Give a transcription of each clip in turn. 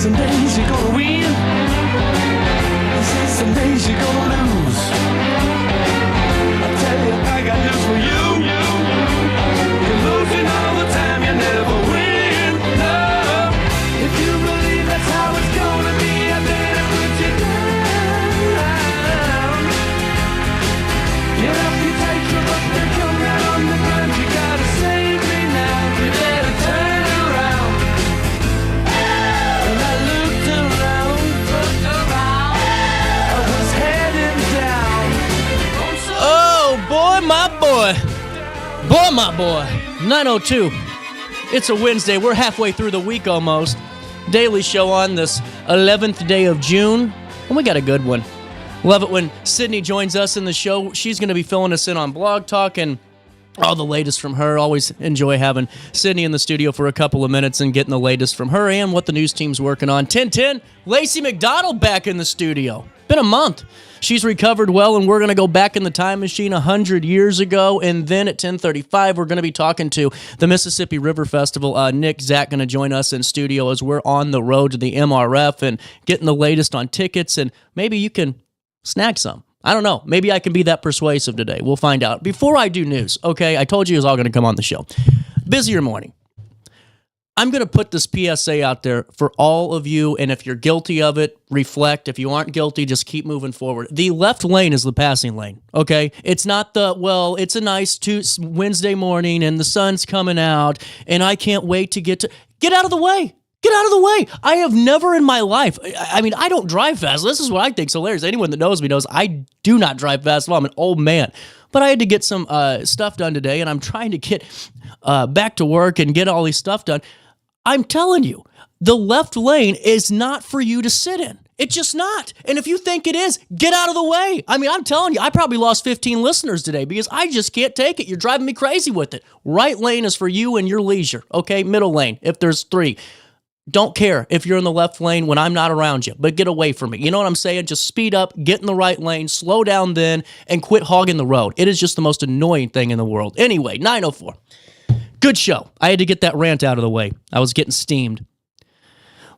some days you're gonna win. He says some days you're gonna lose. I tell you, I got news for you. You're losing all the time, you never win. No, if you believe that's how it's gonna be, I better put you down. Get up, you take your book, and come down on the ground. You gotta save me now. You better turn around. And I looked around. I was heading down. Oh, boy, my boy. Boy, my boy. 9:02. It's a Wednesday. We're halfway through the week almost. Daily show on this 11th day of June. And we got a good one. Love it when Sydney joins us in the show. She's going to be filling us in on Blog Talk and all the latest from her. Always enjoy having Sydney in the studio for a couple of minutes and getting the latest from her and what the news team's working on. 10:10, Lacy McDonald back in the studio. Been a month. She's recovered well, and we're going to go back in the time machine 100 years ago. And then at 10:35, we're going to be talking to the Mississippi River Festival. Nick Zach going to join us in studio as we're on the road to the MRF and getting the latest on tickets. And maybe you can snag some. I don't know. Maybe I can be that persuasive today. We'll find out. Before I do news, okay, I told you it was all going to come on the show. Busier morning. I'm going to put this PSA out there for all of you, and if you're guilty of it, reflect. If you aren't guilty, just keep moving forward. The left lane is the passing lane, okay? It's not it's a nice Wednesday morning, and the sun's coming out, and I can't wait to get out of the way. Get out of the way. I have never in my life, I mean, I don't drive fast. This is what I think is hilarious. Anyone that knows me knows I do not drive fast. Well, I'm an old man. But I had to get some stuff done today, and I'm trying to get back to work and get all these stuff done. I'm telling you, the left lane is not for you to sit in. It's just not. And if you think it is, get out of the way. I mean, I'm telling you, I probably lost 15 listeners today because I just can't take it. You're driving me crazy with it. Right lane is for you and your leisure, okay? Middle lane, if there's 3. Don't care if you're in the left lane when I'm not around you, but get away from me. You know what I'm saying? Just speed up, get in the right lane, slow down then, and quit hogging the road. It is just the most annoying thing in the world. Anyway, 9:04. Good show. I had to get that rant out of the way. I was getting steamed.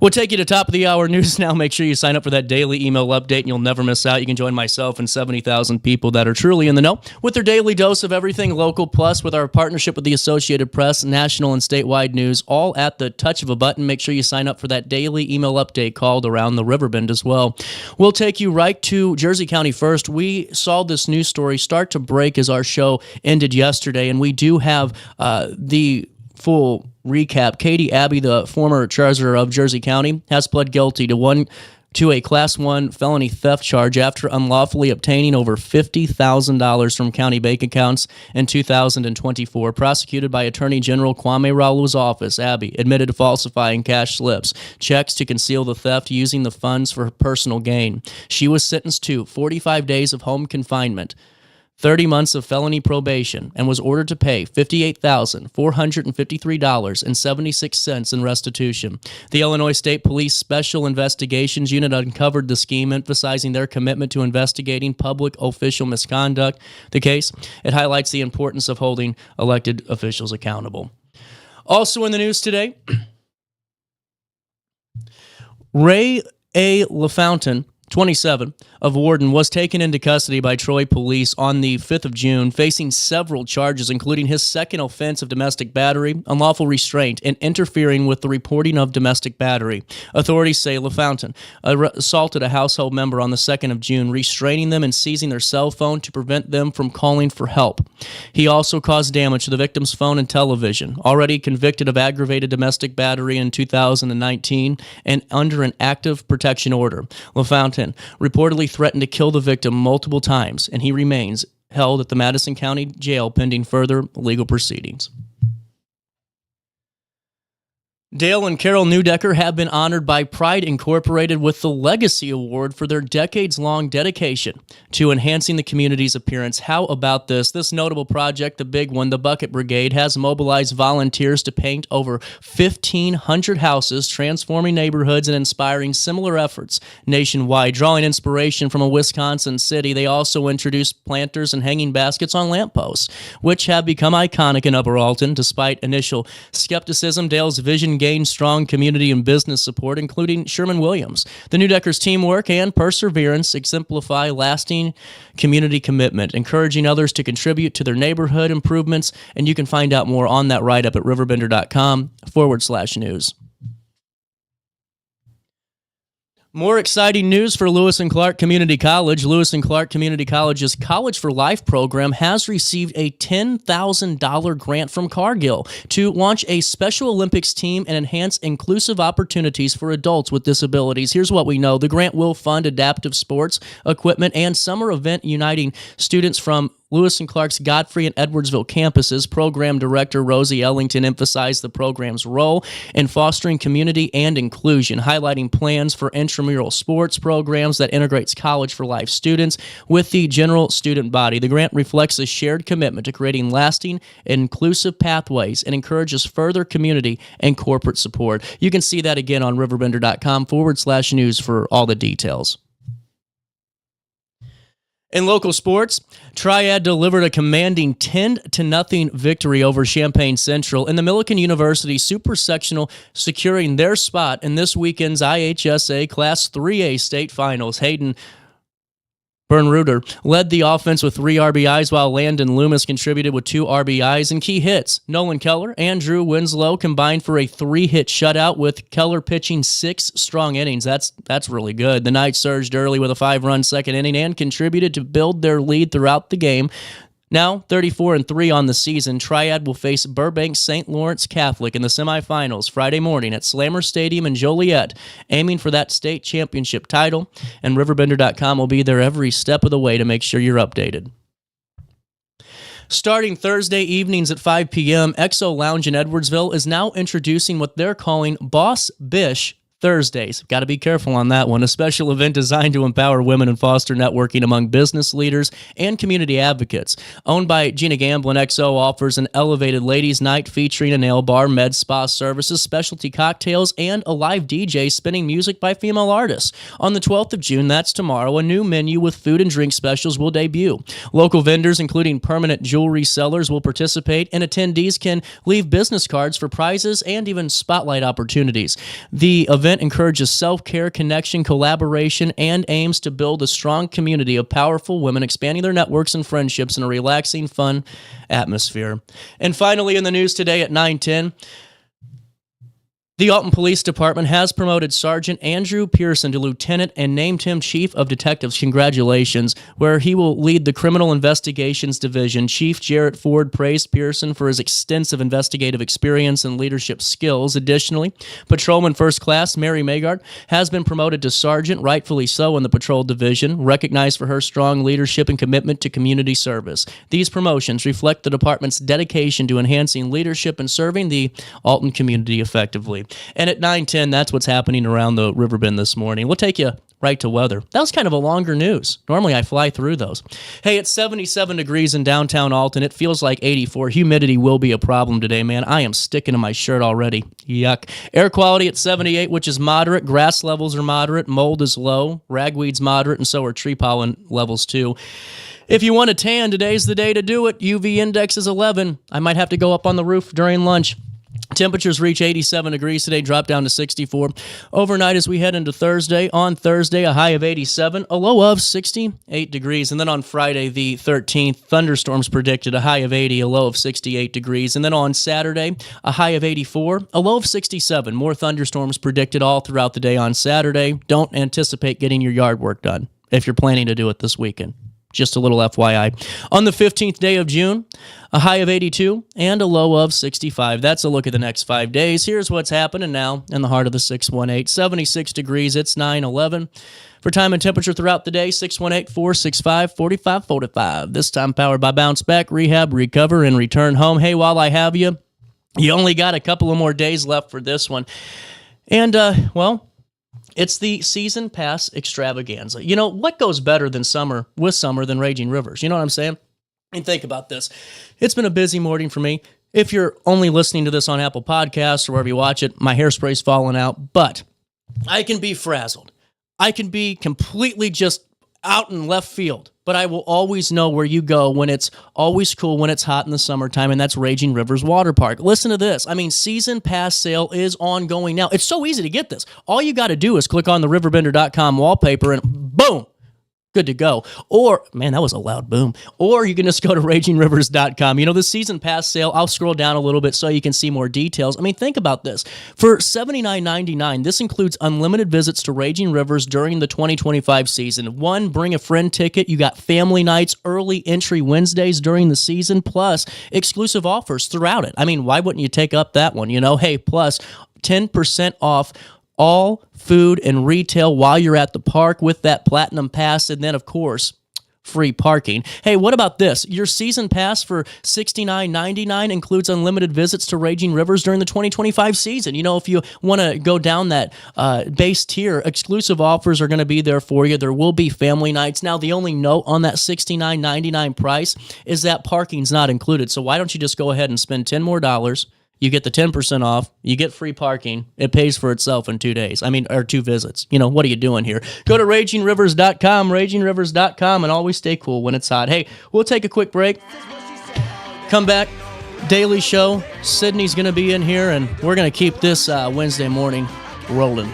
We'll take you to top of the hour news now. Make sure you sign up for that daily email update and you'll never miss out. You can join myself and 70,000 people that are truly in the know with their daily dose of everything local, plus with our partnership with the Associated Press, national and statewide news, all at the touch of a button. Make sure you sign up for that daily email update called Around the Riverbend as well. We'll take you right to Jersey County first. We saw this news story start to break as our show ended yesterday, and we do have the full recap. Katie Abbey, the former treasurer of Jersey County, has pled guilty to a Class 1 felony theft charge after unlawfully obtaining over $50,000 from county bank accounts in 2024. Prosecuted by Attorney General Kwame Ralu's office, Abbey admitted to falsifying cash slips, checks to conceal the theft, using the funds for personal gain. She was sentenced to 45 days of home confinement, 30 months of felony probation, and was ordered to pay $58,453.76 in restitution. The Illinois State Police Special Investigations Unit uncovered the scheme, emphasizing their commitment to investigating public official misconduct. The case, it highlights the importance of holding elected officials accountable. Also in the news today, Ray A. LaFountain, 27, of Warden, was taken into custody by Troy police on the 5th of June, facing several charges, including his second offense of domestic battery, unlawful restraint, and interfering with the reporting of domestic battery. Authorities say LaFountain assaulted a household member on the 2nd of June, restraining them and seizing their cell phone to prevent them from calling for help. He also caused damage to the victim's phone and television. Already convicted of aggravated domestic battery in 2019 and under an active protection order, LaFountain reportedly threatened to kill the victim multiple times, and he remains held at the Madison County Jail pending further legal proceedings. Dale and Carol Newdecker have been honored by Pride Incorporated with the Legacy Award for their decades-long dedication to enhancing the community's appearance. How about this? This notable project, the big one, the Bucket Brigade, has mobilized volunteers to paint over 1,500 houses, transforming neighborhoods and inspiring similar efforts nationwide. Drawing inspiration from a Wisconsin city, they also introduced planters and hanging baskets on lampposts, which have become iconic in Upper Alton. Despite initial skepticism, Dale's vision gain strong community and business support, including Sherman-Williams. The Newdeckers' teamwork and perseverance exemplify lasting community commitment, encouraging others to contribute to their neighborhood improvements, and you can find out more on that write-up at RiverBender.com/news. More exciting news for Lewis and Clark Community College. Lewis and Clark Community College's College for Life program has received a $10,000 grant from Cargill to launch a Special Olympics team and enhance inclusive opportunities for adults with disabilities. Here's what we know. The grant will fund adaptive sports, equipment, and summer event uniting students from Lewis and Clark's Godfrey and Edwardsville campuses. Program Director Rosie Ellington emphasized the program's role in fostering community and inclusion, highlighting plans for intramural sports programs that integrates College for Life students with the general student body. The grant reflects a shared commitment to creating lasting, inclusive pathways and encourages further community and corporate support. You can see that again on RiverBender.com/news for all the details. In local sports, Triad delivered a commanding 10-0 victory over Champaign Central in the Millikan University Super Sectional, securing their spot in this weekend's IHSA Class 3A state finals. Hayden Bernruder led the offense with 3 RBIs, while Landon Loomis contributed with 2 RBIs and key hits. Nolan Keller and Drew Winslow combined for a 3-hit shutout, with Keller pitching 6 strong innings. That's really good. The Knights surged early with a 5-run second inning and contributed to build their lead throughout the game. Now 34-3 on the season, Triad will face Burbank St. Lawrence Catholic in the semifinals Friday morning at Slammer Stadium in Joliet, aiming for that state championship title, and RiverBender.com will be there every step of the way to make sure you're updated. Starting Thursday evenings at 5 p.m., XO Lounge in Edwardsville is now introducing what they're calling Boss Bish Thursdays. Got to be careful on that one. A special event designed to empower women and foster networking among business leaders and community advocates. Owned by Gina Gamblin, XO offers an elevated ladies' night featuring a nail bar, med spa services, specialty cocktails, and a live DJ spinning music by female artists. On the 12th of June, that's tomorrow, a new menu with food and drink specials will debut. Local vendors, including permanent jewelry sellers, will participate, and attendees can leave business cards for prizes and even spotlight opportunities. The event encourages self-care, connection, collaboration, and aims to build a strong community of powerful women, expanding their networks and friendships in a relaxing, fun atmosphere. And finally, in the news today at 9:10, the Alton Police Department has promoted Sergeant Andrew Pearson to lieutenant and named him Chief of Detectives. Congratulations, where he will lead the Criminal Investigations Division. Chief Jarrett Ford praised Pearson for his extensive investigative experience and leadership skills. Additionally, Patrolman First Class Mary Magard has been promoted to Sergeant, rightfully so, in the Patrol Division, recognized for her strong leadership and commitment to community service. These promotions reflect the department's dedication to enhancing leadership and serving the Alton community effectively. And at 9:10, that's what's happening around the Riverbend this morning. We'll take you right to weather. That was kind of a longer news. Normally, I fly through those. Hey, it's 77 degrees in downtown Alton. It feels like 84. Humidity will be a problem today, man. I am sticking to my shirt already. Yuck. Air quality at 78, which is moderate. Grass levels are moderate. Mold is low. Ragweed's moderate, and so are tree pollen levels, too. If you want a tan, today's the day to do it. UV index is 11. I might have to go up on the roof during lunch. Temperatures reach 87 degrees today, drop down to 64. Overnight as we head into Thursday. On Thursday, a high of 87, a low of 68 degrees. And then on Friday, the 13th, thunderstorms predicted, a high of 80, a low of 68 degrees. And then on Saturday, a high of 84, a low of 67. More thunderstorms predicted all throughout the day on Saturday. Don't anticipate getting your yard work done if you're planning to do it this weekend. Just a little FYI. On the 15th day of June, a high of 82 and a low of 65. That's a look at the next 5 days. Here's what's happening now in the heart of the 618. 76 degrees, it's 9:11. For time and temperature throughout the day, 618-465-4545. This time powered by Bounce Back, Rehab, Recover, and Return Home. Hey, while I have you, you only got a couple of more days left for this one. And, it's the season pass extravaganza. You know, what goes better than summer than Raging Rivers? You know what I'm saying? And think about this. It's been a busy morning for me. If you're only listening to this on Apple Podcasts or wherever you watch it, my hairspray's falling out, but I can be frazzled. I can be completely just out in left field but I will always know where you go when it's always cool, when it's hot in the summertime, and that's Raging Rivers Water Park. Listen to this. I mean, season pass sale is ongoing now. It's so easy to get this. All you got to do is click on the RiverBender.com wallpaper and boom, good to go. Or, man, that was a loud boom. Or you can just go to RagingRivers.com. You know, the season pass sale, I'll scroll down a little bit so you can see more details. I mean, think about this. For $79.99, this includes unlimited visits to Raging Rivers during the 2025 season. One, bring a friend ticket. You got family nights, early entry Wednesdays during the season, plus exclusive offers throughout it. I mean, why wouldn't you take up that one? You know, hey, plus 10% off all food and retail while you're at the park with that Platinum Pass, and then, of course, free parking. Hey, what about this? Your season pass for $69.99 includes unlimited visits to Raging Rivers during the 2025 season. You know, if you want to go down that base tier, exclusive offers are going to be there for you. There will be family nights. Now, the only note on that $69.99 price is that parking's not included. So why don't you just go ahead and spend $10 more? You get the 10% off, you get free parking, it pays for itself in 2 days. I mean, or 2 visits. You know, what are you doing here? Go to RagingRivers.com, RagingRivers.com, and always stay cool when it's hot. Hey, we'll take a quick break. Come back, Daily Show. Sydney's going to be in here, and we're going to keep this Wednesday morning rolling.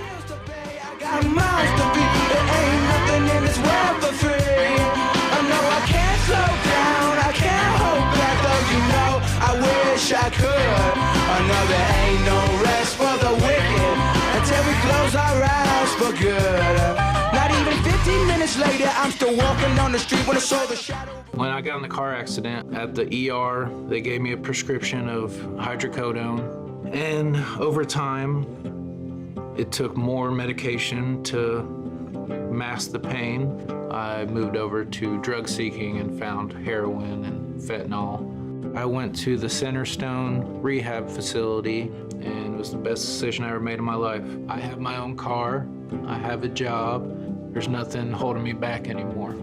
I could. Another ain't no rest for the wicked until we close our eyes for good. Not even 15 minutes later, I'm still walking on the street when I saw the shadow. When I got in the car accident at the ER, they gave me a prescription of hydrocodone, and over time, it took more medication to mask the pain. I moved over to drug seeking and found heroin and fentanyl. I went to the Centerstone rehab facility, and it was the best decision I ever made in my life. I have my own car, I have a job, there's nothing holding me back anymore.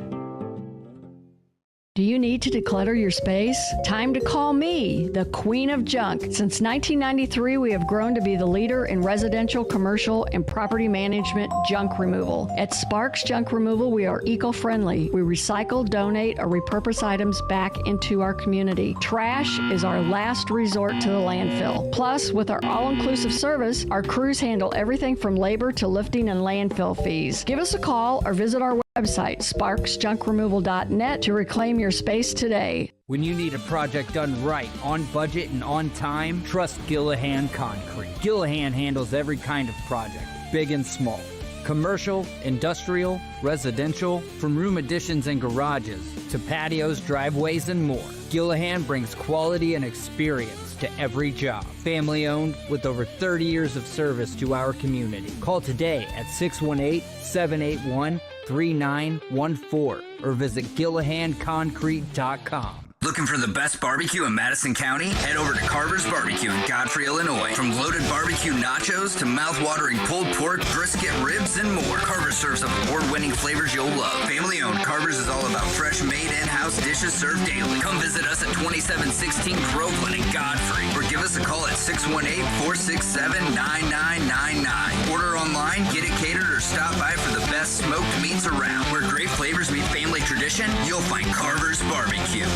Do you need to declutter your space? Time to call me, the Queen of Junk. Since 1993, we have grown to be the leader in residential, commercial, and property management junk removal. At Sparks Junk Removal, we are eco-friendly. We recycle, donate, or repurpose items back into our community. Trash is our last resort to the landfill. Plus, with our all-inclusive service, our crews handle everything from labor to lifting and landfill fees. Give us a call or visit our website, sparksjunkremoval.net, to reclaim your space today. When you need a project done right, on budget and on time, trust Gillahan Concrete. Gillahan handles every kind of project, big and small. Commercial, industrial, residential, from room additions and garages to patios, driveways, and more. Gillahan brings quality and experience to every job. Family owned with over 30 years of service to our community. Call today at 618-781-3914 or visit GillahanConcrete.com. Looking for the best barbecue in Madison County? Head over to Carver's Barbecue in Godfrey, Illinois. From loaded barbecue nachos to mouth-watering pulled pork, brisket, ribs, and more, Carver's serves up award-winning flavors you'll love. Family-owned, Carver's is all about fresh-made in-house dishes served daily. Come visit us at 2716 Groveland in Godfrey, or give us a call at 618-467-9999. Order online, get it catered, or stop by for the best smoked meats around. Where great flavors meet family tradition, you'll find Carver's Barbecue.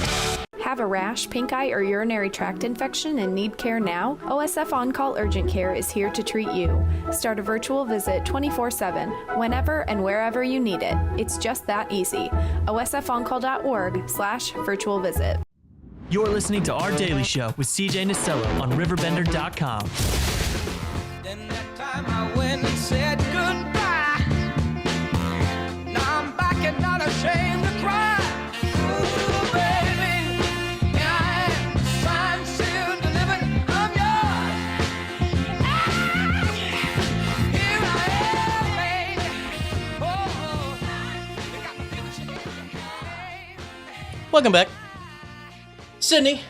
Have a rash, pink eye, or urinary tract infection and need care now? OSF On-Call Urgent Care is here to treat you. Start a virtual visit 24/7, whenever and wherever you need it. It's just that easy. osfoncall.org/virtual visit. You're listening to Our Daily Show with CJ Nasello on RiverBender.com. Then that time I went and said goodbye. Now I'm back and not ashamed to cry. Ooh, baby, here I am, signed, sealed, delivered, I'm yours. Here I am, baby. Oh, you got me feeling shaky. Welcome back. Sydney.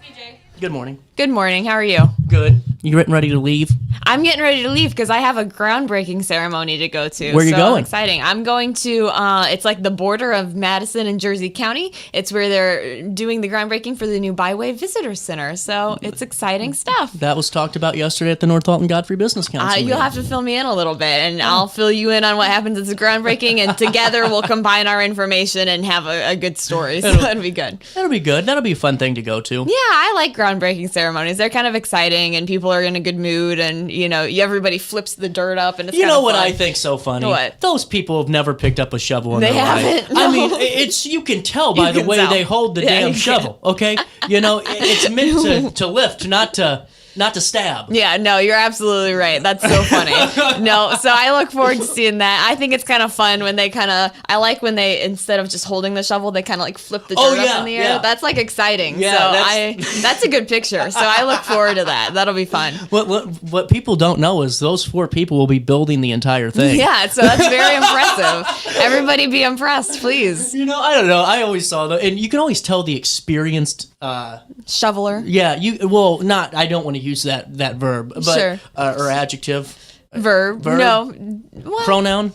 CJ. Good morning. Good morning. How are you? Good. You ready to leave? I'm getting ready to leave because I have a groundbreaking ceremony to go to. Where are you going? Exciting. I'm going to, it's like the border of Madison and Jersey County. It's where they're doing the groundbreaking for the new Byway Visitor Center. So it's exciting stuff. That was talked about yesterday at the North Alton Godfrey Business Council. You'll have to fill me in a little bit, and I'll fill you in on what happens at the groundbreaking, and together we'll combine our information and have a good story. So that'll be good. That'll be good. That'll be a fun thing to go to. Yeah, I like groundbreaking ceremonies. They're kind of exciting, and people are in a good mood, and everybody flips the dirt up, and it's You know what fun. I think's so funny? What? Those people have never picked up a shovel in They their life. haven't, no. I mean, you can tell by the can way tell. they hold the Yeah, damn you shovel. Okay, it's meant to lift, not to stab. Yeah, no, you're absolutely right. That's so funny. No, so I look forward to seeing that. I think it's kind of fun when I like when they, instead of just holding the shovel, they kind of like flip the dirt up in the air. Yeah. That's like exciting. Yeah, so that's a good picture. So I look forward to that. That'll be fun. What people don't know is those 4 people will be building the entire thing. Yeah, so that's very impressive. Everybody be impressed, please. I don't know. I always saw that, and you can always tell the experienced shoveler. Yeah, I don't want to use that verb, but Sure. Or adjective. Verb. No. What? Pronoun.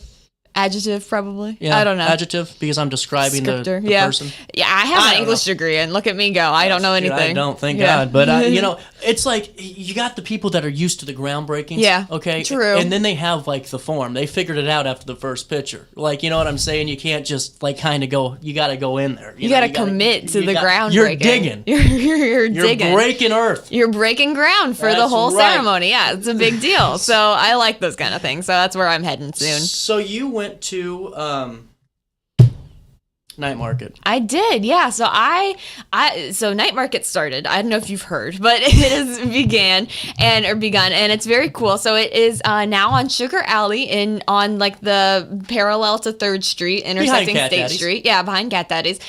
Adjective, probably. Yeah, I don't know. Adjective, because I'm describing the person. Yeah, I have an English degree, and look at me go. I don't know anything. I don't, thank God. But, it's like you got the people that are used to the groundbreakings. Yeah, okay? true. And then they have, like, the form. They figured it out after the first picture. Like, you know what I'm saying? You can't just, like, kind of go, you got to go in there. You got to commit to the groundbreaking. You're digging. You're digging. You're breaking earth. You're breaking ground for the That's whole right. ceremony. Yeah, it's a big deal. So I like those kind of things. So that's where I'm heading soon. So you went to night market. I did, yeah. So so night market started. I don't know if you've heard, but it has begun, and it's very cool. So it is now on Sugar Alley on like the parallel to 3rd Street, intersecting State Street. Yeah, behind Cat Daddy's,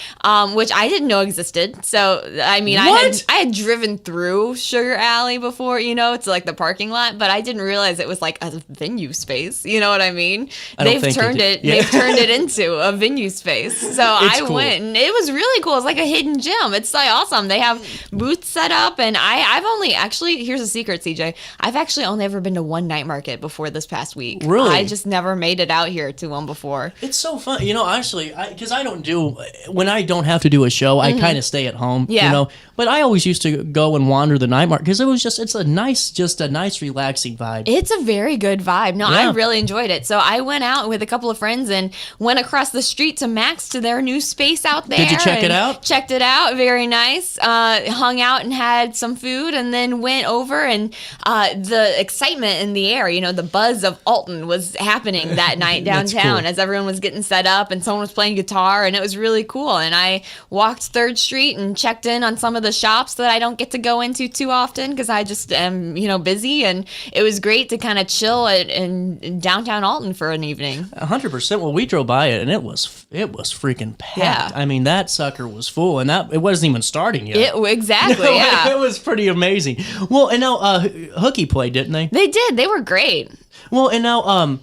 which I didn't know existed. So I mean, I had driven through Sugar Alley before, it's like the parking lot, but I didn't realize it was like a venue space. You know what I mean? They've turned it into a venue space. So I went, and it was really cool. It's like a hidden gem. It's like awesome. They have booths set up, and I've only actually, here's a secret, CJ. I've actually only ever been to one night market before this past week. Really? I just never made it out here to one before. It's so fun. Actually, because I don't do, when I don't have to do a show, I kind of stay at home. Yeah. But I always used to go and wander the night market because it's a nice relaxing vibe. It's a very good vibe. No, Yeah. I really enjoyed it. So I went out with a couple of friends and went across the street to Max to their new space out there. Did you check it out? Checked it out. Very nice. Hung out and had some food, and then went over, and the excitement in the air, the buzz of Alton was happening that night downtown cool. as everyone was getting set up and someone was playing guitar, and it was really cool. And I walked 3rd Street and checked in on some of the shops that I don't get to go into too often because I just am, busy, and it was great to kind of chill in downtown Alton for an evening. 100%. Well, we drove by it, and it was freaking packed. Yeah. I mean, that sucker was full, and it wasn't even starting yet. Exactly, yeah. It was pretty amazing. Well, and now Hooky played, didn't they? They did. They were great. Well, and now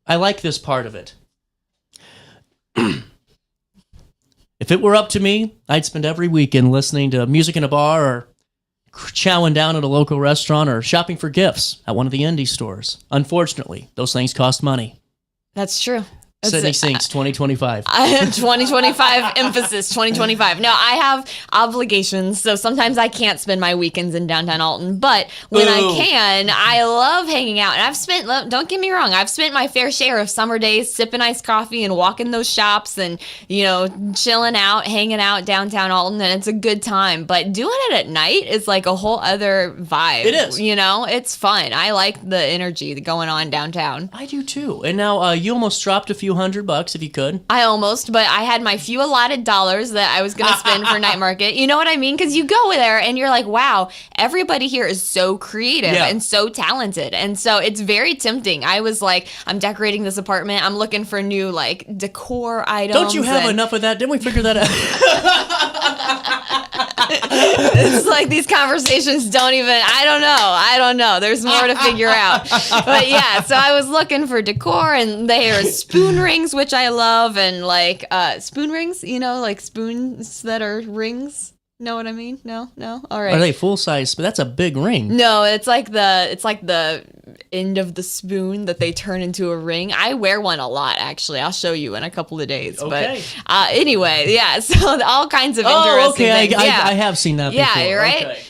I like this part of it. If it were up to me, I'd spend every weekend listening to music in a bar, or chowing down at a local restaurant, or shopping for gifts at one of the indie stores. Unfortunately, those things cost money. That's true. Sydney Sinks 2025. 2025 emphasis 2025. No, I have obligations, so sometimes I can't spend my weekends in downtown Alton, but when I can, I love hanging out. And don't get me wrong, I've spent my fair share of summer days sipping iced coffee and walking those shops and chilling out, hanging out downtown Alton, and it's a good time. But doing it at night is like a whole other vibe. It is. It's fun. I like the energy going on downtown. I do too. And now you almost dropped a few $100 if you could. I almost, but I had my few allotted dollars that I was going to spend for night market. You know what I mean? Because you go there and you're like, wow, everybody here is so creative and so talented. And so it's very tempting. I was like, I'm decorating this apartment. I'm looking for new decor items. Don't you have enough of that? Didn't we figure that out? It's like these conversations I don't know. There's more to figure out. But yeah, so I was looking for decor, and there are spoon rings, which I love, and spoon rings, like spoons that are rings. Know what I mean? No. All right. Are they full size? But that's a big ring. No, it's like the end of the spoon that they turn into a ring. I wear one a lot, actually. I'll show you in a couple of days. Okay. But anyway, yeah. So all kinds of interesting things. I have seen that before. Yeah, right. Okay.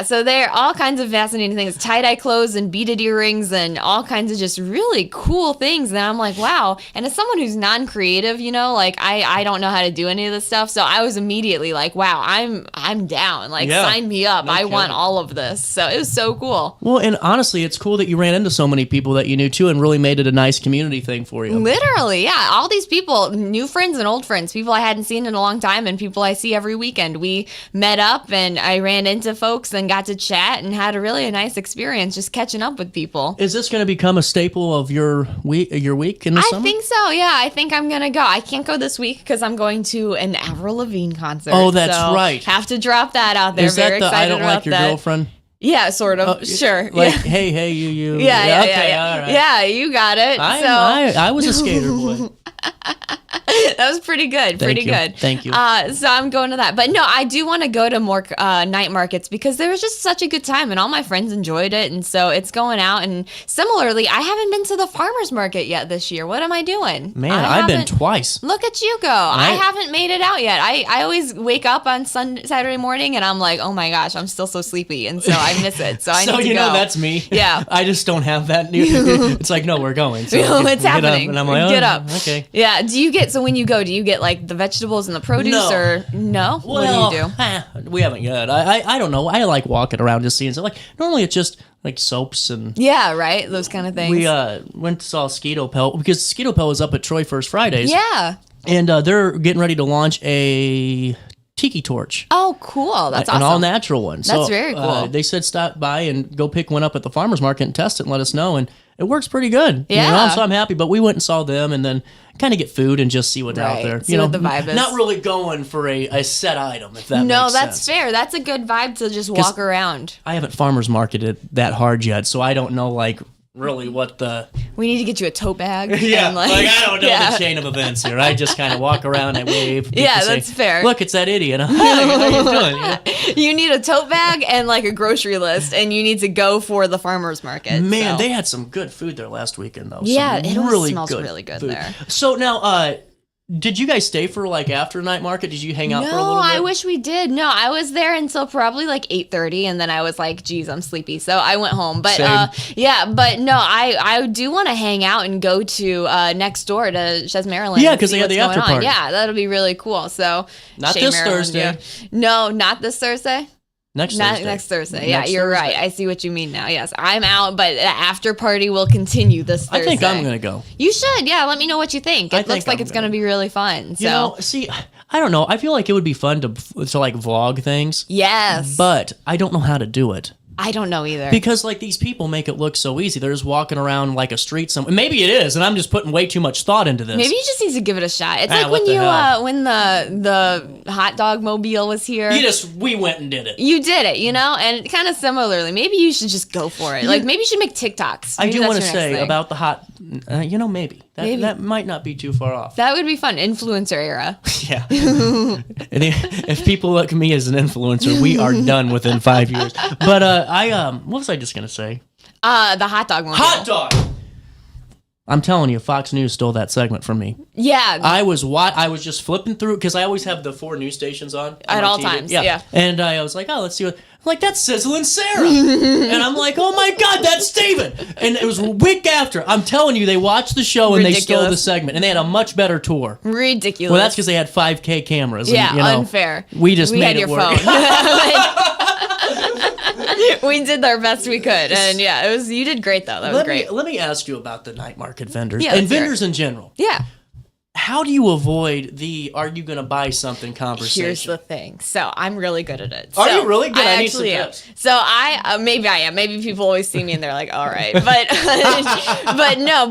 So there are all kinds of fascinating things, tie-dye clothes and beaded earrings and all kinds of just really cool things. And I'm like, wow. And as someone who's non-creative, like I don't know how to do any of this stuff. So I was immediately like, wow, I'm down. Like, sign me up. I want all of this. So it was so cool. Well, and honestly, it's cool that you ran into so many people that you knew too and really made it a nice community thing for you. Literally, yeah. All these people, new friends and old friends, people I hadn't seen in a long time and people I see every weekend. We met up and I ran into folks and got to chat and had a nice experience just catching up with people. Is this going to become a staple of your week in the summer? I think so, yeah. I think I'm going to go. I can't go this week because I'm going to an Avril Lavigne concert. Oh, that's so right. Have to drop that out there. Is that Very the excited I don't about like your that. girlfriend? Yeah, sort of. Sure. Like, yeah. hey, you. Yeah. All right. Yeah, you got it. I was a skater boy. That was pretty good. Thank you. So I'm going to that. But no, I do want to go to more night markets because there was just such a good time and all my friends enjoyed it. And so it's going out. And similarly, I haven't been to the farmer's market yet this year. What am I doing? Man, I've been twice. Look at you go. I haven't made it out yet. I always wake up on Saturday morning and I'm like, oh my gosh, I'm still so sleepy. And so I miss it. So I need to go. So you know that's me. Yeah. I just don't have that. It's like, no, we're going. So it's happening. And I'm like, get up. Okay. Yeah. So when you go, do you get like the vegetables and the produce or no? Well, what do you do? We haven't yet. I don't know. I like walking around just seeing. So like normally it's just like soaps and right, those kind of things. We went to saw Skeeto Pelt because Skeeto Pelt was up at Troy First Fridays. Yeah. And they're getting ready to launch a tiki torch. Oh, cool. That's awesome. An all-natural one. That's very cool. They said stop by and go pick one up at the farmer's market and test it and let us know. And it works pretty good. Yeah. So I'm happy. But we went and saw them and then kind of get food and just see what's out there. See what the vibe is. Not really going for a set item, if that makes sense. No, that's fair. That's a good vibe to just walk around. I haven't farmer's marketed that hard yet, so I don't know, like, really what the... We need to get you a tote bag. Yeah, like I don't know the chain of events here. I just kind of walk around and wave. Yeah, that's fair. Look, it's that idiot. Hi, how you doing? Yeah. You need a tote bag and like a grocery list, and you need to go for the farmer's market. Man, they had some good food there last weekend, though. Yeah, it really smells really good food there. So now, did you guys stay for like after night market? Did you hang out for a little bit? No, I wish we did. No, I was there until probably like 8:30, and then I was like, geez, I'm sleepy. So I went home. But but no, I do want to hang out and go to next door to Chez Maryland. Yeah, because they had the after party. Yeah, that'll be really cool. So not this Thursday. Yeah. No, not this Thursday. Next Thursday. Yeah, you're right. I see what you mean now. Yes, I'm out, but the after party will continue this Thursday. I think I'm going to go. You should. Yeah, let me know what you think. It looks like it's going to be really fun. So, see, I don't know. I feel like it would be fun to like vlog things. Yes. But I don't know how to do it. I don't know either. Because like these people make it look so easy. They're just walking around like a street somewhere. Maybe it is, and I'm just putting way too much thought into this. Maybe you just need to give it a shot. It's like when when the hot dog mobile was here. We went and did it. You did it, and kind of similarly. Maybe you should just go for it. Like maybe you should make TikToks. Maybe I do want to say about the hot. Maybe that might not be too far off. That would be fun. Influencer era. Yeah. If people look at me as an influencer, we are done within 5 years. But what was I just gonna say? The hot dog mobile. Hot dog. I'm telling you, Fox News stole that segment from me. Yeah. I was just flipping through because I always have the 4 news stations on at all times. Yeah. And I was like, oh, let's see what. I'm like, that's Sizzle and Sarah. And I'm like, oh my God, that's Steven. And it was a week after. I'm telling you, they watched the show and they stole the segment. And they had a much better tour. Ridiculous. Well, that's because they had 5K cameras. Yeah, and, unfair. We made had it your work. Phone. We did our best we could. And yeah, you did great though. That was great. Let me ask you about the night market vendors and vendors in general. Yeah. How do you avoid the "are you going to buy something" conversation? Here's the thing. So I'm really good at it. Are you really good? I need some tips. So maybe I am. Maybe people always see me and they're like, all right. But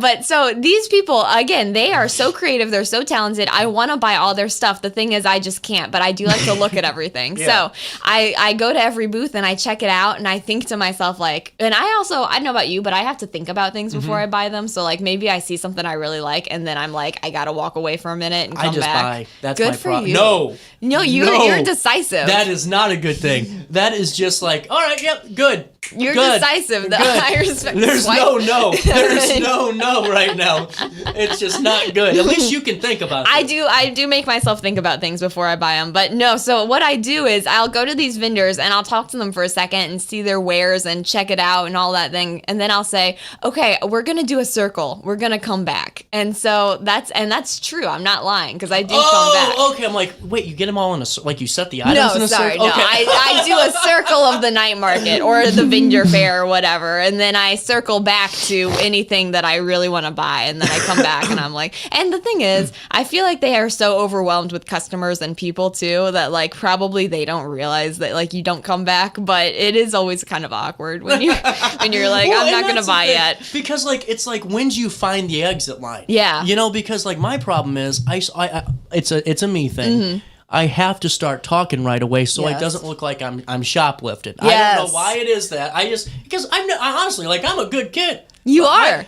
but so these people, again, they are so creative. They're so talented. I want to buy all their stuff. The thing is, I just can't. But I do like to look at everything. Yeah. So I go to every booth and I check it out and I think to myself and I don't know about you, but I have to think about things before I buy them. So like maybe I see something I really like and then I'm like, I got to walk away away for a minute and come I just back. buy. That's Good my for problem. you. No, you're decisive. That is not a good thing. That is just like, all right, yep, good. You're good, decisive. good. I respect. There's no. There's no right now. It's just not good. At least you can think about it. I do make myself think about things before I buy them. But no, so what I do is I'll go to these vendors and I'll talk to them for a second and see their wares and check it out and all that thing. And then I'll say, okay, we're going to do a circle. We're going to come back. And so that's true. I'm not lying because I do come back. Okay. I'm like, wait, you get them all in a like you set the items in a circle? No, okay. I do a circle of the night market or the vendor fair or whatever, and then I circle back to anything that I really want to buy, and then I come back and I'm like, and the thing is, I feel like they are so overwhelmed with customers and people too that like probably they don't realize that like you don't come back, but it is always kind of awkward when you're like, well, I'm not gonna buy yet, because like it's like when do you find the exit line? Yeah, you know, because like my problem is it's a me thing. Mm-hmm. I have to start talking right away so it doesn't look like I'm shoplifted. Yes. I don't know why it is that. Because I honestly, like, I'm a good kid. You are.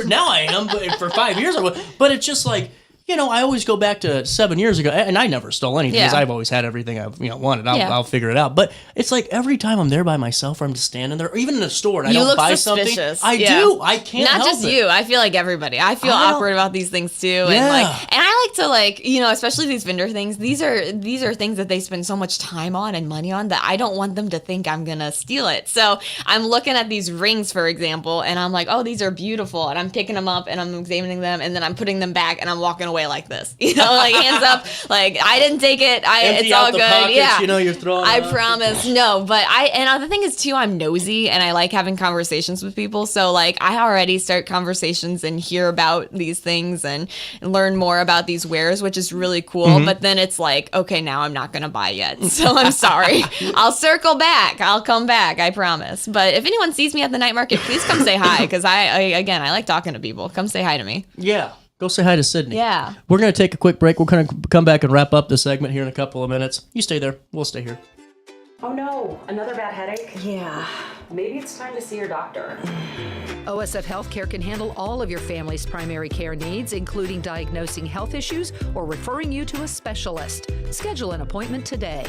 Now I am, but for 5 years I was. But it's just like, you know, I always go back to 7 years ago, and I never stole anything because I've always had everything I've wanted. I'll figure it out. But it's like every time I'm there by myself, or I'm just standing there, or even in a store, and I don't buy something. I do. I can't help it. Not just you. I feel like everybody. I feel awkward about these things too, and I like to like especially these vendor things. These are things that they spend so much time on and money on that I don't want them to think I'm gonna steal it. So I'm looking at these rings, for example, and I'm like, oh, these are beautiful, and I'm picking them up and I'm examining them, and then I'm putting them back, and I'm walking away like this, like hands up, like I didn't take it. It's all good. Pockets, you're throwing. I promise. No, but and the thing is too, I'm nosy and I like having conversations with people. So like I already start conversations and hear about these things and learn more about these wares, which is really cool. Mm-hmm. But then it's like, okay, now I'm not gonna buy yet. So I'm sorry. I'll circle back. I'll come back. I promise. But if anyone sees me at the night market, please come say hi because I like talking to people. Come say hi to me. Yeah. Go say hi to Sydney. Yeah. We're going to take a quick break. We're going to come back and wrap up the segment here in a couple of minutes. You stay there. We'll stay here. Oh no, another bad headache? Yeah. Maybe it's time to see your doctor. OSF Healthcare can handle all of your family's primary care needs, including diagnosing health issues or referring you to a specialist. Schedule an appointment today.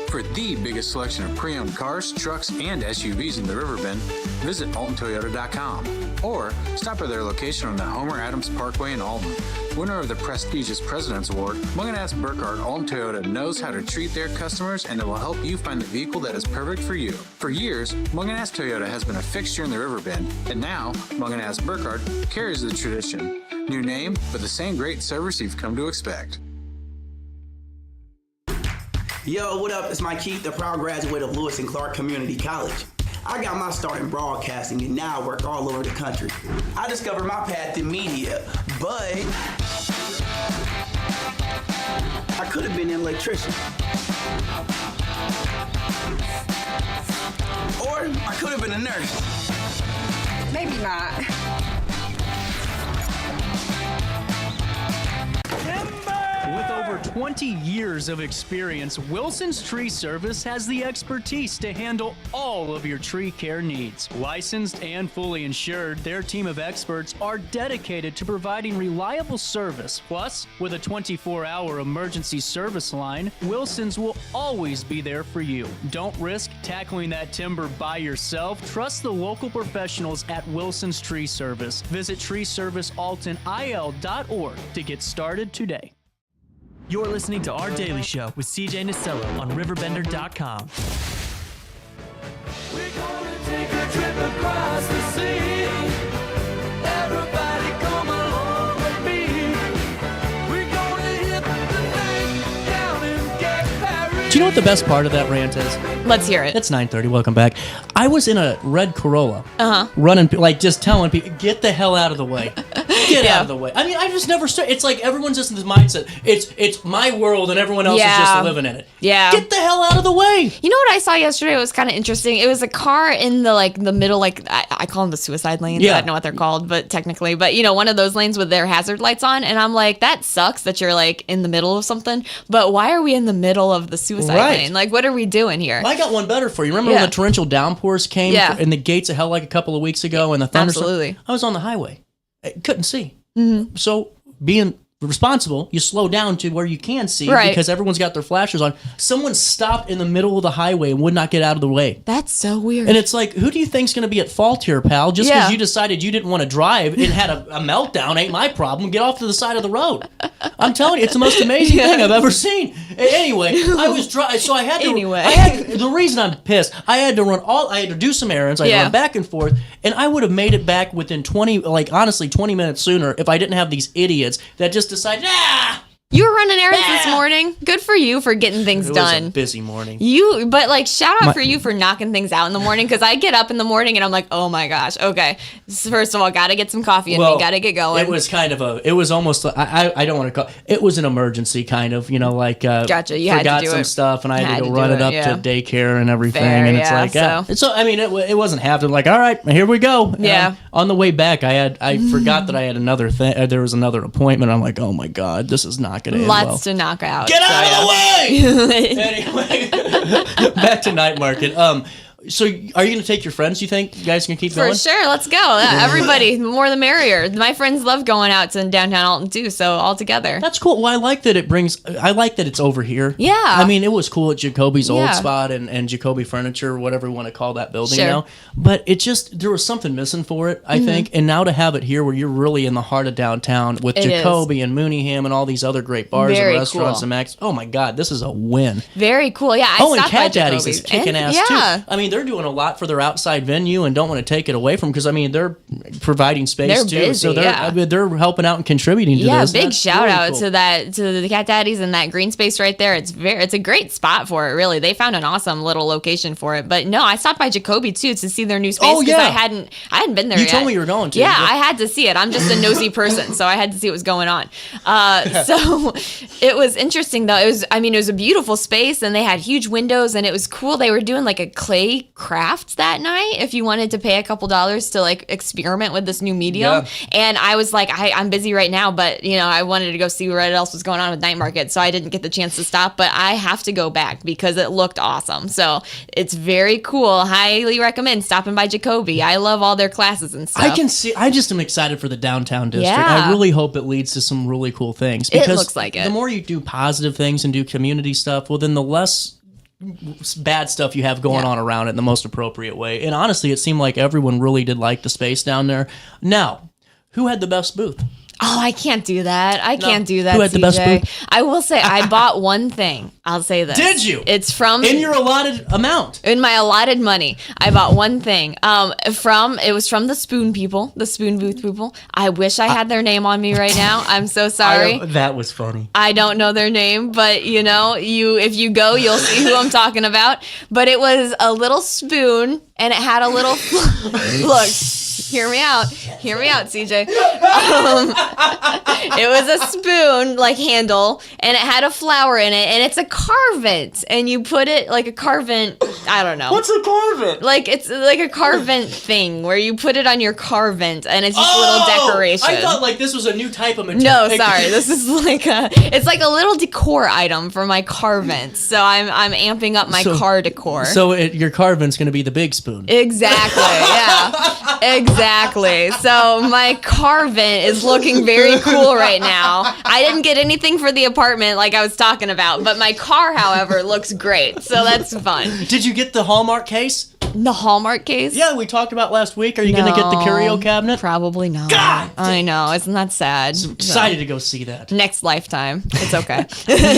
For the biggest selection of pre-owned cars, trucks, and SUVs in the Riverbend, visit AltonToyota.com or stop at their location on the Homer Adams Parkway in Alton. Winner of the prestigious President's Award, Munganast Burkhardt Alton Toyota knows how to treat their customers, and it will help you find the vehicle that is perfect for you. For years, Munganast Toyota has been a fixture in the Riverbend, and now Munganast Burkhardt carries the tradition. New name, but the same great service you've come to expect. Yo, what up? It's Mike Keith, the proud graduate of Lewis and Clark Community College. I got my start in broadcasting and now I work all over the country. I discovered my path in media, but I could have been an electrician. Or I could have been a nurse. Maybe not. With over 20 years of experience, Wilson's Tree Service has the expertise to handle all of your tree care needs. Licensed and fully insured, their team of experts are dedicated to providing reliable service. Plus, with a 24-hour emergency service line, Wilson's will always be there for you. Don't risk tackling that timber by yourself. Trust the local professionals at Wilson's Tree Service. Visit treeservicealtonil.org to get started today. You're listening to Our Daily Show with CJ Nasello on RiverBender.com. We're gonna take a trip across the sea. Everybody come along with me. We're gonna hit the night down in Gay Paris. Do you know what the best part of that rant is? Let's hear it. It's 9:30. Welcome back. I was in a red Corolla, running, like just telling people, get the hell out of the way. Get out of the way. I mean, I just never start. It's like everyone's just in this mindset. It's my world and everyone else is just living in it. Yeah. Get the hell out of the way. You know what I saw yesterday? It was kind of interesting. It was a car in the middle, like I call them the suicide lanes. Yeah. I don't know what they're called, but technically, one of those lanes with their hazard lights on. And I'm like, that sucks that you're like in the middle of something. But why are we in the middle of the suicide lane? Like, what are we doing here? Well, I got one better for you. Remember when the torrential downpours came in the gates of hell like a couple of weeks ago and the thunderstorm? Absolutely. I was on the highway. I couldn't see. So being responsible, you slow down to where you can see because everyone's got their flashers on. Someone stopped in the middle of the highway and would not get out of the way. That's so weird. And it's like, who do you think's going to be at fault here, pal? Just because you decided you didn't want to drive and had a meltdown ain't my problem. Get off to the side of the road. I'm telling you, it's the most amazing thing I've ever seen. Anyway, I was driving, so I had to. The reason I'm pissed, I had to do some errands. I had to run back and forth, and I would have made it back within 20 minutes sooner if I didn't have these idiots that just decided, You were running errands this morning. Good for you for getting things done. It was a busy morning. But like, shout out for you for knocking things out in the morning, because I get up in the morning and I'm like, oh my gosh, okay. First of all, got to get some coffee in me, got to get going. It was kind of it was almost, I don't want to call it was an emergency kind of, gotcha. You forgot had to do some stuff and I had to go run it up to daycare and everything. Fair, and it's like, so I mean, it wasn't half, like, all right, here we go. On the way back, I forgot that I had another thing. There was another appointment. I'm like, oh my God, this is not going to end well. Lots to knock out. Get out of the way! Anyway, back to night market. So are you going to take your friends, you think? You guys can keep going? For sure. Let's go. Everybody, the more the merrier. My friends love going out to downtown Alton too, so all together. That's cool. Well, I like that it's over here. Yeah. I mean, it was cool at Jacoby's old spot and Jacoby Furniture, whatever you want to call that building now. But there was something missing for it, I think. And now to have it here where you're really in the heart of downtown with Jacoby and Mooneyham and all these other great bars and restaurants and Max. Oh my God, this is a win. Very cool. Yeah. And Cat Daddy's is kicking ass too. I mean, they're doing a lot for their outside venue and don't want to take it away from, because I mean they're providing space too, busy, so they're helping out and contributing to this. Big shout out to the Cat Daddies and that green space right there. It's a great spot for it. Really, they found an awesome little location for it. But no, I stopped by Jacoby too to see their new space because I hadn't been there yet. You told me you were going to. Yeah, I had to see it. I'm just a nosy person, so I had to see what was going on. So it was interesting though. It was a beautiful space and they had huge windows and it was cool. They were doing like a clay craft that night if you wanted to pay a couple dollars to like experiment with this new medium. And I was like, I'm busy right now, but I wanted to go see what else was going on with night market, so I didn't get the chance to stop, but I have to go back because it looked awesome. So it's very cool. Highly recommend stopping by Jacoby. I love all their classes and stuff. I just am excited for the downtown district. I really hope it leads to some really cool things, because it looks like it. The more you do positive things and do community stuff, well then the less bad stuff you have going on around it in the most appropriate way. And honestly, it seemed like everyone really did like the space down there. Now, who had the best booth? Oh, I can't do that. I can't do that, Who had the best booth? I will say I bought one thing. I'll say this. Did you? It's from... In your allotted amount. In my allotted money. I bought one thing. It was from the Spoon people, the Spoon Booth people. I wish I had their name on me right now. I'm so sorry. That was funny. I don't know their name, but if you go, you'll see who I'm talking about. But it was a little spoon and it had a little... Look. Hear me out, CJ. It was a spoon, like, handle, and it had a flower in it, and it's a carvent, and you put it, like a carvent, I don't know. What's a carvent? Like, it's like a carvent thing, where you put it on your carvent, and it's just a little decoration. I thought, like, this was a new type of material. No, sorry, this is like it's like a little decor item for my carvent, so I'm amping up my car decor. So your carvent's gonna be the big spoon. Exactly, yeah. Exactly. So my carvent is looking very cool right now. I didn't get anything for the apartment like I was talking about, but my car, however, looks great. So that's fun. Did you get the Hallmark case? The Hallmark case? Yeah, we talked about last week. Are you going to get the curio cabinet? Probably not. God! I know. Isn't that sad? I'm excited to go see that. Next lifetime. It's okay.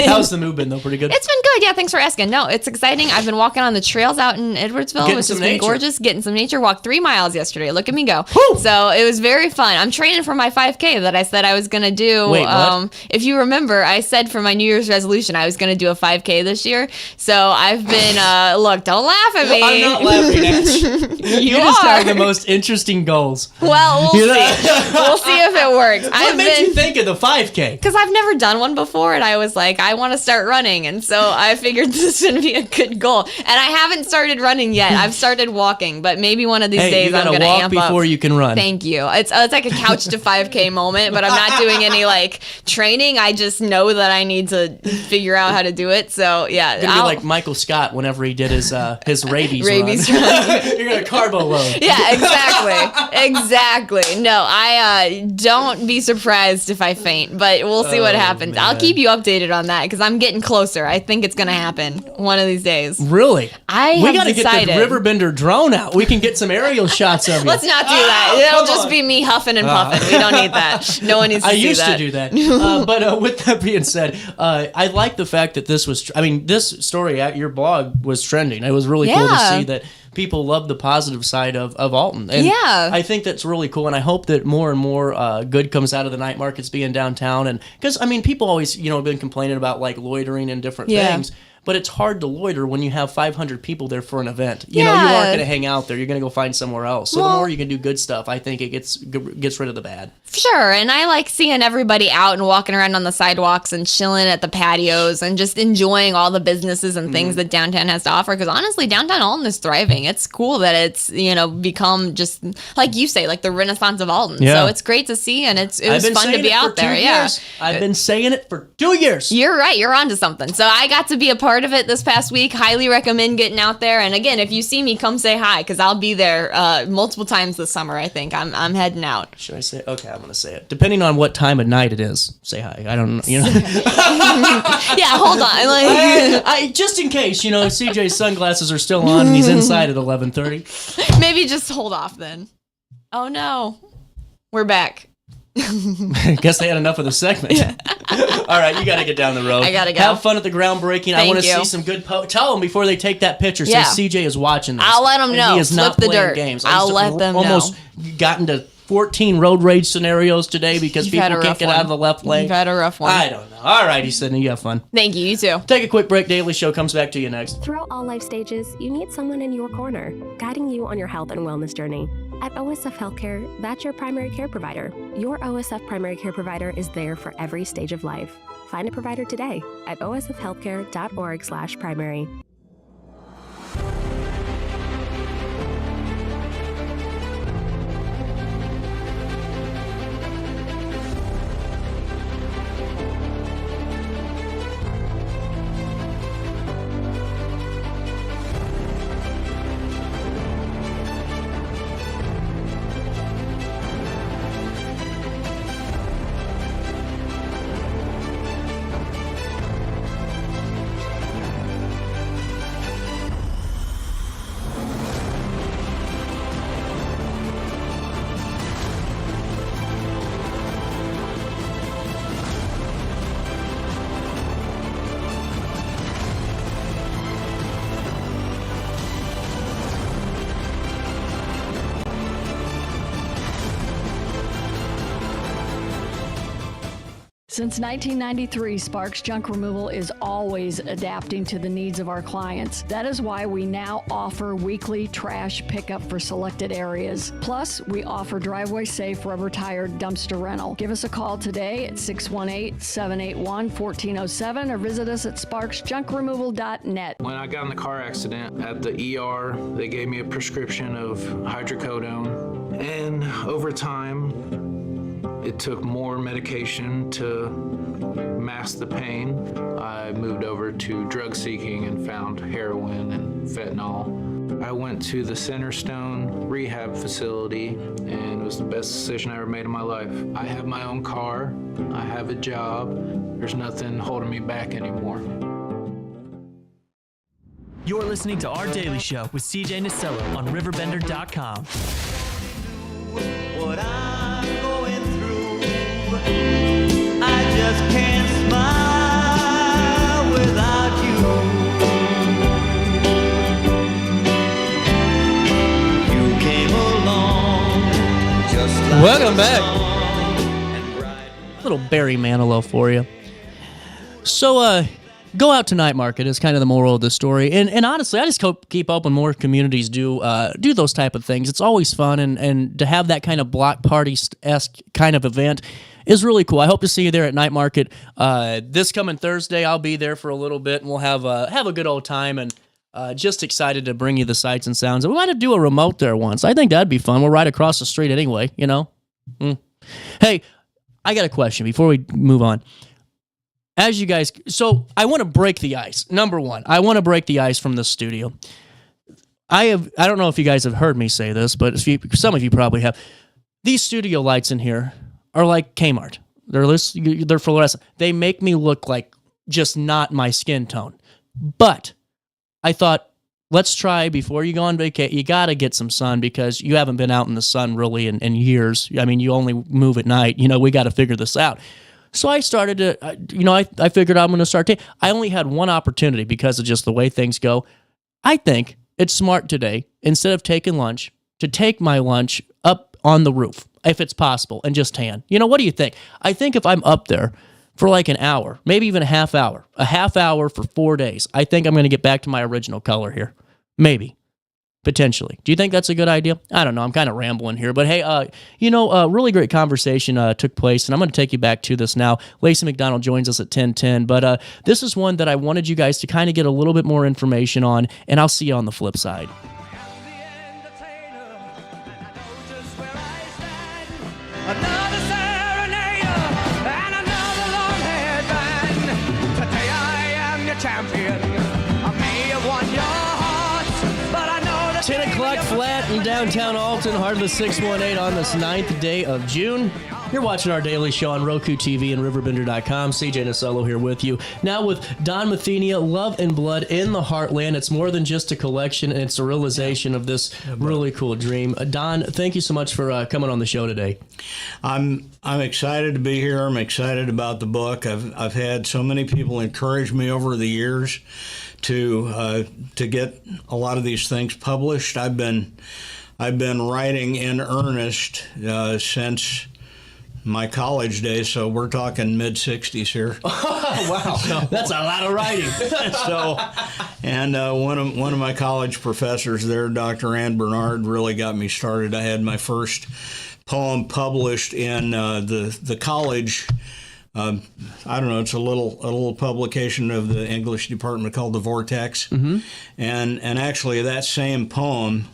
How's the move been, though? Pretty good? It's been good. Yeah, thanks for asking. No, it's exciting. I've been walking on the trails out in Edwardsville, which has been gorgeous. Getting some nature. Walked 3 miles yesterday. Look at me go. Woo! So it was very fun. I'm training for my 5K that I said I was going to do. Wait, what? If you remember, I said for my New Year's resolution I was going to do a 5K this year. So I've been, look, don't laugh at me. I'm not laughing at you. You just have the most interesting goals. Well, we'll see. We'll see if it works. What made you think of the 5K? Because I've never done one before, and I was like, I want to start running, and so I figured this would be a good goal. And I haven't started running yet. I've started walking, but maybe one of these days I'm going to amp walk up. before you can run. Thank you. It's like a couch to 5K moment, but I'm not doing any like training. I just know that I need to figure out how to do it. So yeah, you're gonna be like Michael Scott whenever he did his rabies run. You're gonna carbo load. Yeah, exactly. No, I don't be surprised if I faint, but we'll see what happens. Man. I'll keep you updated on that because I'm getting closer. I think it's going to happen one of these days. Really? We got to get the Riverbender drone out. We can get some aerial shots of you. Let's not do that. It'll just be me huffing and puffing. We don't need that. No one needs to see that. I used to do that. But with that being said, I like the fact that this was, this story at your blog was trending. It was really cool to see that people love the positive side of Alton. And I think that's really cool. And I hope that more and more good comes out of the night markets being downtown. And because, people always, been complaining about like loitering and different things. But it's hard to loiter when you have 500 people there for an event. You aren't going to hang out there. You're going to go find somewhere else. So the more you can do good stuff, I think it gets rid of the bad. Sure, and I like seeing everybody out and walking around on the sidewalks and chilling at the patios and just enjoying all the businesses and things that downtown has to offer. Because honestly, downtown Alton is thriving. It's cool that it's become just like you say, like the Renaissance of Alton. Yeah. So it's great to see, and it was fun to be out there. Yeah, I've been saying it for 2 years. You're right. You're onto something. So I got to be a part of it this past week. Highly recommend getting out there. And again, if you see me, come say hi because I'll be there multiple times this summer. I think I'm heading out. Should I say? Okay, I'm gonna say it. Depending on what time of night it is, say hi. I don't know. Yeah, hold on. I just in case, CJ's sunglasses are still on and he's inside at 11:30. Maybe just hold off then. Oh no, we're back. Guess they had enough of the segment. Yeah. All right, you got to get down the road. I got to go. Have fun at the groundbreaking. I want to see some good tell them before they take that picture. Say CJ is watching this. I'll let them know. He is not playing games. I'll let them know. Almost gotten to 14 road rage scenarios today because people can't get out of the left lane. You've had a rough one. I don't know. All right, Sydney, you have fun. Thank you. You too. Take a quick break. Daily Show comes back to you next. Throughout all life stages, you need someone in your corner, guiding you on your health and wellness journey. At OSF Healthcare, that's your primary care provider. Your OSF primary care provider is there for every stage of life. Find a provider today at osfhealthcare.org/primary. Since 1993, Sparks Junk Removal is always adapting to the needs of our clients. That is why we now offer weekly trash pickup for selected areas. Plus, we offer driveway-safe rubber-tired dumpster rental. Give us a call today at 618-781-1407 or visit us at sparksjunkremoval.net. When I got in the car accident at the ER, they gave me a prescription of hydrocodone. And over time, it took more medication to mask the pain. I moved over to drug seeking and found heroin and fentanyl. I went to the Centerstone rehab facility and it was the best decision I ever made in my life. I have my own car, I have a job, there's nothing holding me back anymore. You're listening to Our Daily Show with CJ Nasello on RiverBender.com. What I'm going through, I just can't smile without you. You came along just like Welcome back. Little Barry Manilow for you. So, go out to night market is kind of the moral of the story. And honestly, I just keep up when more communities do those type of things. It's always fun, and to have that kind of block party-esque kind of event is really cool. I hope to see you there at night market. This coming Thursday, I'll be there for a little bit, and we'll have a good old time, and just excited to bring you the sights and sounds. We might do a remote there once. I think that'd be fun. We're right across the street anyway, you know? Hey, I got a question before we move on. As you guys, so I want to break the ice. Number one, I want to break the ice from the studio. I don't know if you guys have heard me say this, but some of you probably have. These studio lights in here are like Kmart. They're fluorescent. They make me look like just not my skin tone. But I thought, let's try before you go on vacation. You got to get some sun because you haven't been out in the sun really in years. I mean, you only move at night. We got to figure this out. So I started to, I figured I'm going to start. I only had one opportunity because of just the way things go. I think it's smart today, instead of taking lunch, to take my lunch up on the roof, if it's possible, and just tan. What do you think? I think if I'm up there for like an hour, maybe even a half hour for 4 days, I think I'm going to get back to my original color here. Maybe. Potentially. Do you think that's a good idea? I don't know. I'm kind of rambling here. But hey, really great conversation took place, and I'm going to take you back to this now. Lacy McDonald joins us at 10:10. But this is one that I wanted you guys to kind of get a little bit more information on, and I'll see you on the flip side. Another serenader and another long-haired band. Today I am your champion. I may have won your heart, but I know that 10 o'clock flat in downtown Alton, heart of the 618 on this 9th day of June. You're watching our daily show on Roku TV and RiverBender.com. CJ Nasello here with you. Now with Don Mathenia, Love and Blood in the Heartland. It's more than just a collection, and it's a realization of this really cool dream. Don, thank you so much for coming on the show today. I'm excited to be here. I'm excited about the book. I've had so many people encourage me over the years to get a lot of these things published. I've been writing in earnest since my college days, so we're talking mid-60s here. Wow, that's a lot of writing. One of my college professors there, Dr. Ann Bernard, really got me started. I had my first poem published in the college. I don't know. It's a little publication of the English department called The Vortex, and actually that same poem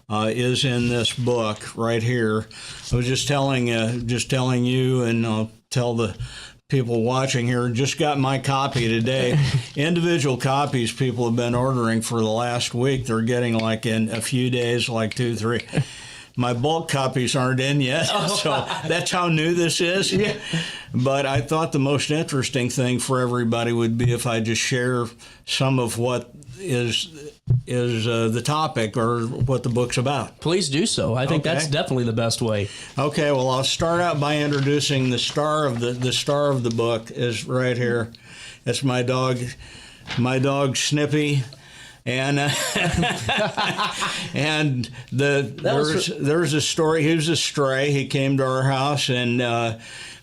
is in this book right here. I was just telling you, and I'll tell the people watching here, just got my copy today. Individual copies people have been ordering for the last week. They're getting like in a few days, like 2, 3. My bulk copies aren't in yet, so that's how new this is. Yeah. But I thought the most interesting thing for everybody would be if I just share some of what is the topic or what the book's about. Please do so. I think that's definitely the best way. Okay. Well, I'll start out by introducing the star of the book is right here. It's my dog Snippy. And there's a story. He was a stray. He came to our house, and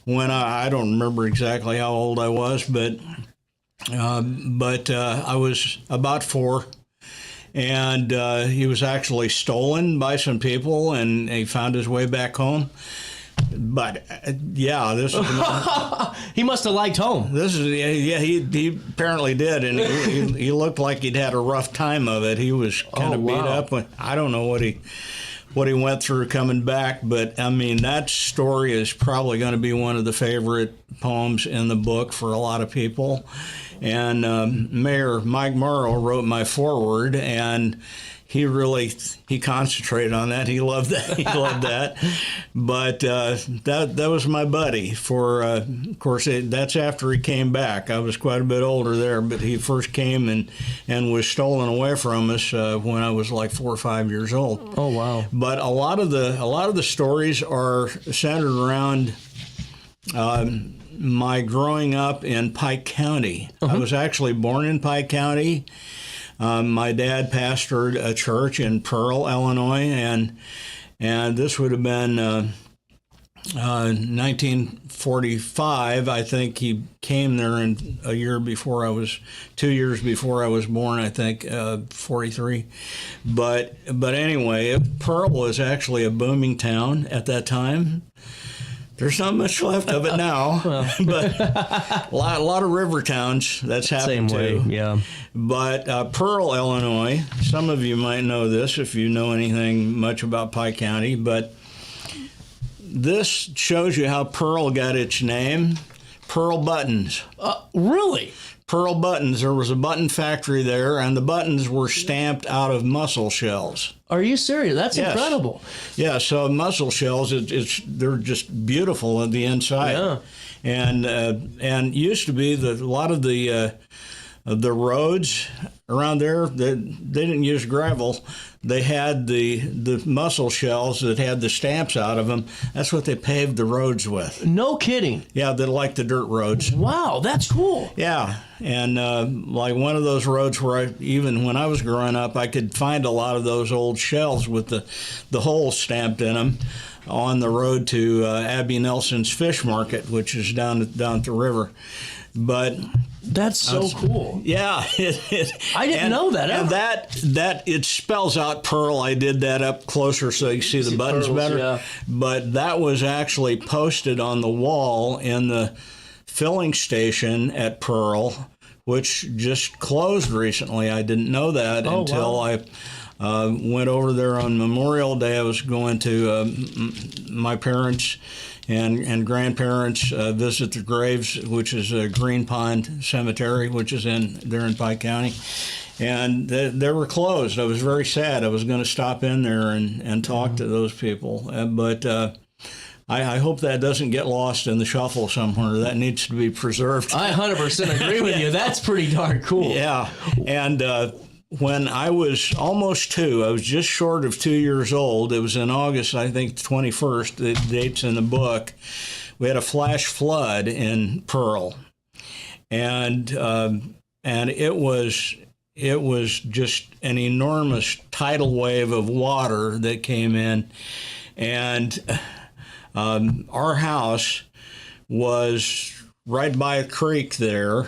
when I don't remember exactly how old I was, but I was about 4, and he was actually stolen by some people, and he found his way back home. But this is he must have liked home. He apparently did, and he looked like he'd had a rough time of it. He was kind of beat up. I don't know what he went through coming back, but I mean that story is probably going to be one of the favorite poems in the book for a lot of people. And Mayor Mike Morrow wrote my foreword, and he concentrated on that. He loved that. He loved that. But that was my buddy. Of course, that's after he came back. I was quite a bit older there, but he first came and was stolen away from us when I was like 4 or 5 years old. Oh wow! But a lot of the stories are centered around my growing up in Pike County. I was actually born in Pike County. My dad pastored a church in Pearl, Illinois, and this would have been 1945. I think he came there in 2 years before I was born. I think 43. But anyway, Pearl was actually a booming town at that time. There's not much left of it now, but a lot of river towns that's happened Same way, yeah. But Pearl, Illinois, some of you might know this if you know anything much about Pike County, but this shows you how Pearl got its name. Pearl buttons. Really? Pearl buttons. There was a button factory there, and the buttons were stamped out of mussel shells. Are you serious? That's Yes. incredible. Yeah, so mussel shells, they're just beautiful on the inside. Yeah. And used to be a lot of the roads around there, they didn't use gravel. They had the mussel shells that had the stamps out of them. That's what they paved the roads with. No kidding. Yeah, they're like the dirt roads. Wow, that's cool. Yeah, and like one of those roads where even when I was growing up, I could find a lot of those old shells with the holes stamped in them on the road to Abby Nelson's Fish Market, which is down at the river. But that's so cool. Yeah, I didn't know that. And that it spells out Pearl. I did that up closer so you see the buttons pearls, better. yeah. But that was actually posted on the wall in the filling station at Pearl, which just closed recently. I didn't know that until I went over there on Memorial Day. I was going to my parents' and grandparents visit the graves, which is Green Pond Cemetery, which is there in Pike County. And they were closed. I was very sad. I was going to stop in there and talk to those people. But I hope that doesn't get lost in the shuffle somewhere. That needs to be preserved. I 100% agree with you. That's pretty darn cool. Yeah. And when I was almost 2, I was just short of 2 years old. It was in August, I think, 21st. The date's in the book. We had a flash flood in Pearl, and it was just an enormous tidal wave of water that came in, and our house was right by a creek there.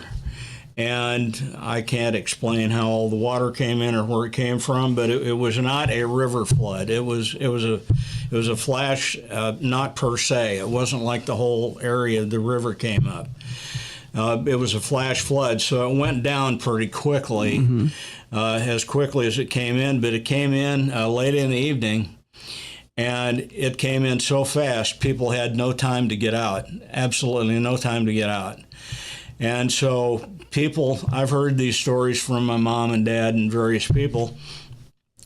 And I can't explain how all the water came in or where it came from, but it was not a river flood. It was a flash, not per se. It wasn't like the whole area of the river came up. It was a flash flood, so it went down pretty quickly, as quickly as it came in. But it came in late in the evening, and it came in so fast, people had no time to get out. Absolutely no time to get out. And so I've heard these stories from my mom and dad and various people.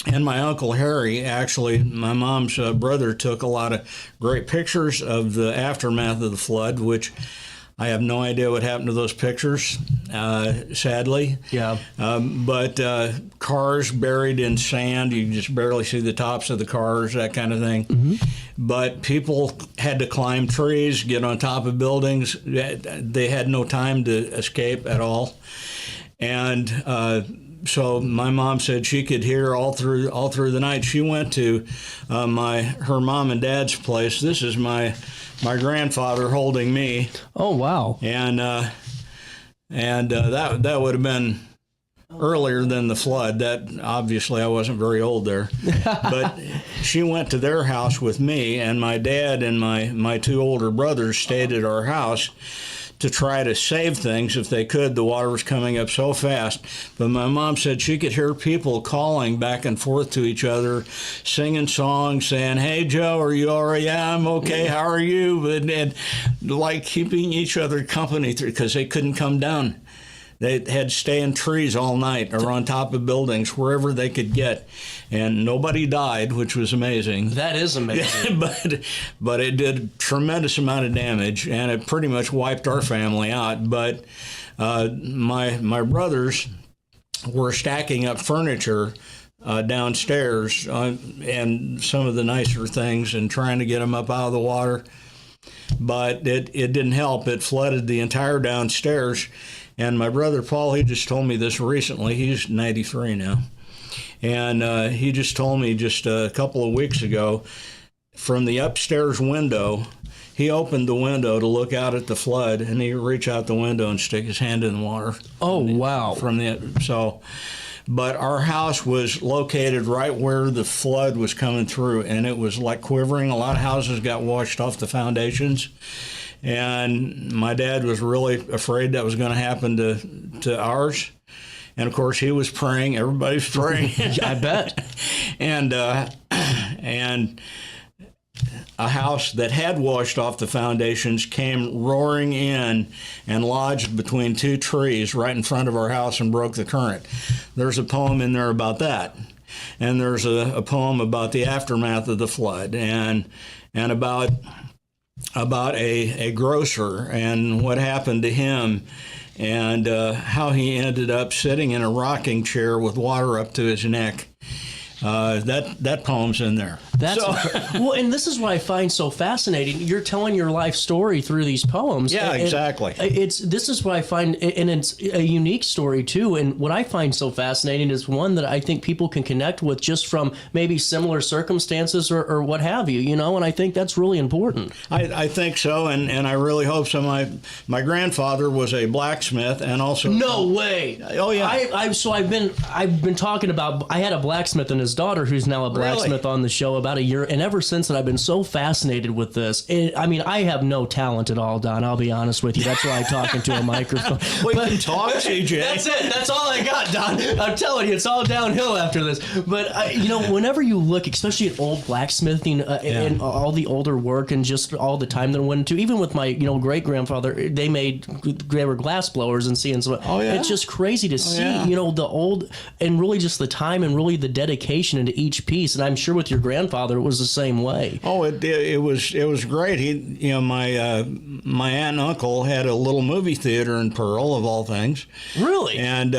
And my Uncle Harry, actually, my mom's brother, took a lot of great pictures of the aftermath of the flood, which I have no idea what happened to those pictures, sadly. Yeah. But cars buried in sand, you can just barely see the tops of the cars, that kind of thing. Mm-hmm. But people had to climb trees, get on top of buildings. They had no time to escape at all. And so my mom said she could hear all through the night. She went to her mom and dad's place. This is my grandfather holding me. Oh, wow. And that would have been earlier than the flood. That obviously I wasn't very old there. But she went to their house with me, and my dad and my 2 older brothers stayed at our house to try to save things if they could. The water was coming up so fast. But my mom said she could hear people calling back and forth to each other, singing songs, saying, "Hey, Joe, are you all right?" "Yeah, I'm okay. How are you?" And like keeping each other company because they couldn't come down. They had to stay in trees all night or on top of buildings, wherever they could get. And nobody died, which was amazing. That is amazing. But it did a tremendous amount of damage, and it pretty much wiped our family out. But my brothers were stacking up furniture downstairs and some of the nicer things and trying to get them up out of the water. But it didn't help. It flooded the entire downstairs. And my brother Paul, he just told me this recently. He's 93 now. And he just told me just a couple of weeks ago, from the upstairs window, he opened the window to look out at the flood, and he'd reach out the window and stick his hand in the water. Oh, wow. But our house was located right where the flood was coming through, and it was like quivering. A lot of houses got washed off the foundations. And my dad was really afraid that was going to happen to ours. And, of course, he was praying. Everybody was praying. I bet. And a house that had washed off the foundations came roaring in and lodged between two trees right in front of our house and broke the current. There's a poem in there about that. And there's a poem about the aftermath of the flood and about a grocer and what happened to him and how he ended up sitting in a rocking chair with water up to his neck. That poem's in there. Well, and this is what I find so fascinating. You're telling your life story through these poems. Yeah, exactly. This is what I find, and it's a unique story too. And what I find so fascinating is one that I think people can connect with just from maybe similar circumstances or what have you. You know, and I think that's really important. I think so, and I really hope so. My grandfather was a blacksmith, and also no way. Oh yeah. I've been talking about. I had a blacksmith and his daughter, who's now a blacksmith, on the show about a year, and ever since then I've been so fascinated with this. I have no talent at all, Don. I'll be honest with you. That's why I talk into a microphone. We can talk, CJ. That's it. That's all I got, Don. I'm telling you, it's all downhill after this. But whenever you look, especially at old blacksmithing and all the older work and just all the time that went into, even with my great grandfather, they were glass blowers and seeing so. Oh yeah. It's just crazy to see the old and really just the time and really the dedication into each piece. And I'm sure with your grandfather it was the same way. Oh, it was great. He, my aunt and uncle had a little movie theater in Pearl, of all things. Really? And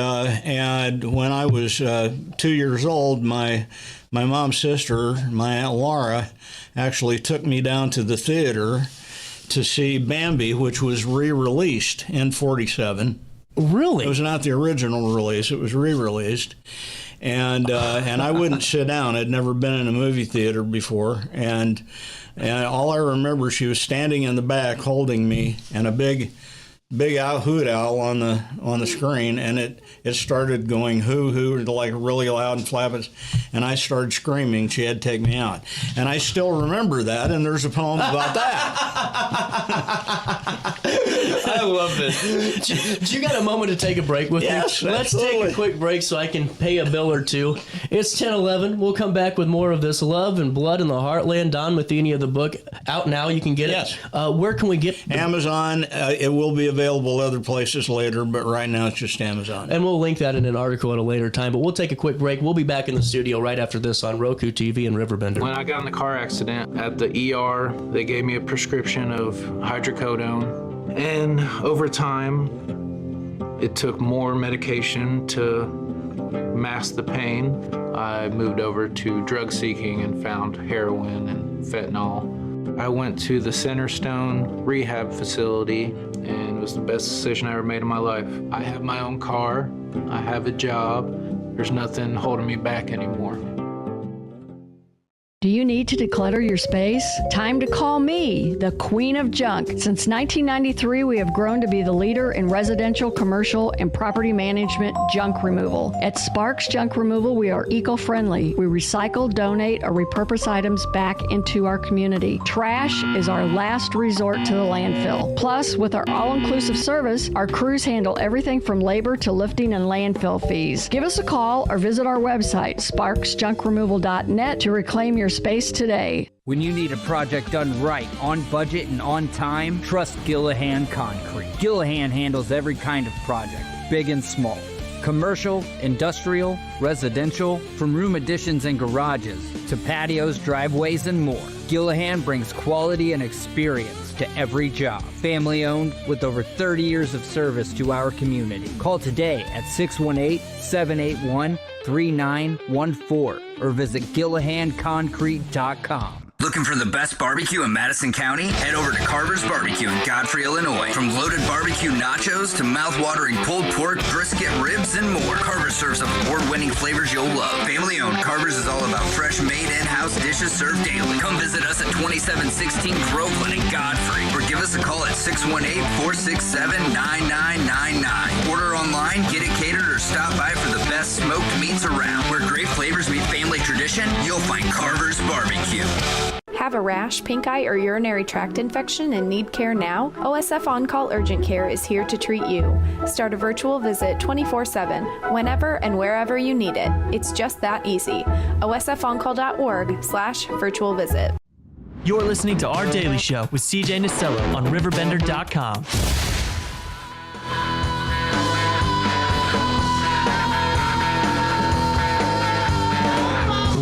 when I was 2 years old, my mom's sister, my Aunt Laura, actually took me down to the theater to see Bambi, which was re-released in '47. Really? It was not the original release. It was re-released. And I wouldn't sit down. I'd never been in a movie theater before. And all I remember, she was standing in the back holding me, and a big hoot owl on the screen, and it started going hoo like really loud and flapping, and I started screaming. She had to take me out, and I still remember that. And there's a poem about that. I love this. Do you got a moment to take a break with me? Yes, Let's take a quick break so I can pay a bill or two. It's 10:11. We'll come back with more of this Love and Blood in the Heartland. Don Matheny of the book out now. You can get it. Where can we get Amazon? It will be available other places later, but right now it's just Amazon. And we'll link that in an article at a later time. But we'll take a quick break. We'll be back in the studio right after this on Roku TV and Riverbender. When I got in the car accident at the ER, they gave me a prescription of hydrocodone. And over time, it took more medication to mask the pain. I moved over to drug seeking and found heroin and fentanyl. I went to the Centerstone rehab facility, and it was the best decision I ever made in my life. I have my own car. I have a job. There's nothing holding me back anymore. Do you need to declutter your space? Time to call me, the Queen of Junk. Since 1993, we have grown to be the leader in residential, commercial, and property management junk removal. At Sparks Junk Removal, we are eco-friendly. We recycle, donate, or repurpose items back into our community. Trash is our last resort to the landfill. Plus, with our all-inclusive service, our crews handle everything from labor to lifting and landfill fees. Give us a call or visit our website, sparksjunkremoval.net, to reclaim your space today. When you need a project done right, on budget and on time, trust Gillahan Concrete. Gillahan handles every kind of project, big and small. Commercial, industrial, residential, from room additions and garages to patios, driveways, and more. Gillahan brings quality and experience to every job. Family owned with over 30 years of service to our community. Call today at 618-781-3914 or visit GillahanConcrete.com. Looking for the best barbecue in Madison County? Head over to Carver's Barbecue in Godfrey, Illinois. From loaded barbecue nachos to mouth-watering pulled pork, brisket, ribs, and more, Carver's serves up award-winning flavors you'll love. Family-owned, Carver's is all about fresh, made in-house dishes served daily. Come visit us at 2716 Groveland in Godfrey, or give us a call at 618-467-9999. Order online, get it catered, or stop by for the best smoked meats around. Where great flavors meet family tradition, you'll find Carver's Barbecue. Have a rash, pink eye, or urinary tract infection and need care now? OSF On-Call Urgent Care is here to treat you. Start a virtual visit 24/7, whenever and wherever you need it. It's just that easy. OSFOnCall.org/virtual visit. You're listening to Our Daily Show with CJ Nasello on RiverBender.com.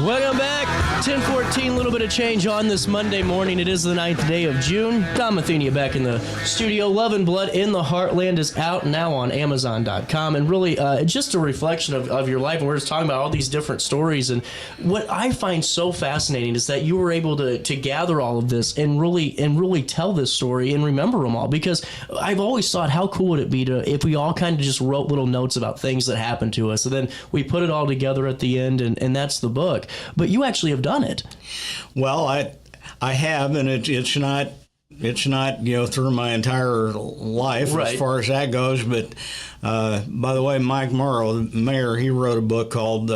Welcome back. 10:14, a little bit of change on this Monday morning. It is the 9th day of June. Don Mathenia back in the studio. Love and Blood in the Heartland is out now on Amazon.com. And really, just a reflection of your life. And we're just talking about all these different stories. And what I find so fascinating is that you were able to gather all of this and really tell this story and remember them all. Because I've always thought, how cool would it be if we all kind of just wrote little notes about things that happened to us. And then we put it all together at the end, and that's the book. But you actually have done it. Well, I have, and it's not through my entire life right. as far as that goes. But by the way, Mike Morrow, the mayor, he wrote a book called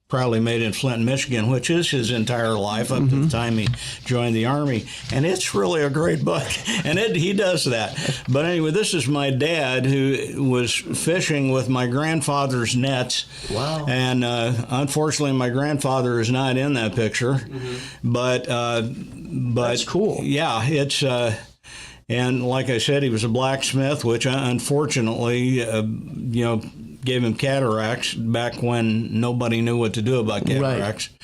Proudly Made in Flint, Michigan, which is his entire life up to the time he joined the Army. And it's really a great book, and he does that. But anyway, this is my dad who was fishing with my grandfather's nets. Wow. And unfortunately, my grandfather is not in that picture. But that's cool. Yeah, it's... and like I said, he was a blacksmith, which unfortunately, gave him cataracts back when nobody knew what to do about cataracts. Right.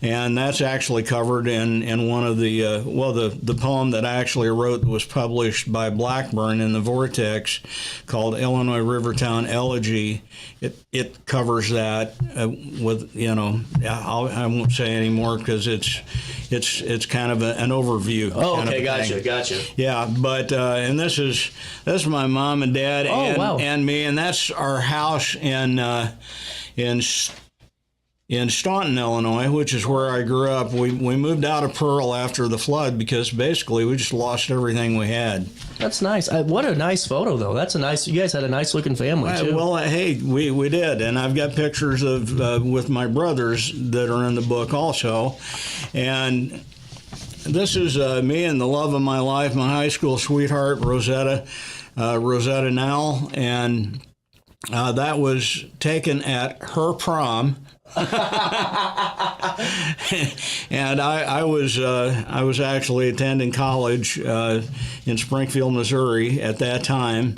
And that's actually covered in one of the, the poem that I actually wrote was published by Blackburn in the Vortex called Illinois Rivertown Elegy. It covers that with, I won't say anymore because it's kind of an overview. Oh, okay, gotcha. Yeah, but and this is my mom and dad and me, and that's our house in Staunton, Illinois, which is where I grew up. We moved out of Pearl after the flood because basically we just lost everything we had. That's nice. What a nice photo, though. You guys had a nice looking family, too. Well, hey, we did. And I've got pictures of with my brothers that are in the book also. And this is me and the love of my life, my high school sweetheart, Rosetta Nowell. And that was taken at her prom. And I was actually attending college in Springfield, Missouri at that time,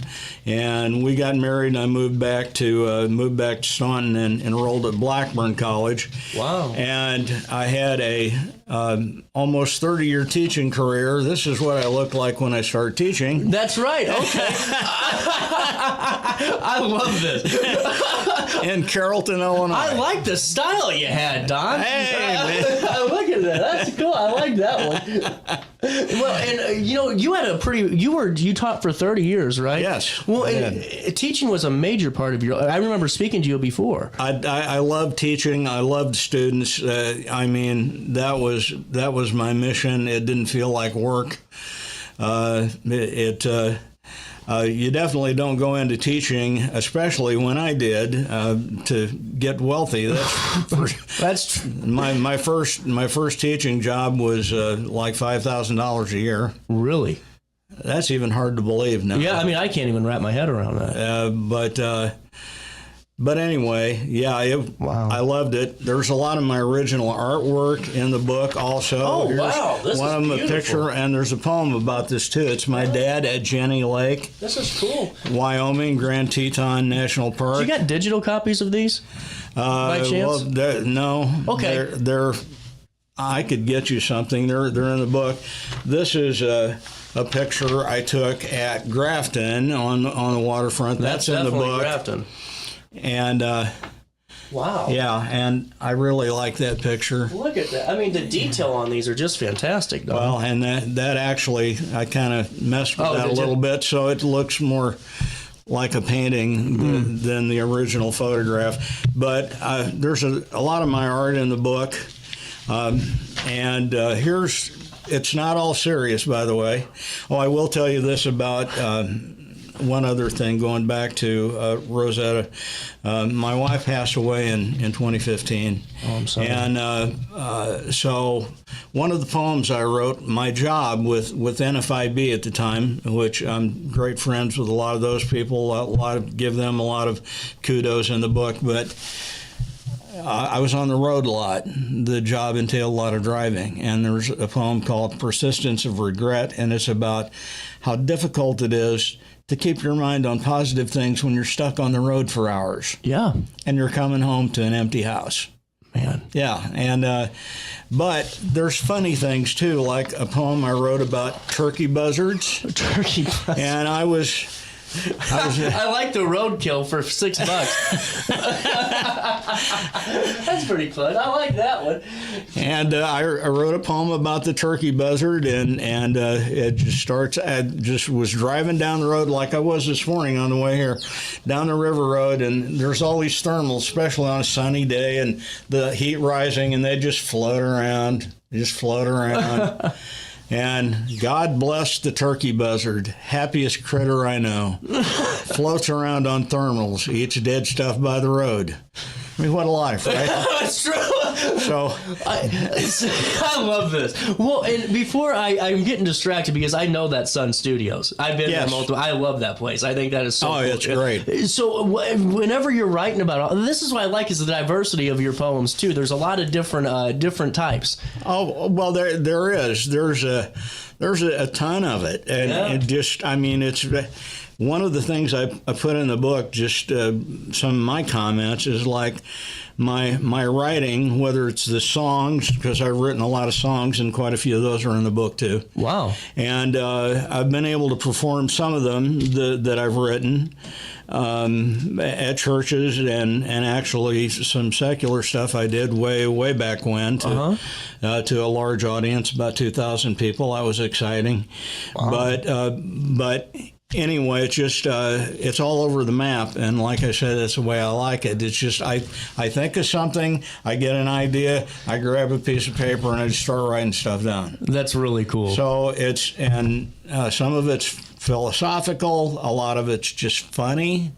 and we got married. And I moved back to Staunton and enrolled at Blackburn College. Wow! And I had a almost 30-year teaching career. This is what I looked like when I started teaching. That's right. Okay. I love this. In Carrollton, Illinois. I like the style you had, Don. Hey, man. Look at that. That's cool. I like that one. Well, and you had you taught for 30 years, right? Yes. Well, and teaching was a major part of I remember speaking to you before. I loved teaching. I loved students. That was my mission. It didn't feel like work. You definitely don't go into teaching, especially when I did, to get wealthy. That's my first teaching job was like $5,000 a year. Really? That's even hard to believe now. Yeah, I can't even wrap my head around that. But anyway, yeah, wow. I loved it. There's a lot of my original artwork in the book also. Oh, wow. This one of them, beautiful. a picture, and there's a poem about this, too. It's my dad at Jenny Lake. This is cool. Wyoming, Grand Teton National Park. So you got digital copies of these, by chance? Well, no. Okay. They're I could get you something. They're in the book. This is a picture I took at Grafton on the waterfront. That's in the book. Grafton. And wow. Yeah, and I really like that picture. Look at that. The detail on these are just fantastic, though. Well, and that actually, I kind of messed with that a little bit, so it looks more like a painting than the original photograph. But there's a lot of my art in the book. It's not all serious, by the way. Oh, I will tell you this about one other thing, going back to Rosetta. My wife passed away in 2015. Oh, I'm sorry. And so one of the poems I wrote, my job with NFIB at the time, which I'm great friends with a lot of those people, give them a lot of kudos in the book, but I was on the road a lot. The job entailed a lot of driving. And there's a poem called Persistence of Regret, and it's about how difficult it is to keep your mind on positive things when you're stuck on the road for hours. Yeah. And you're coming home to an empty house. Man. Yeah. And, but there's funny things too, like a poem I wrote about turkey buzzards. Turkey buzzards. And I like the roadkill for $6. That's pretty fun. I like that one. And I wrote a poem about the turkey buzzard, and it just starts. I just was driving down the road like I was this morning on the way here, down the river road, and there's all these thermals, especially on a sunny day, and the heat rising, and they just float around. And God bless the turkey buzzard, happiest critter I know. Floats around on thermals, eats dead stuff by the road. I mean, what a life, right? That's true. So I love this. Well, and before I'm getting distracted because I know that Sun Studios. I've been there multiple. I love that place. I think that is so cool. It's great. So whenever you're writing about this is what I like is the diversity of your poems too. There's a lot of different types. Oh well, there is. There's a ton of it, and it just it's. One of the things I put in the book, just some of my comments, is like my writing, whether it's the songs, because I've written a lot of songs, and quite a few of those are in the book too. Wow. And I've been able to perform some of them that I've written at churches, and actually some secular stuff I did way back when to a large audience, about 2,000 people. That was exciting. Wow. But anyway, it's just it's all over the map, and like I said, that's the way I like it. It's just I think of something, I get an idea, I grab a piece of paper, and I just start writing stuff down. That's really cool. So some of it's philosophical, a lot of it's just funny.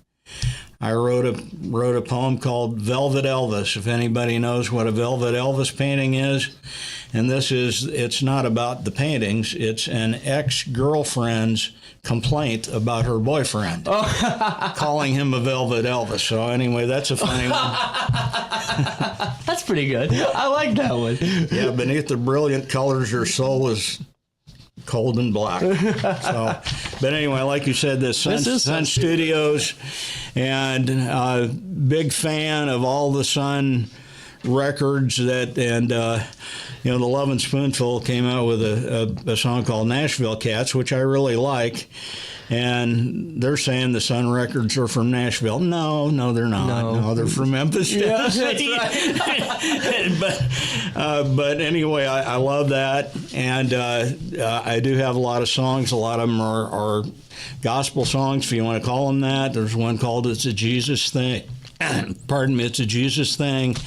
I wrote a poem called Velvet Elvis, if anybody knows what a Velvet Elvis painting is. And it's not about the paintings, it's an ex-girlfriend's complaint about her boyfriend, calling him a Velvet Elvis. So anyway, that's a funny one. That's pretty good. I like that one. Yeah, beneath the brilliant colors, her soul is cold and black. So, but anyway, like you said, the Sun Studios, and big fan of all the Sun records the Love and Spoonful came out with a song called Nashville Cats, which I really like. And they're saying the Sun records are from Nashville. No, they're not. No, they're from Memphis, Tennessee. Yeah, that's right. But anyway, I love that. And I do have a lot of songs. A lot of them are gospel songs, if you want to call them that. There's one called It's a Jesus Thing. Pardon me, It's a Jesus Thing.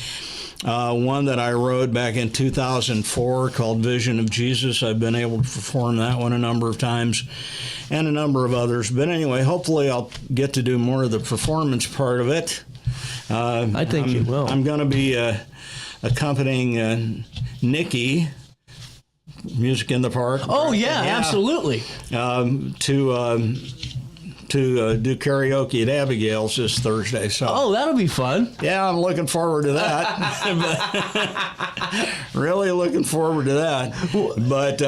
One that I wrote back in 2004 called Vision of Jesus. I've been able to perform that one a number of times, and a number of others. But anyway, hopefully I'll get to do more of the performance part of it. I think you will. I'm going to be accompanying Nikki, Music in the Park. Oh, yeah. Absolutely. To do karaoke at Abigail's this Thursday. So that'll be fun. Yeah, I'm looking forward to that. Really looking forward to that. But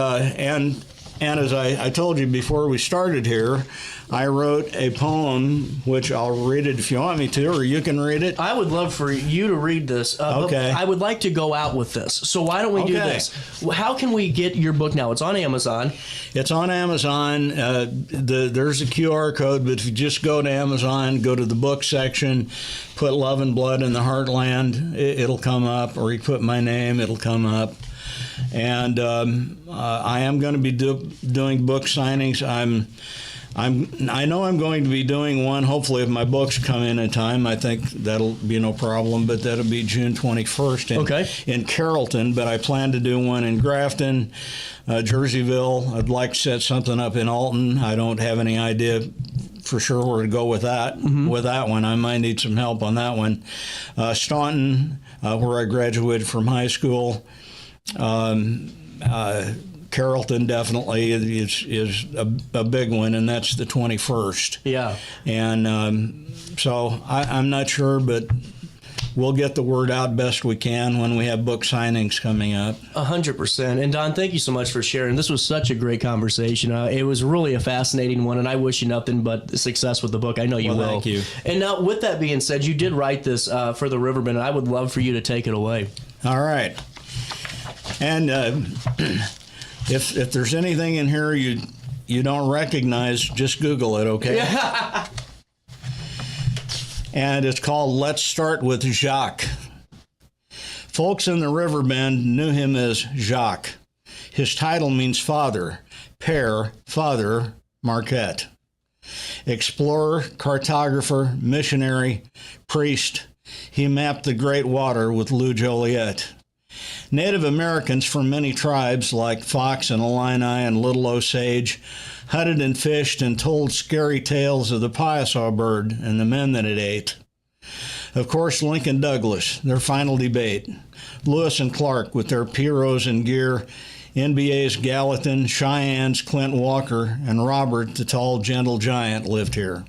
and as I told you before we started here, I wrote a poem, which I'll read it if you want me to, or you can read it. I would love for you to read this. Okay. I would like to go out with this. So why don't we do this? How can we get your book now? It's on Amazon. It's on Amazon. There's a QR code, but if you just go to Amazon, go to the book section, put Love and Blood in the Heartland, it'll come up, or you put my name, it'll come up. And I am going to be doing book signings. I know I'm going to be doing one, hopefully, if my books come in time. I think that'll be no problem, but that'll be June 21st in Carrollton. But I plan to do one in Grafton, Jerseyville. I'd like to set something up in Alton. I don't have any idea for sure where to go with that. With that one, I might need some help on that one. Staunton, where I graduated from high school. Carrollton definitely is a big one, and that's the 21st. Yeah. And so I'm not sure, but we'll get the word out best we can when we have book signings coming up. 100%. And Don, thank you so much for sharing. This was such a great conversation. It was really a fascinating one, and I wish you nothing but success with the book. I know you will. Thank you. And now, with that being said, you did write this for the Riverbend, and I would love for you to take it away. All right. And if there's anything in here you don't recognize, just Google it, okay? Yeah. And it's called Let's Start with Jacques. Folks in the Riverbend knew him as Jacques. His title means father, père, father, Marquette. Explorer, cartographer, missionary, priest, he mapped the Great Water with Lou Joliet. Native Americans from many tribes like Fox and Illini and Little Osage hunted and fished and told scary tales of the Piasa bird and the men that it ate. Of course, Lincoln Douglas, their final debate. Lewis and Clark with their Pierrots and gear. NBA's Gallatin, Cheyenne's Clint Walker, and Robert, the tall, gentle giant, lived here.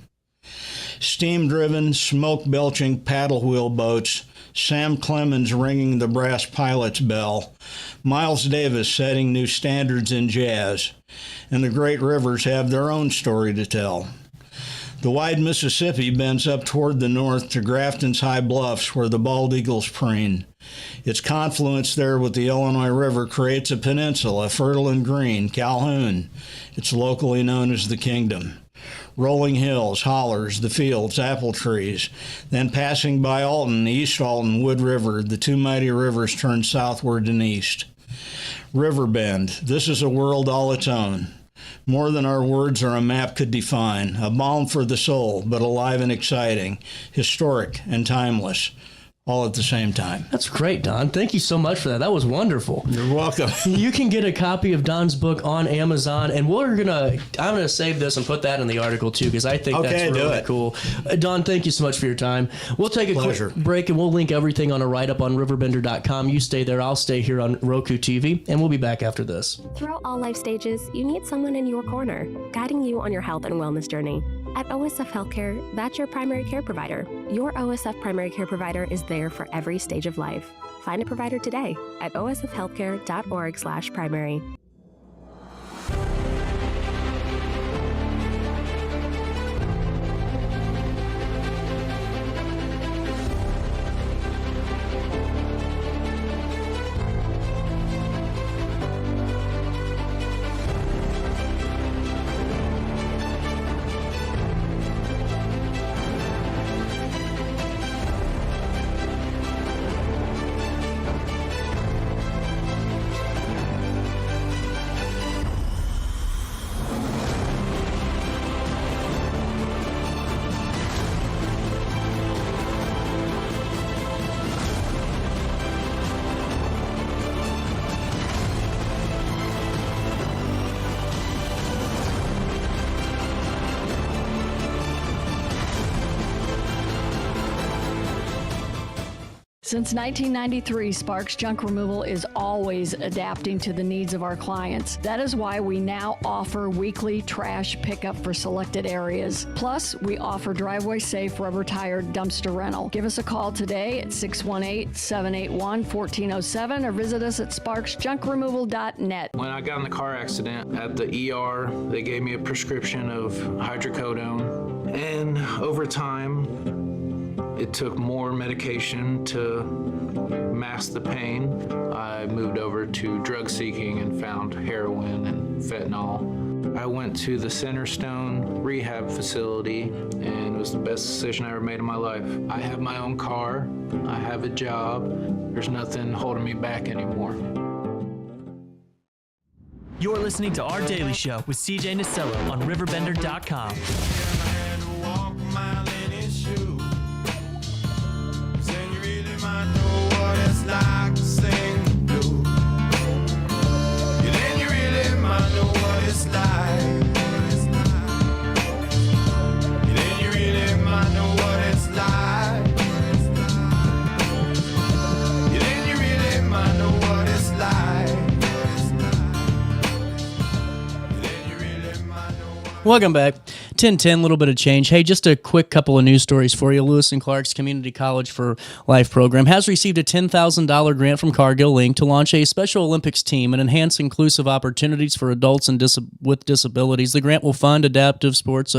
Steam-driven, smoke-belching paddle wheel boats, Sam Clemens ringing the brass pilot's bell, Miles Davis setting new standards in jazz, and the great rivers have their own story to tell. The wide Mississippi bends up toward the north to Grafton's high bluffs where the bald eagles preen. Its confluence there with the Illinois River creates a peninsula, fertile and green, Calhoun. It's locally known as the Kingdom. Rolling hills, hollers, the fields, apple trees. Then passing by Alton, East Alton, Wood River, the two mighty rivers turn southward and east. Riverbend, this is a world all its own. More than our words or a map could define. A balm for the soul, but alive and exciting, historic and timeless. All at the same time. That's great, Don. Thank you so much for that. That was wonderful. You're welcome. You can get a copy of Don's book on Amazon, and I'm gonna save this and put that in the article too, because I think that's really cool. Don, thank you so much for your time. We'll take a quick break, and we'll link everything on a write-up on RiverBender.com. You stay there. I'll stay here on Roku TV, and we'll be back after this. Throughout all life stages, you need someone in your corner, guiding you on your health and wellness journey. At OSF Healthcare, that's your primary care provider. Your OSF primary care provider is there for every stage of life. Find a provider today at osfhealthcare.org/primary. Since 1993, Sparks Junk Removal is always adapting to the needs of our clients. That is why we now offer weekly trash pickup for selected areas. Plus, we offer driveway-safe rubber-tired dumpster rental. Give us a call today at 618-781-1407 or visit us at sparksjunkremoval.net. When I got in the car accident at the ER, they gave me a prescription of hydrocodone, and over time, it took more medication to mask the pain. I moved over to drug seeking and found heroin and fentanyl. I went to the Centerstone rehab facility, and it was the best decision I ever made in my life. I have my own car, I have a job, there's nothing holding me back anymore. You're listening to Our Daily Show with CJ Nasello on RiverBender.com. Like to sing the blues. Yeah, then you really might know what it's like. Yeah, then you really might know what it's like. Yeah, then you really might know what it's like. Welcome back. 10:10, a little bit of change. Hey, just a quick couple of news stories for you. Lewis and Clark's Community College for Life program has received a $10,000 grant from Cargill Inc. to launch a Special Olympics team and enhance inclusive opportunities for adults and with disabilities. The grant will fund adaptive sports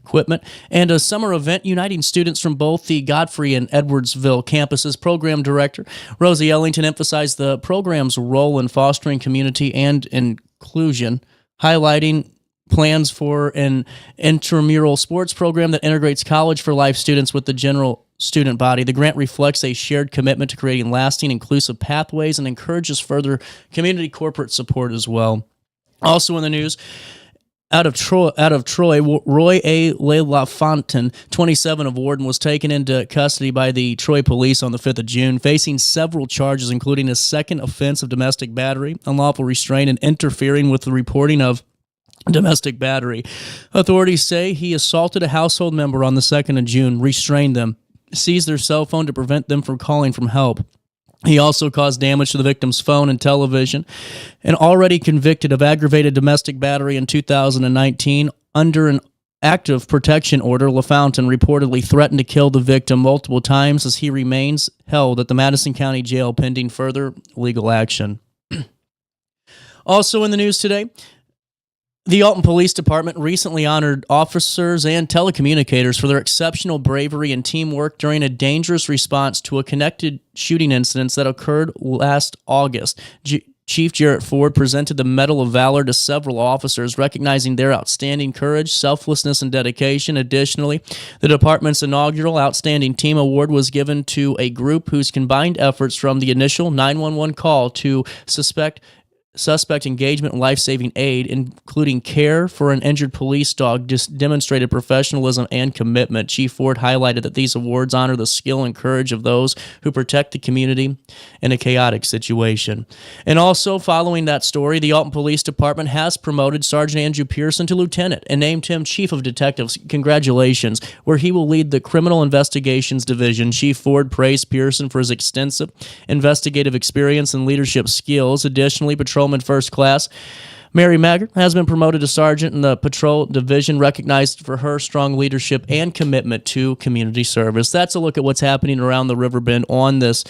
equipment and a summer event uniting students from both the Godfrey and Edwardsville campuses. Program Director Rosie Ellington emphasized the program's role in fostering community and inclusion, highlighting plans for an intramural sports program that integrates College for Life students with the general student body. The grant reflects a shared commitment to creating lasting, inclusive pathways and encourages further community corporate support as well. Also in the news, out of Troy, Roy A. LaFontaine, 27 of Warden, was taken into custody by the Troy police on the 5th of June, facing several charges, including a second offense of domestic battery, unlawful restraint, and interfering with the reporting of domestic battery. Authorities say he assaulted a household member on the 2nd of June, restrained them, seized their cell phone to prevent them from calling for help. He also caused damage to the victim's phone and television. And already convicted of aggravated domestic battery in 2019 under an active protection order, LaFontaine reportedly threatened to kill the victim multiple times as he remains held at the Madison County Jail pending further legal action. Also in the news today, the Alton Police Department recently honored officers and telecommunicators for their exceptional bravery and teamwork during a dangerous response to a connected shooting incident that occurred last August. Chief Jarrett Ford presented the Medal of Valor to several officers, recognizing their outstanding courage, selflessness, and dedication. Additionally, the department's inaugural Outstanding Team Award was given to a group whose combined efforts from the initial 911 call to suspect engagement and life-saving aid, including care for an injured police dog, demonstrated professionalism and commitment. Chief Ford highlighted that these awards honor the skill and courage of those who protect the community in a chaotic situation. And also, following that story, the Alton Police Department has promoted Sergeant Andrew Pearson to lieutenant and named him Chief of Detectives. Congratulations, where he will lead the Criminal Investigations Division. Chief Ford praised Pearson for his extensive investigative experience and leadership skills. Additionally, Patrolman First Class Mary Maggart has been promoted to sergeant in the patrol division, recognized for her strong leadership and commitment to community service. That's a look at what's happening around the Riverbend on this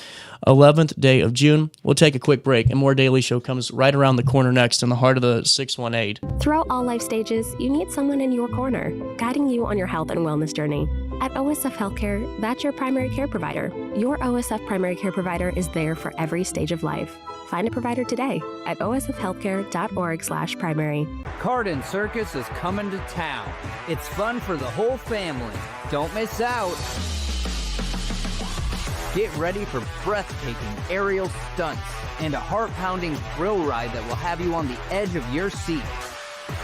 11th day of June. We'll take a quick break, and more Daily Show comes right around the corner next in the heart of the 618. Throughout all life stages, you need someone in your corner, guiding you on your health and wellness journey. At OSF Healthcare, that's your primary care provider. Your OSF primary care provider is there for every stage of life. Find a provider today at osfhealthcare.org/primary. Cardin Circus is coming to town. It's fun for the whole family. Don't miss out. Get ready for breathtaking aerial stunts and a heart-pounding thrill ride that will have you on the edge of your seat.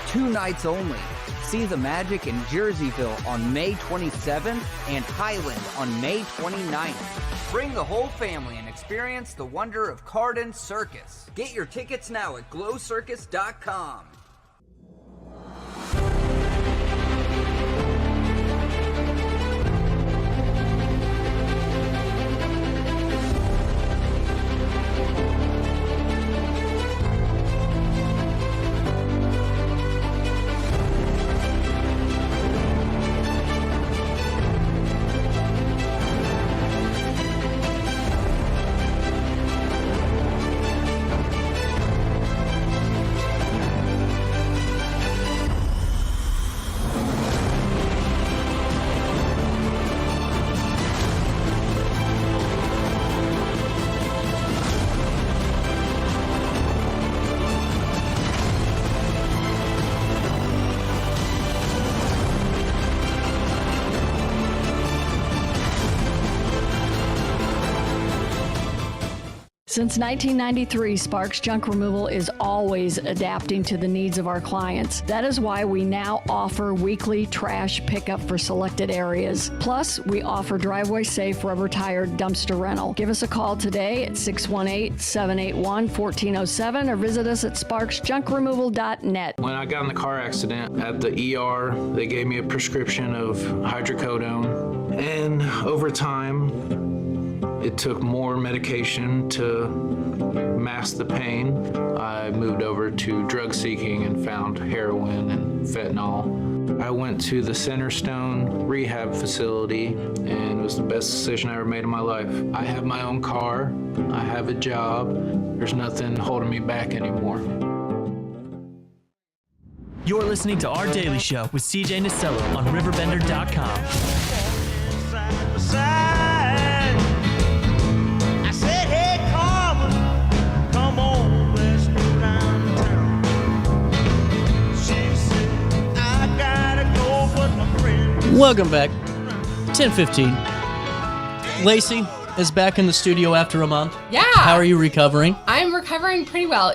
2 nights only. See the magic in Jerseyville on May 27th and Highland on May 29th. Bring the whole family and experience the wonder of Cardin Circus. Get your tickets now at glowcircus.com. Since 1993, Sparks Junk Removal is always adapting to the needs of our clients. That is why we now offer weekly trash pickup for selected areas. Plus, we offer driveway-safe rubber-tired dumpster rental. Give us a call today at 618-781-1407 or visit us at sparksjunkremoval.net. When I got in the car accident at the ER, they gave me a prescription of hydrocodone. And over time, it took more medication to mask the pain. I moved over to drug seeking and found heroin and fentanyl. I went to the Centerstone rehab facility, and it was the best decision I ever made in my life. I have my own car, I have a job, there's nothing holding me back anymore. You're listening to Our Daily Show with CJ Nasello on RiverBender.com. I said, hey, Carmen, come on, let's go downtown. She said, I gotta go with my friend. Welcome back. 10:15. Lacy is back in the studio after a month. Yeah. How are you recovering? I'm recovering pretty well.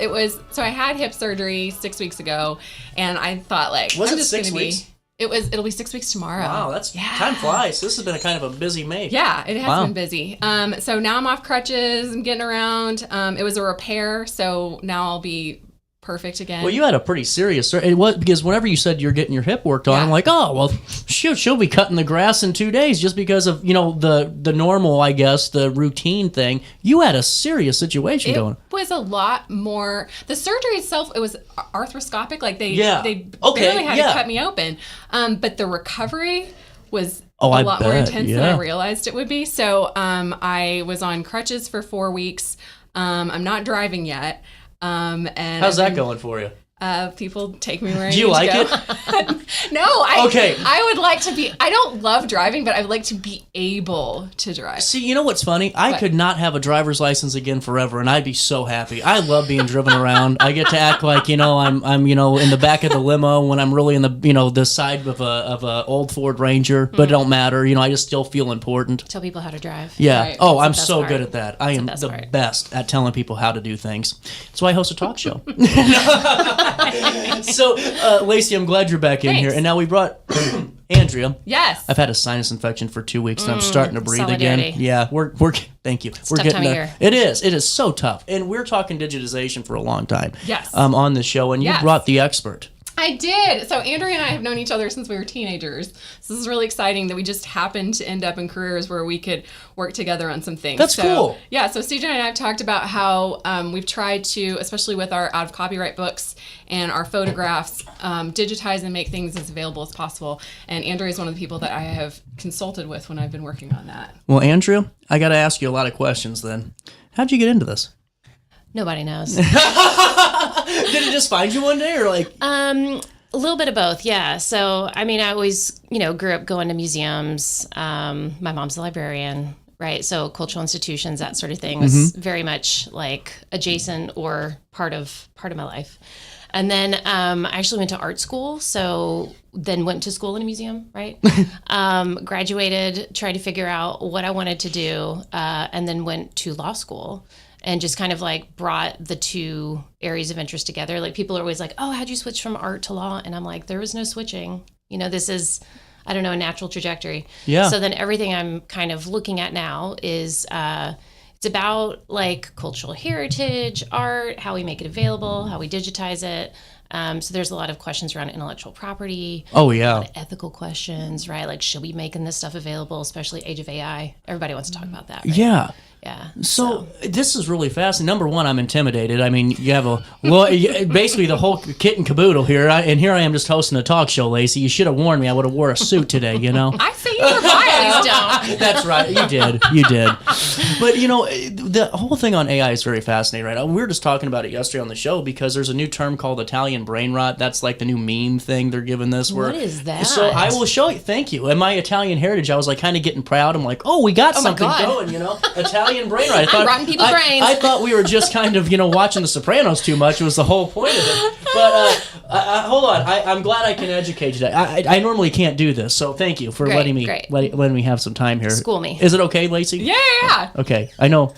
So I had hip surgery 6 weeks ago, and I thought Was it 6 weeks? It'll be 6 weeks tomorrow. Wow, time flies. This has been a kind of a busy May. Yeah, it has been busy. So now I'm off crutches. I'm getting around. It was a repair, so now I'll be perfect again. Well, you had a pretty serious. It was because whenever you said you're getting your hip worked on, I'm like, oh well, she'll be cutting the grass in 2 days just because of the normal, I guess, the routine thing. You had a serious situation going. It was a lot more. The surgery itself, it was arthroscopic. Like they barely had to cut me open. But the recovery was a lot more intense than I realized it would be. So I was on crutches for 4 weeks. I'm not driving yet. And how's that going for you? People take me where I need to go. Do you like it? No, I would like to be. I don't love driving, but I would like to be able to drive. See, you know what's funny? I could not have a driver's license again forever, and I'd be so happy. I love being driven around. I get to act like I'm in the back of the limo when I'm really in the side of a old Ford Ranger, but it don't matter. I just still feel important. Tell people how to drive. Yeah. Right. Oh, I'm so good at that. I am the best at telling people how to do things. That's why I host a talk show. So, Lacy, I'm glad you're back in here. And now we brought Andrea. Yes. I've had a sinus infection for 2 weeks, and I'm starting to breathe again. Yeah, we're thank you. We're getting there. It is so tough. And we're talking digitization for a long time. Yes. On this show, and you brought the expert. I did. So Andrea and I have known each other since we were teenagers. So this is really exciting that we just happened to end up in careers where we could work together on some things. That's cool. Yeah, so CJ and I have talked about how we've tried to, especially with our out of copyright books and our photographs, digitize and make things as available as possible. And Andrea is one of the people that I have consulted with when I've been working on that. Well, Andrea, I got to ask you a lot of questions then. How'd you get into this? Nobody knows. Did it just find you one day, or like? A little bit of both, yeah. So, I mean, I always, grew up going to museums. My mom's a librarian, right? So, cultural institutions, that sort of thing was very much like adjacent or part of my life. And then I actually went to art school, so then went to school in a museum, right? Graduated, tried to figure out what I wanted to do, and then went to law school. And just kind of like brought the two areas of interest together. Like people are always like, oh, how'd you switch from art to law? And I'm like, there was no switching. This is, I don't know, a natural trajectory. Yeah. So then everything I'm kind of looking at now is, it's about like cultural heritage, art, how we make it available, how we digitize it. So there's a lot of questions around intellectual property. Oh, yeah. A lot of ethical questions, right? Like, should we be making this stuff available, especially age of AI? Everybody wants to talk about that, right? Yeah. Yeah. So this is really fascinating. Number one, I'm intimidated. I mean, you have basically the whole kit and caboodle here, and here I am just hosting a talk show, Lacy. You should have warned me. I would have wore a suit today, I see you were biased. That's right. You did. But, the whole thing on AI is very fascinating, right? We were just talking about it yesterday on the show because there's a new term called Italian brain rot. That's like the new meme thing they're giving this. What is that? So I will show you. Thank you. And my Italian heritage, I was like kind of getting proud. I'm like, oh, we got something going, Italian brain rot. I'm rotting people's brains. I thought we were just kind of, watching The Sopranos too much. It was the whole point of it. But hold on. I'm glad I can educate you. I normally can't do this, so thank you for letting me have some time here. School me. Is it okay, Lacy? Yeah. Okay. I know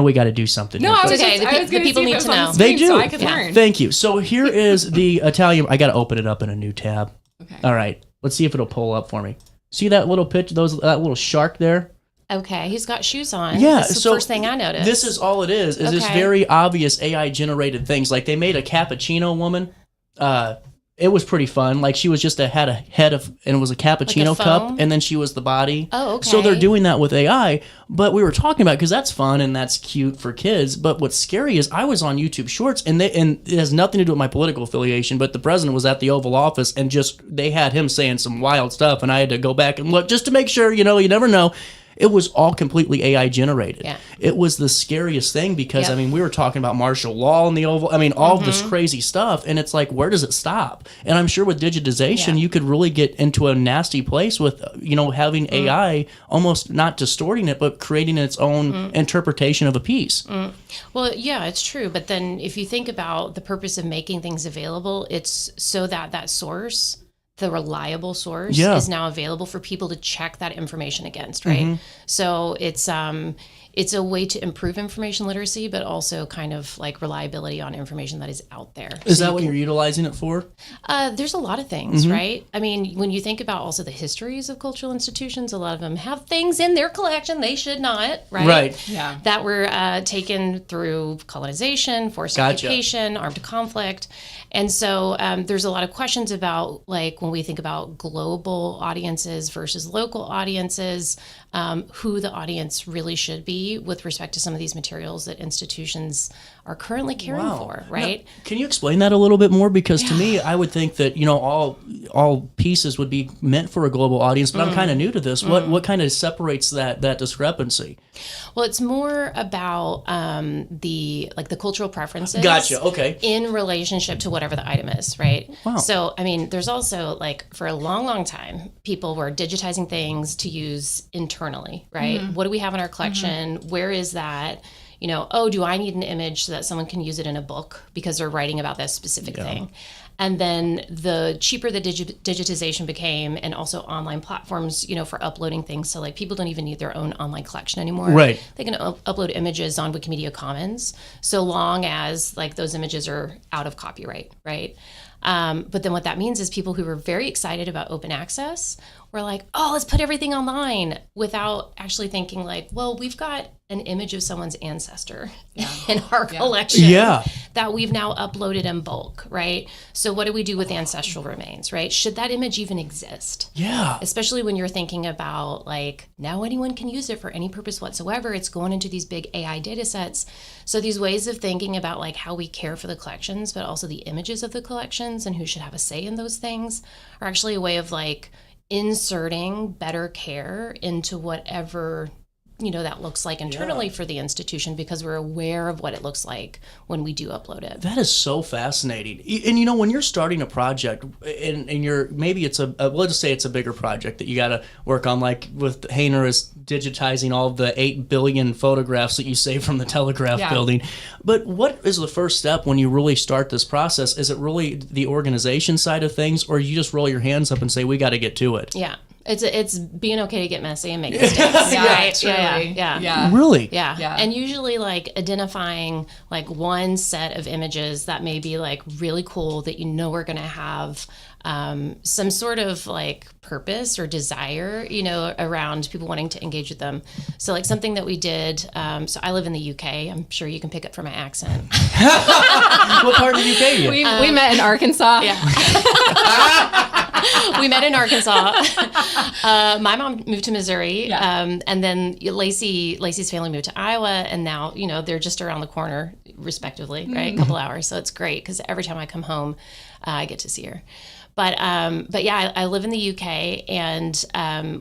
we got to do something. No, here. It's okay. The people need to know. They do. So I could learn. Thank you. So here is the Italian. I got to open it up in a new tab. Okay. All right. Let's see if it'll pull up for me. See that little picture? That little shark there. Okay, he's got shoes on. Yeah, that's the first thing I noticed. This is all it is this very obvious AI-generated things. Like they made a cappuccino woman, and it was pretty fun. Like she was just had a head of, and it was a cappuccino cup, and then she was the body. Oh, okay. So they're doing that with AI. But we were talking about, because that's fun and that's cute for kids. But what's scary is I was on YouTube Shorts, and it has nothing to do with my political affiliation. But the president was at the Oval Office, and they had him saying some wild stuff, and I had to go back and look just to make sure. You never know. It was all completely AI generated. Yeah. It was the scariest thing because, we were talking about martial law in the Oval. All of this crazy stuff. And it's like, where does it stop? And I'm sure with digitization, you could really get into a nasty place with, having AI almost not distorting it, but creating its own interpretation of a piece. Well, yeah, it's true. But then if you think about the purpose of making things available, it's so that source, the reliable source, is now available for people to check that information against, right? So it's a way to improve information literacy, but also kind of like reliability on information that is out there. Is that what you're utilizing it for? There's a lot of things, right? When you think about also the histories of cultural institutions, a lot of them have things in their collection they should not, right? Right. Yeah. That were taken through colonization, forced occupation, armed conflict. And so there's a lot of questions about, like, when we think about global audiences versus local audiences, who the audience really should be with respect to some of these materials that institutions are currently caring for, right? Now, can you explain that a little bit more? Because to me, I would think that, all pieces would be meant for a global audience, but I'm kind of new to this. What kind of separates that discrepancy? Well, it's more about the cultural preferences. Gotcha. Okay. In relationship to whatever the item is, right? Wow. So, there's also, for a long, long time, people were digitizing things to use internally, right? What do we have in our collection? Where is that? Do I need an image so that someone can use it in a book because they're writing about this specific thing? And then the cheaper the digitization became, and also online platforms, for uploading things. So people don't even need their own online collection anymore. Right. They can upload images on Wikimedia Commons, so long as those images are out of copyright, right? But then what that means is people who were very excited about open access were like, oh, let's put everything online, without actually thinking we've got an image of someone's ancestor in our collection that we've now uploaded in bulk, right? So what do we do with ancestral remains, right? Should that image even exist? Yeah. Especially when you're thinking about now anyone can use it for any purpose whatsoever. It's going into these big AI data sets. So these ways of thinking about how we care for the collections, but also the images of the collections and who should have a say in those things, are actually a way of inserting better care into whatever that looks like internally for the institution, because we're aware of what it looks like when we do upload it. That is so fascinating. And when you're starting a project, and you're, maybe it's let's just say it's a bigger project that you got to work on, like with Hainer is digitizing all of the 8 billion photographs that you saved from the Telegraph building. But what is the first step when you really start this process? Is it really the organization side of things, or you just roll your hands up and say, we got to get to it? Yeah. It's being okay to get messy and make mistakes. Right? Yeah. Really? Yeah. And usually identifying one set of images that may be really cool, that we're going to have some sort of purpose or desire, around people wanting to engage with them. So something that we did, so I live in the UK. I'm sure you can pick up from my accent. What part of the UK are you? We met in Arkansas. Yeah. We met in Arkansas. My mom moved to Missouri, and then Lacy's family moved to Iowa, and now they're just around the corner, respectively, right? A couple hours, so it's great because every time I come home, I get to see her. But yeah, I live in the UK, and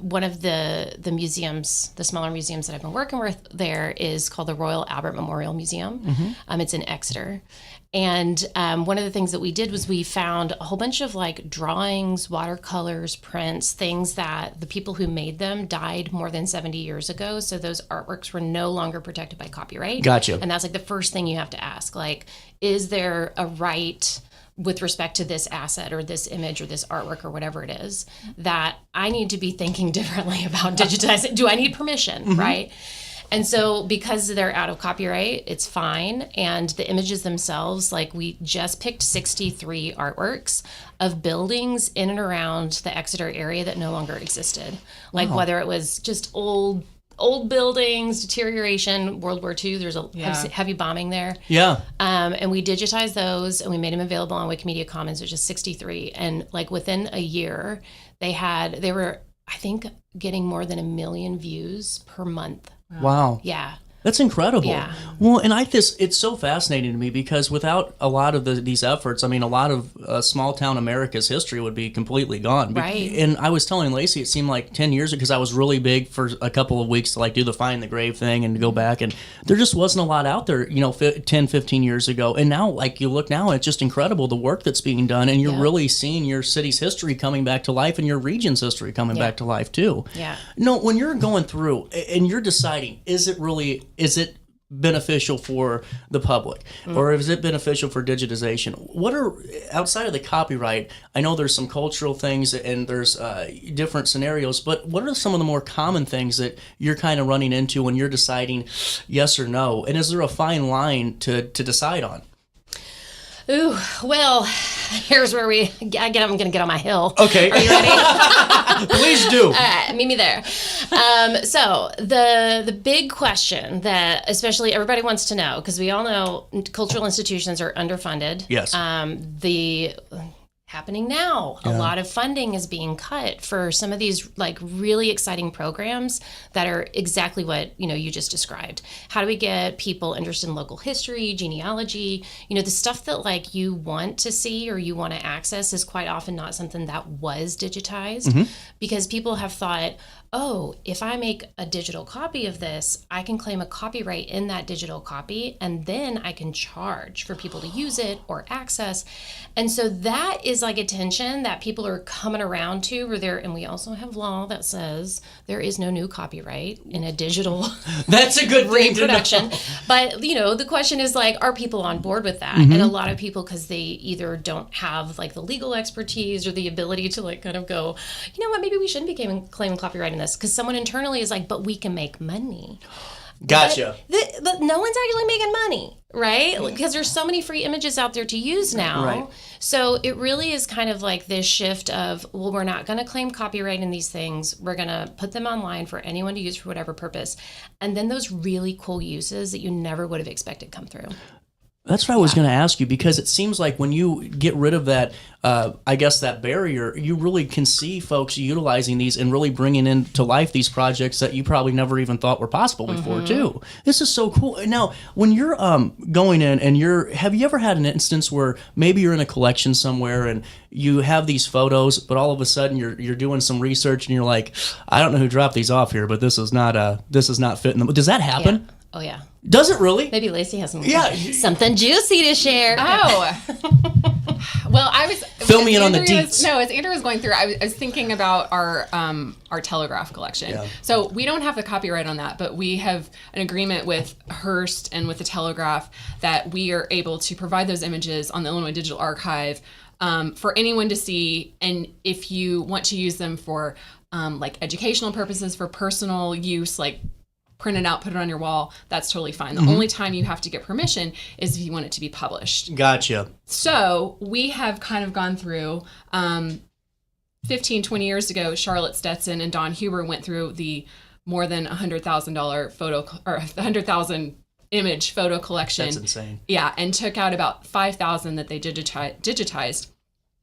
one of the museums, the smaller museums that I've been working with there, is called the Royal Albert Memorial Museum. It's in Exeter. And one of the things that we did was we found a whole bunch of drawings, watercolors, prints, things that the people who made them died more than 70 years ago. So those artworks were no longer protected by copyright. Gotcha. And that's the first thing you have to ask, is there a right with respect to this asset or this image or this artwork or whatever it is that I need to be thinking differently about digitizing? Do I need permission, right? And so because they're out of copyright, it's fine. And the images themselves, we just picked 63 artworks of buildings in and around the Exeter area that no longer existed. Whether it was just old old buildings, deterioration, World War II, there's a heavy bombing there. Yeah. And we digitized those and we made them available on Wikimedia Commons, which is 63. And like within a year, they were, I think, getting more than 1 million views per month. Wow. Yeah. That's incredible. Yeah. Well, and it's so fascinating to me because without a lot of these efforts, I mean, a lot of small town America's history would be completely gone. Right. And I was telling Lacy, it seemed like 10 years ago, because I was really big for a couple of weeks to like do the Find the Grave thing and to go back, and there just wasn't a lot out there, 10, 15 years ago. And now, like you look now, it's just incredible the work that's being done, and you're really seeing your city's history coming back to life and your region's history coming back to life too. Yeah. No, when you're going through and you're deciding, is it beneficial for the public or is it beneficial for digitization? What are, outside of the copyright, I know there's some cultural things and there's different scenarios, but what are some of the more common things that you're kind of running into when you're deciding yes or no? And is there a fine line to decide on? Ooh, well, here's where I'm going to get on my hill. Okay. Are you ready? Please do. All right, meet me there. So the big question that especially everybody wants to know, because we all know cultural institutions are underfunded. Yes. Happening now. A lot of funding is being cut for some of these like really exciting programs that are exactly what, you just described. How do we get people interested in local history, genealogy? The stuff that like you want to see or you want to access is quite often not something that was digitized because people have thought, oh, if I make a digital copy of this, I can claim a copyright in that digital copy, and then I can charge for people to use it or access. And so that is like a tension that people are coming around to and we also have law that says there is no new copyright in a digital That's a good thing to reproduction. But, the question is like, are people on board with that? And a lot of people, because they either don't have like the legal expertise or the ability to like kind of go, you know what, maybe we shouldn't be claiming copyright in this, because someone internally is like, but we can make money. Gotcha. But no one's actually making money, right? Because there's so many free images out there to use now. Right. So it really is kind of like this shift of, well, we're not going to claim copyright in these things. We're going to put them online for anyone to use for whatever purpose. And then those really cool uses that you never would have expected come through. That's what I was going to ask you, because it seems like when you get rid of that, I guess that barrier, you really can see folks utilizing these and really bringing into life these projects that you probably never even thought were possible before too. This is so cool. Now, when you're going in and have you ever had an instance where maybe you're in a collection somewhere and you have these photos, but all of a sudden you're doing some research and you're like, I don't know who dropped these off here, but this is not fitting them. Does that happen? Yeah. Oh yeah. Does it really? Maybe Lacy has something juicy to share. Oh. Well, I was fill me in on the deets. As Andrew was going through, I was thinking about our telegraph collection. Yeah. So we don't have the copyright on that, but we have an agreement with Hearst and with the Telegraph that we are able to provide those images on the Illinois Digital Archive for anyone to see, and if you want to use them for like educational purposes, for personal use, like print it out, put it on your wall, that's totally fine. The only time you have to get permission is if you want it to be published. Gotcha. So we have kind of gone through 15, 20 years ago, Charlotte Stetson and Don Huber went through the more than $100,000 photo or 100,000 image photo collection. That's insane. Yeah, and took out about 5,000 that they digitized.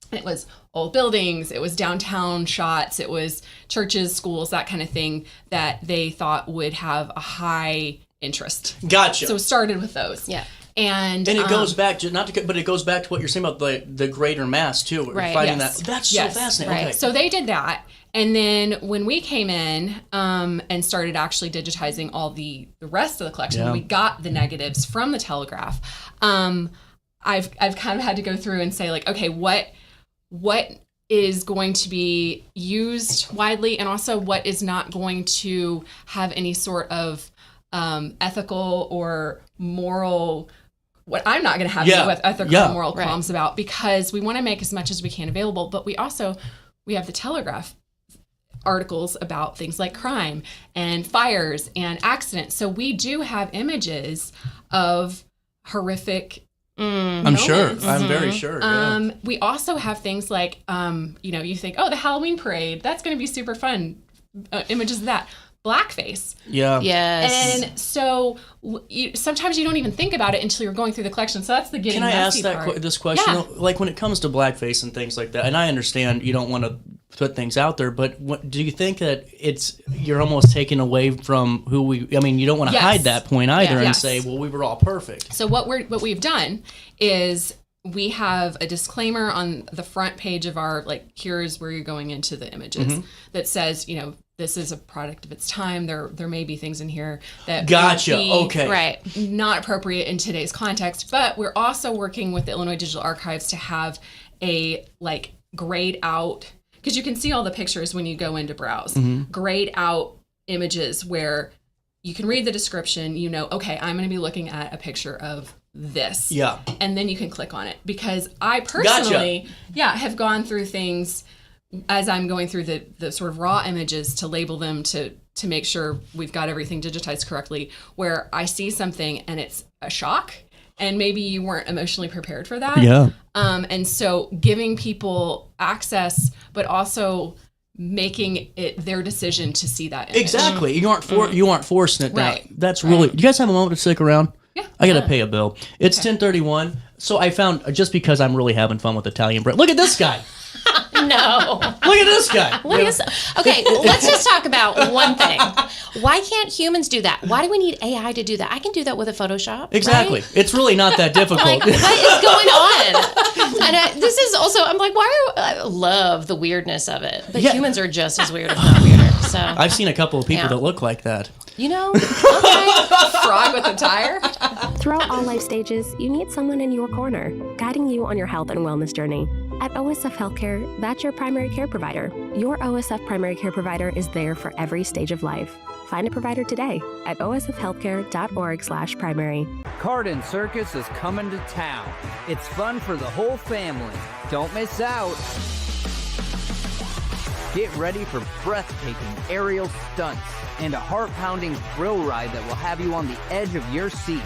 It was old buildings, it was downtown shots, it was churches, schools, that kind of thing that they thought would have a high interest. Gotcha. So it started with those. Yeah. And it goes back to but it goes back to what you're saying about the greater mass too. Right. Finding yes. that. That's yes. so fascinating. Right. Okay. So they did that. And then when we came in and started actually digitizing all the rest of the collection, we got the negatives from the Telegraph. I've kind of had to go through and say like, okay, what is going to be used widely, and also what is not going to have any sort of ethical or moral, what I'm not going to have with ethical and moral qualms about, because we want to make as much as we can available, but we have the Telegraph articles about things like crime and fires and accidents. So we do have images of horrific I'm sure. I'm very sure. Yeah. We also have things like, you think, oh, the Halloween parade, that's going to be super fun. Images of that. blackface. Yeah. Yes. And so sometimes you don't even think about it until you're going through the collection. So that's the getting messy part. Can I ask this question? Yeah. Like when it comes to blackface and things like that, and I understand you don't want to put things out there, but do you think that you're almost taking away from who we? I mean, you don't want to hide that point either and say, well, we were all perfect. So what we've done is we have a disclaimer on the front page of our, like, here's where you're going into the images that says, you know, this is a product of its time. There may be things in here that be not appropriate in today's context. But we're also working with the Illinois Digital Archives to have a, like, grayed out, because you can see all the pictures when you go into browse, grayed out images where you can read the description, you know, okay, I'm going to be looking at a picture of this. Yeah. And then you can click on it, because I personally, have gone through things as I'm going through the sort of raw images to label them to make sure we've got everything digitized correctly, where I see something and it's a shock and maybe you weren't emotionally prepared for that. Yeah. And so giving people access, but also making it their decision to see that image. Exactly. You aren't forcing it down. Right. That's really. Do you guys have a moment to stick around? Yeah. I gotta pay a bill. It's 10:31. So I found, just because I'm really having fun with Italian bread. Look at this guy. No. Look at this guy. Look at this. Okay, let's just talk about one thing. Why can't humans do that? Why do we need AI to do that? I can do that with a Photoshop. Exactly. Right? It's really not that difficult. Like, what is going on? And this is also, I'm like, I love the weirdness of it. But humans are just as weird, if not weirder. So I've seen a couple of people that look like that. You know, okay. Frog with a tire. Throughout all life stages, you need someone in your corner, guiding you on your health and wellness journey. At OSF Healthcare, that's your primary care provider. Your OSF primary care provider is there for every stage of life. Find a provider today at osfhealthcare.org/primary. Cardin Circus is coming to town. It's fun for the whole family. Don't miss out. Get ready for breathtaking aerial stunts and a heart-pounding thrill ride that will have you on the edge of your seat.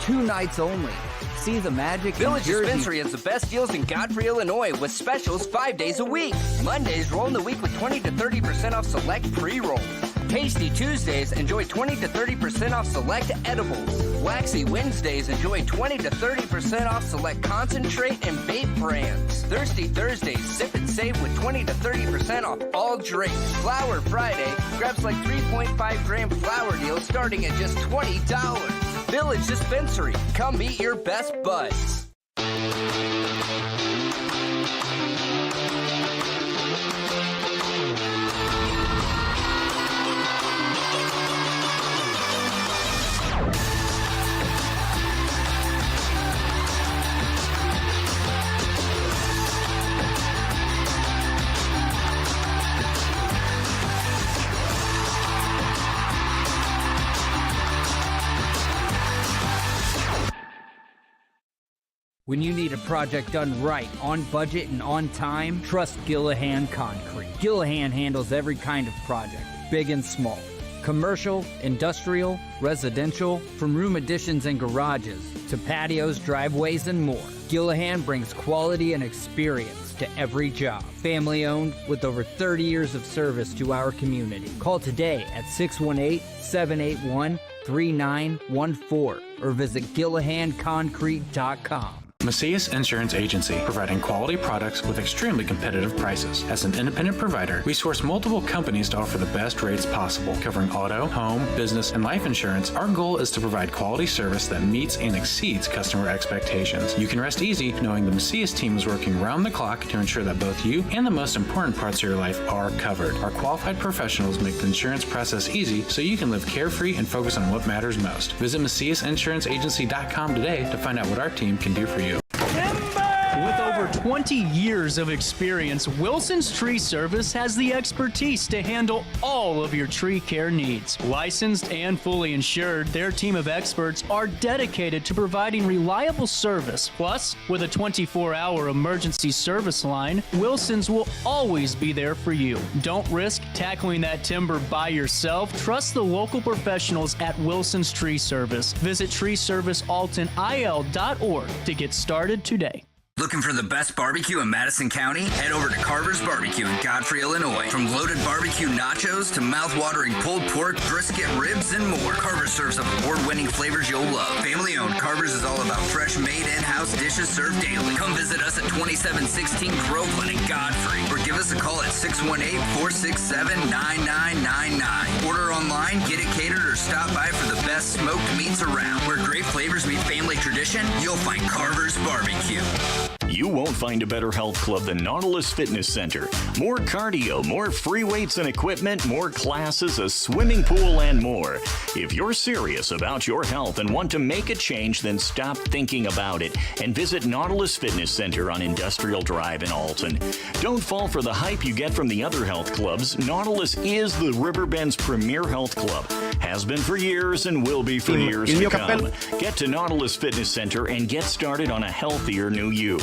2 nights only. See the magic Village in Jersey. Dispensary has the best deals in Godfrey, Illinois, with specials 5 days a week. Mondays, roll in the week with 20 to 30% off select pre-rolls. Tasty Tuesdays, enjoy 20 to 30% off select edibles. Waxy Wednesdays, enjoy 20 to 30% off select concentrate and vape brands. Thirsty Thursdays, sip and save with 20 to 30% off all drinks. Flower Friday, grab like 3.5 gram flower deals starting at just $20. Village Dispensary, come meet your best buds. When you need a project done right, on budget and on time, trust Gillahan Concrete. Gillahan handles every kind of project, big and small. Commercial, industrial, residential, from room additions and garages to patios, driveways, and more. Gillahan brings quality and experience to every job. Family owned with over 30 years of service to our community. Call today at 618-781-3914 or visit GillahanConcrete.com. Macias Insurance Agency, providing quality products with extremely competitive prices. As an independent provider, we source multiple companies to offer the best rates possible, covering auto, home, business, and life insurance. Our goal is to provide quality service that meets and exceeds customer expectations. You can rest easy knowing the Macias team is working round the clock to ensure that both you and the most important parts of your life are covered. Our qualified professionals make the insurance process easy so you can live carefree and focus on what matters most. Visit MaciasInsuranceAgency.com today to find out what our team can do for you. With over 20 years of experience, Wilson's Tree Service has the expertise to handle all of your tree care needs. Licensed and fully insured, their team of experts are dedicated to providing reliable service. Plus, with a 24-hour emergency service line, Wilson's will always be there for you. Don't risk tackling that timber by yourself. Trust the local professionals at Wilson's Tree Service. Visit treeservicealtonil.org to get started today. Looking for the best barbecue in Madison County? Head over to Carver's Barbecue in Godfrey, Illinois. From loaded barbecue nachos to mouth-watering pulled pork, brisket, ribs, and more, Carver's serves up award-winning flavors you'll love. Family-owned, Carver's is all about fresh, made in-house dishes served daily. Come visit us at 2716 Groveland in Godfrey, or give us a call at 618-467-9999. Order online, get it catered, or stop by for the best smoked meats around. Where great flavors meet family tradition, you'll find Carver's Barbecue. You won't find a better health club than Nautilus Fitness Center. More cardio, more free weights and equipment, more classes, a swimming pool, and more. If you're serious about your health and want to make a change, then stop thinking about it and visit Nautilus Fitness Center on Industrial Drive in Alton. Don't fall for the hype you get from the other health clubs. Nautilus is the Riverbend's premier health club. Has been for years and will be for years to come. Get to Nautilus Fitness Center and get started on a healthier new you.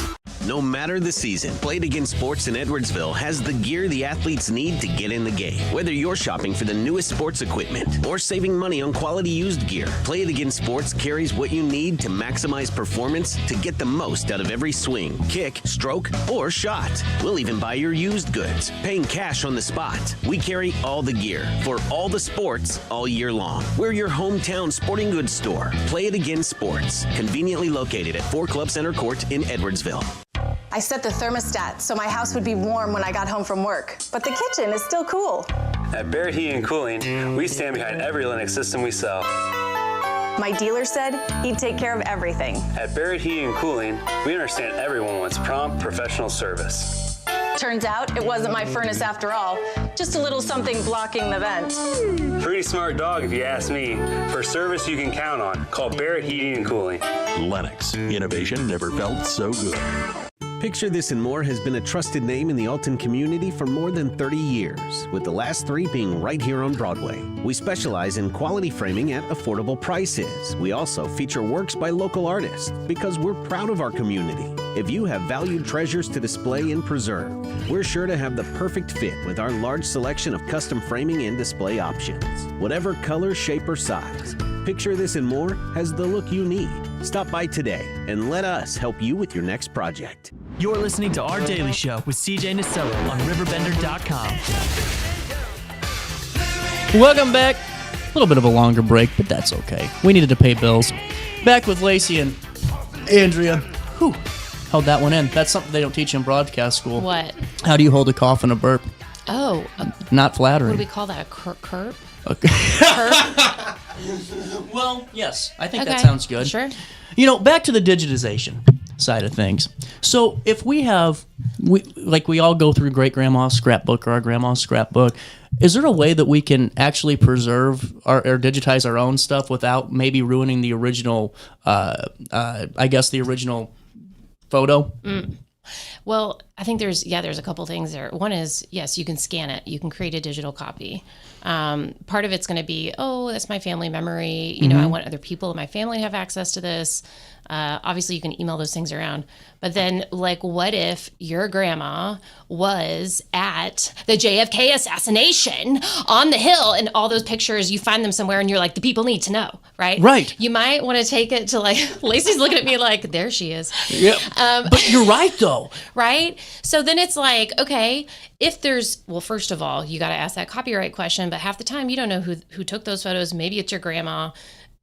No matter the season, Play It Again Sports in Edwardsville has the gear the athletes need to get in the game. Whether you're shopping for the newest sports equipment or saving money on quality used gear, Play It Again Sports carries what you need to maximize performance to get the most out of every swing, kick, stroke, or shot. We'll even buy your used goods, paying cash on the spot. We carry all the gear for all the sports all year long. We're your hometown sporting goods store. Play It Again Sports, conveniently located at 4 Club Center Court in Edwardsville. I set the thermostat so my house would be warm when I got home from work, but the kitchen is still cool. At Barrett Heating and Cooling, we stand behind every Lennox system we sell. My dealer said he'd take care of everything. At Barrett Heating and Cooling, we understand everyone wants prompt, professional service. Turns out it wasn't my furnace after all, just a little something blocking the vent. Pretty smart dog if you ask me. For service you can count on, call Barrett Heating and Cooling. Lennox, innovation never felt so good. Picture This and More has been a trusted name in the Alton community for more than 30 years, with the last 3 being right here on Broadway. We specialize in quality framing at affordable prices. We also feature works by local artists because we're proud of our community. If you have valued treasures to display and preserve, we're sure to have the perfect fit with our large selection of custom framing and display options. Whatever color, shape, or size, Picture This and More has the look you need. Stop by today and let us help you with your next project. You're listening to Our Daily Show with CJ Nasello on RiverBender.com. Welcome back. A little bit of a longer break, but that's okay. We needed to pay bills. Back with Lacy and Andrea. Whew, held that one in. That's something they don't teach in broadcast school. What? How do you hold a cough and a burp? Oh. Not flattering. What do we call that? A curp? Okay. Well, yes. I think that Okay, sounds good. sure. You know, back to the digitization side of things. So if we all go through great-grandma's scrapbook or our grandma's scrapbook, is there a way that we can actually preserve or digitize our own stuff without maybe ruining the original, the original photo? Well, I think there's a couple things there. One is, yes, you can scan it. You can create a digital copy. Part of it's going to be, that's my family memory. You know, I want other people in my family to have access to this. Obviously, you can email those things around. But then, what if your grandma was at the JFK assassination on the Hill, and all those pictures, you find them somewhere, and you're like, the people need to know, right? Right. You might want to take it to, Lacy's looking at me like, there she is. Yep. But you're right, though. Right? So then it's like, okay, if there's, first of all, you got to ask that copyright question, but half the time you don't know who took those photos. Maybe it's your grandma,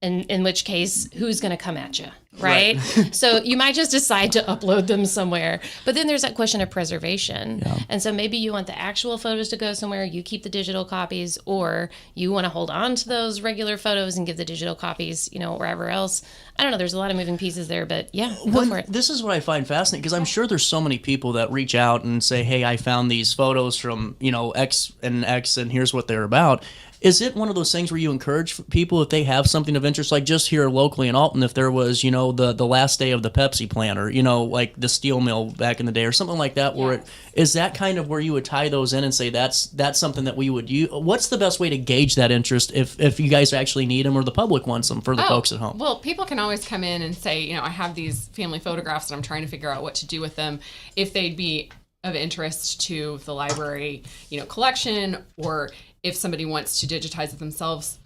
in which case, who's going to come at you, right? So you might just decide to upload them somewhere. But then there's that question of preservation. Yeah. And so maybe you want the actual photos to go somewhere, you keep the digital copies, or you want to hold on to those regular photos and give the digital copies, wherever else. I don't know. There's a lot of moving pieces there, but yeah, go for it. This is what I find fascinating, because I'm sure there's so many people that reach out and say, hey, I found these photos from, X and X, and here's what they're about. Is it one of those things where you encourage people, if they have something of interest, like just here locally in Alton, if there was, the last day of the Pepsi plant, or, like the steel mill back in the day, or something like that, where is that kind of where you would tie those in and say that's something that we would use? What's the best way to gauge that interest if you guys actually need them, or the public wants them for the folks at home? Well, people can always come in and say, I have these family photographs and I'm trying to figure out what to do with them, if they'd be of interest to the library, collection, or if somebody wants to digitize it themselves,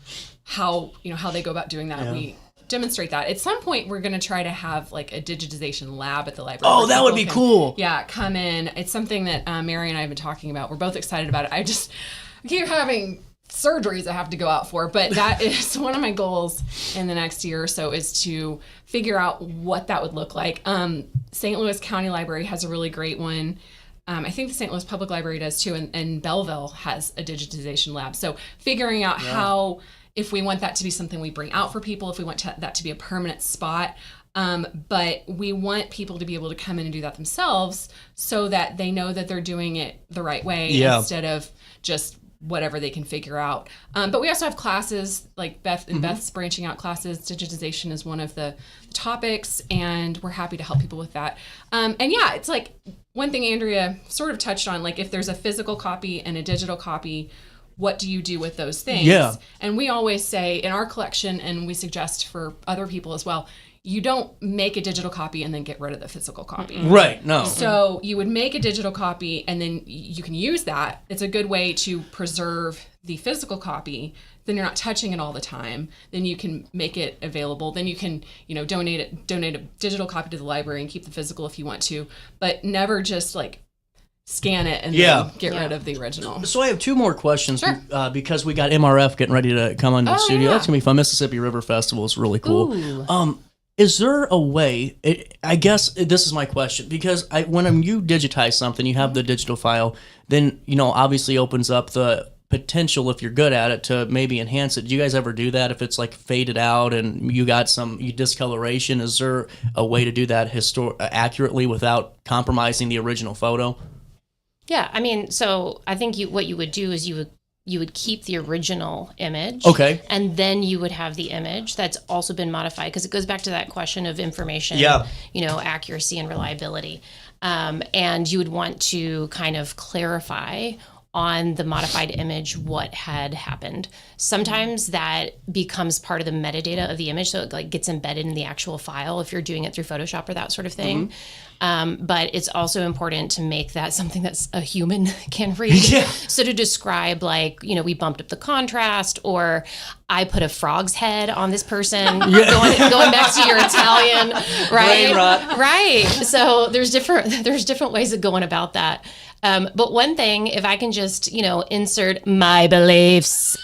how they go about doing that. demonstrate that. At some point, we're going to try to have like a digitization lab at the library. Oh, that would be cool. Yeah, come in. It's something that Mary and I have been talking about. We're both excited about it. I keep having surgeries I have to go out for, but that is one of my goals in the next year or so, is to figure out what that would look like. St. Louis County Library has a really great one. I think the St. Louis Public Library does too, and Belleville has a digitization lab. So figuring out how, if we want that to be something we bring out for people, if we want that to be a permanent spot, but we want people to be able to come in and do that themselves so that they know that they're doing it the right way instead of just whatever they can figure out. But we also have classes like Beth's branching out classes. Digitization is one of the topics, and we're happy to help people with that. And yeah, it's like one thing Andrea sort of touched on, like if there's a physical copy and a digital copy, what do you do with those things? Yeah. And we always say in our collection, and we suggest for other people as well, you don't make a digital copy and then get rid of the physical copy. Right, no. So you would make a digital copy and then you can use that. It's a good way to preserve the physical copy. Then you're not touching it all the time. Then you can make it available. Then you can, donate a digital copy to the library and keep the physical if you want to, but never just like scan it and then get rid of the original. So I have two more questions because we got MRF getting ready to come into the studio. That's going to be fun. Mississippi River Festival is really cool. Ooh. Is there a way, I guess this is my question, because when you digitize something, you have the digital file, then, obviously opens up the potential, if you're good at it, to maybe enhance it. Do you guys ever do that if it's like faded out and you got some discoloration? Is there a way to do that accurately without compromising the original photo? Yeah, I mean, so I think what you would do is you would keep the original image. Okay. And then you would have the image that's also been modified, because it goes back to that question of information, accuracy and reliability. And you would want to kind of clarify on the modified image what had happened. Sometimes that becomes part of the metadata of the image, so it like gets embedded in the actual file if you're doing it through Photoshop or that sort of thing. But it's also important to make that something that's a human can read. So to describe, like, we bumped up the contrast, or I put a frog's head on this person, going back to your Italian, right? Right. So there's different ways of going about that. But one thing, if I can just, insert my beliefs,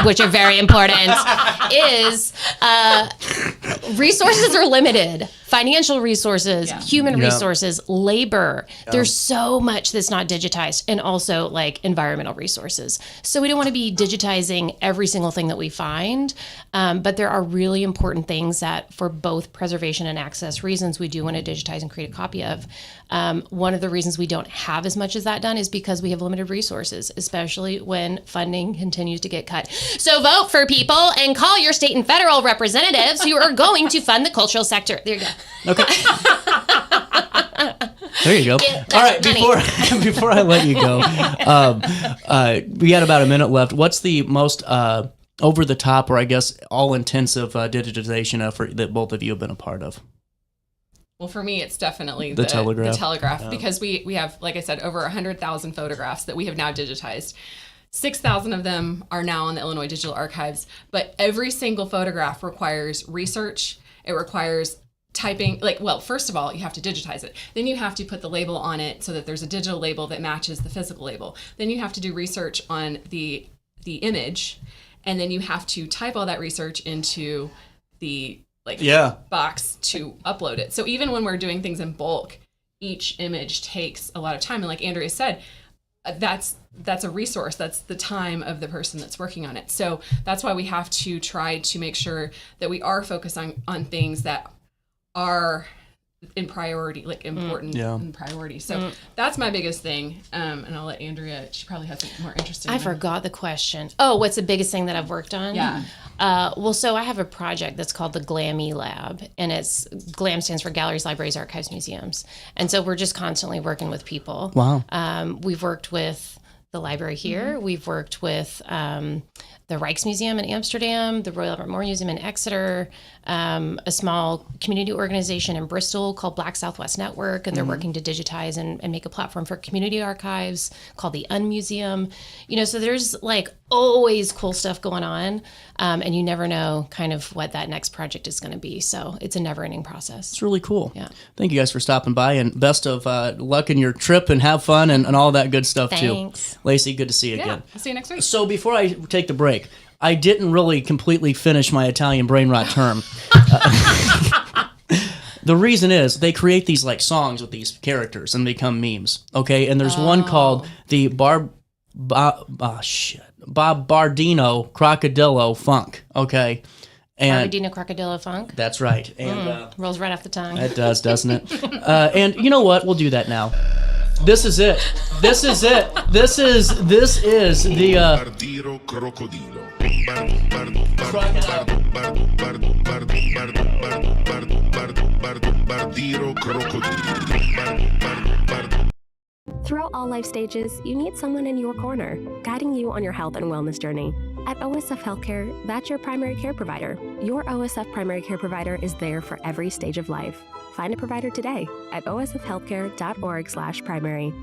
which are very important, is resources are limited. Financial resources, human resources, labor. There's so much that's not digitized, and also like environmental resources. So we don't want to be digitizing every single thing that we find, but there are really important things that, for both preservation and access reasons, we do want to digitize and create a copy of. One of the reasons we don't have as much as that done is because we have limited resources, especially when funding continues to get cut. So vote for people and call your state and federal representatives who are going to fund the cultural sector. There you go. Okay. There you go. All right, before I let you go, we got about a minute left. What's the most over the top, or I guess all-intensive digitization effort that both of you have been a part of? Well, for me, it's definitely the Telegraph. The Telegraph, because we have, like I said, over 100,000 photographs that we have now digitized. 6,000 of them are now on the Illinois Digital Archives, but every single photograph requires research. It requires typing, first of all, you have to digitize it. Then you have to put the label on it so that there's a digital label that matches the physical label. Then you have to do research on the image, and then you have to type all that research into the box to upload it. So even when we're doing things in bulk, each image takes a lot of time. And like Andrea said, that's a resource. That's the time of the person that's working on it. So that's why we have to try to make sure that we are focused on things that are in priority, like important in priority. So that's my biggest thing. And I'll let Andrea, she probably has something more interesting. I forgot the question. Oh, what's the biggest thing that I've worked on? Yeah. So I have a project that's called the GLAME Lab, and GLAM stands for Galleries, Libraries, Archives, Museums. And so we're just constantly working with people. Wow. We've worked with the library here. We've worked with the Rijksmuseum in Amsterdam, the Royal Albert Moore Museum in Exeter, a small community organization in Bristol called Black Southwest Network, and they're working to digitize and make a platform for community archives called the Unmuseum. So there's like always cool stuff going on, and you never know kind of what that next project is going to be. So it's a never-ending process. It's really cool. Yeah. Thank you guys for stopping by, and best of luck in your trip, and have fun and all that good stuff Thanks. too. Lacy, good to see you again. I'll see you next week. So before I take the break, I didn't really completely finish my Italian brain rot term. The reason is they create these like songs with these characters and they become memes. Okay, and there's one called the Barbardino Crocodillo Funk. Okay, and Barbardino Crocodillo Funk. that's right. And Rolls right off the tongue. it does, doesn't it? And you know what? We'll do that now. This is it. This is it. This is the Barbardino crocodilo. Barbardino crocodilo. Throughout all life stages, you need someone in your corner, guiding you on your health and wellness journey. At OSF Healthcare, that's your primary care provider. Your OSF primary care provider is there for every stage of life. Find a provider today at osfhealthcare.org/primary.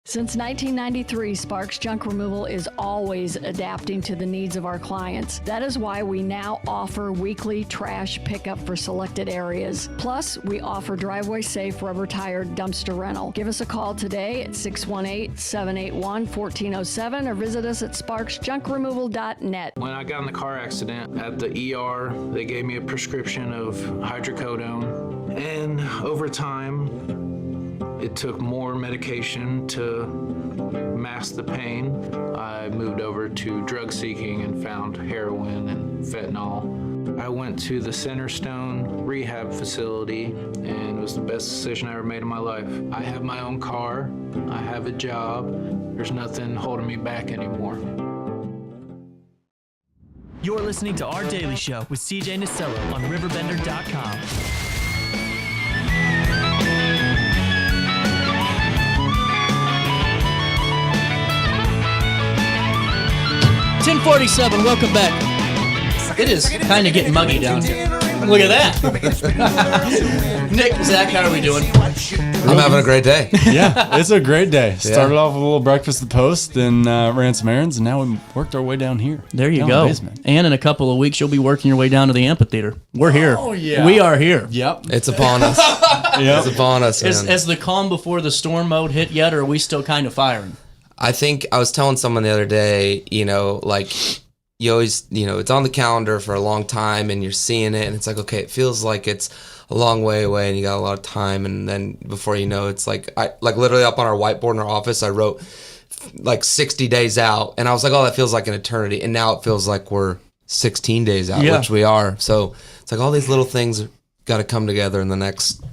Since 1993, Sparks Junk Removal is always adapting to the needs of our clients. That is why we now offer weekly trash pickup for selected areas. Plus, we offer driveway-safe rubber-tired dumpster rental. Give us a call today at 618-781-1407 or visit us at sparksjunkremoval.net. When I got in the car accident at the ER, they gave me a prescription of hydrocodone. And over time, it took more medication to mask the pain. I moved over to drug seeking and found heroin and fentanyl. I went to the Centerstone rehab facility, and it was the best decision I ever made in my life. I have my own car, I have a job, there's nothing holding me back anymore. You're listening to Our Daily Show with CJ Nasello on RiverBender.com. 10:47. Welcome back. It is kind of getting muggy down here. Look at that. Nick, Zach, how are we doing? I'm having a great day. Yeah, it's a great day. Started off with a little breakfast at the post, then ran some errands, and now we worked our way down here. There you go. And in a couple of weeks, you'll be working your way down to the amphitheater. We're here. Oh, yeah. We are here. Yep. It's upon us. It's upon us, man. Has the calm before the storm mode hit yet, or are we still kind of firing? I think I was telling someone the other day, like you always, it's on the calendar for a long time and you're seeing it and it's like, okay, it feels like it's a long way away and you got a lot of time. And then before you know, it's like, literally up on our whiteboard in our office, I wrote like 60 days out and I was like, oh, that feels like an eternity. And now it feels like we're 16 days out, which we are. So it's like all these little things got to come together in the next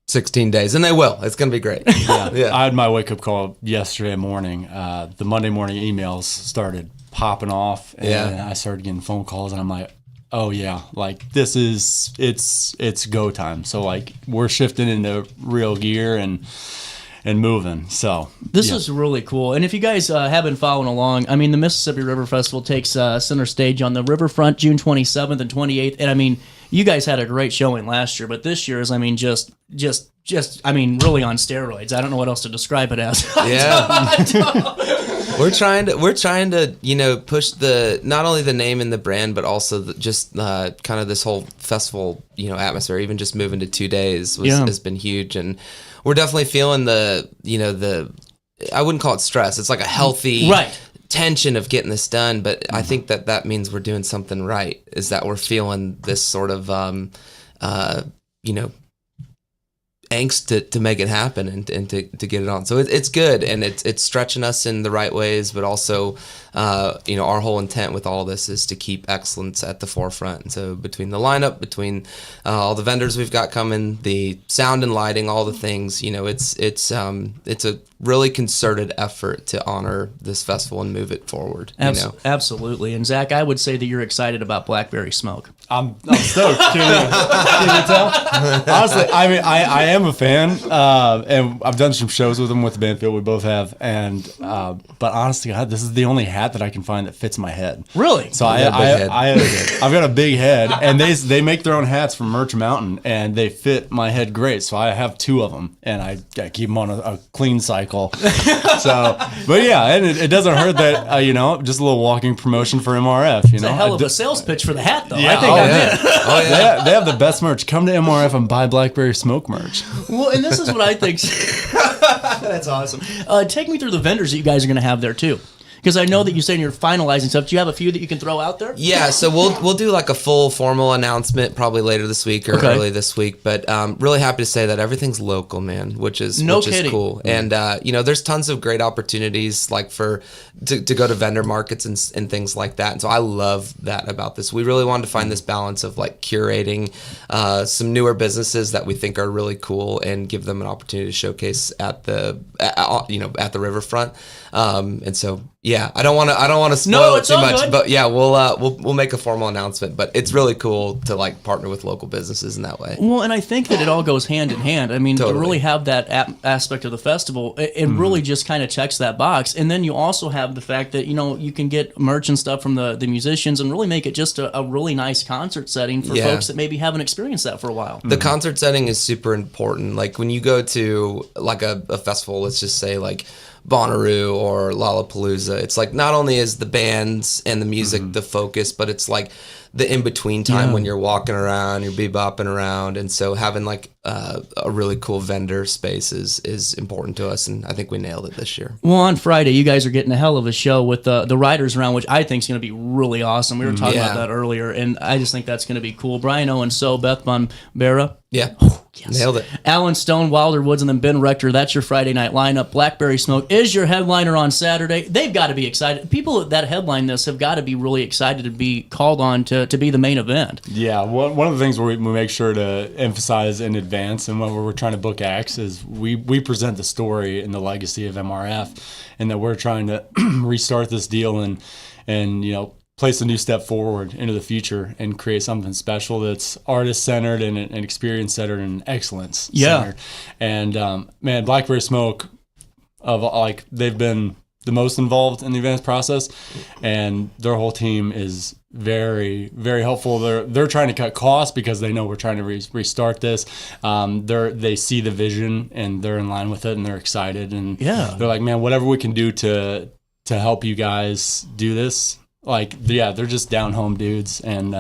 16 days, and they will. It's going to be great. Yeah. I had my wake-up call yesterday morning. The Monday morning emails started popping off, and I started getting phone calls, and I'm like, oh, yeah, like, this is, it's go time. So, like, we're shifting into real gear and moving. So this is really cool. And if you guys have been following along, I mean, the Mississippi River Festival takes center stage on the riverfront June 27th and 28th. And I mean, you guys had a great showing last year, but this year is, I mean, just I mean, really on steroids. I don't know what else to describe it as. Yeah. We're trying to push not only the name and the brand, but also just kind of this whole festival atmosphere. Even just moving to 2 days has been huge, and we're definitely feeling the I wouldn't call it stress. It's like a healthy tension of getting this done, but I think that means we're doing something right. Is that we're feeling this sort of angst to make it happen and to get it on. So it's good, and it's stretching us in the right ways, but also our whole intent with all this is to keep excellence at the forefront. And so between the lineup, between all the vendors we've got coming, the sound and lighting, all the things, it's a really concerted effort to honor this festival and move it forward. Absolutely. And Zach, I would say that you're excited about Blackberry Smoke. I'm stoked. Can you tell? Honestly, I mean, I am a fan, and I've done some shows with them with the Banfield. We both have, and but honestly, God, this is the only hat that I can find that fits my head. Really? So I've got a big head, and they make their own hats from Merch Mountain, and they fit my head great. So I have 2 of them, and I keep them on a clean cycle. So, but yeah, and it doesn't hurt that just a little walking promotion for MRF. It's a hell of a sales pitch for the hat, though. Yeah, I think they have the best merch. Come to MRF and buy Blackberry Smoke merch. Well, and this is what I think. That's awesome. Take me through the vendors that you guys are going to have there too. Because I know that you said you're finalizing stuff. Do you have a few that you can throw out there? Yeah, so we'll do like a full formal announcement probably later this week or early this week. But really happy to say that everything's local, man, which is cool. And there's tons of great opportunities like to go to vendor markets and things like that. And so I love that about this. We really wanted to find this balance of like curating some newer businesses that we think are really cool and give them an opportunity to showcase at the riverfront. And so. Yeah, I don't want to spoil it too much, good. But yeah, we'll make a formal announcement. But it's really cool to like partner with local businesses in that way. Well, and I think that it all goes hand in hand. I mean, to really have that aspect of the festival, it really just kind of checks that box. And then you also have the fact that you can get merch and stuff from the musicians and really make it just a really nice concert setting for folks that maybe haven't experienced that for a while. The concert setting is super important. Like when you go to like a festival, let's just say like Bonnaroo or Lollapalooza, it's like not only is the bands and the music the focus, but it's like the in-between time when you're walking around, you're bebopping around. And so having like a really cool vendor space is important to us, and I think we nailed it this year. Well, on Friday, you guys are getting a hell of a show with the Riders Round, which I think is going to be really awesome. We were talking about that earlier, and I just think that's going to be cool. Brian Owen, Beth Bonbera. Yeah. Yes. Nailed it. Alan Stone, Wilder Woods, and then Ben Rector. That's your Friday night lineup. Blackberry Smoke is your headliner on Saturday. They've got to be excited. People that headline this have got to be really excited to be called on to be the main event. Yeah, one of the things we make sure to emphasize in advance and when we're trying to book acts is we present the story and the legacy of MRF, and that we're trying to restart this deal and place a new step forward into the future and create something special that's artist-centered and experience-centered and excellence-centered. And, man, Blackberry Smoke, they've been the most involved in the events process, and their whole team is very, very helpful. They're trying to cut costs because they know we're trying to restart this. They see the vision, and they're in line with it, and they're excited. And they're like, man, whatever we can do to help you guys do this, they're just down-home dudes, and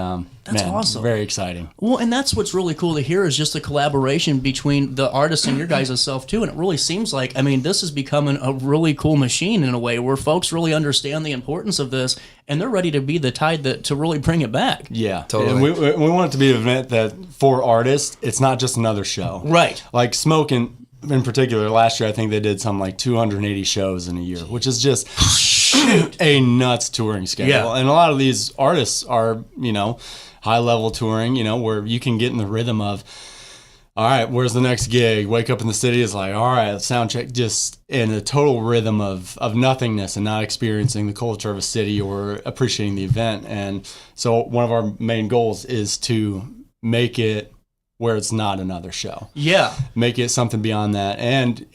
that's awesome. Very exciting. Well, and that's what's really cool to hear is just the collaboration between the artists and your guys' self, too, and it really seems like, this is becoming a really cool machine in a way where folks really understand the importance of this, and they're ready to be the tide to really bring it back. Yeah, totally. And we want it to be an event that, for artists, it's not just another show. Right. Like Smoke in particular, last year, I think they did something like 280 shows in a year, which is just a nuts touring schedule. Yeah. And a lot of these artists are, high-level touring, where you can get in the rhythm of, all right, where's the next gig? Wake up in the city is like, all right, sound check, just in a total rhythm of nothingness and not experiencing the culture of a city or appreciating the event. And so one of our main goals is to make it where it's not another show. Yeah. Make it something beyond that. And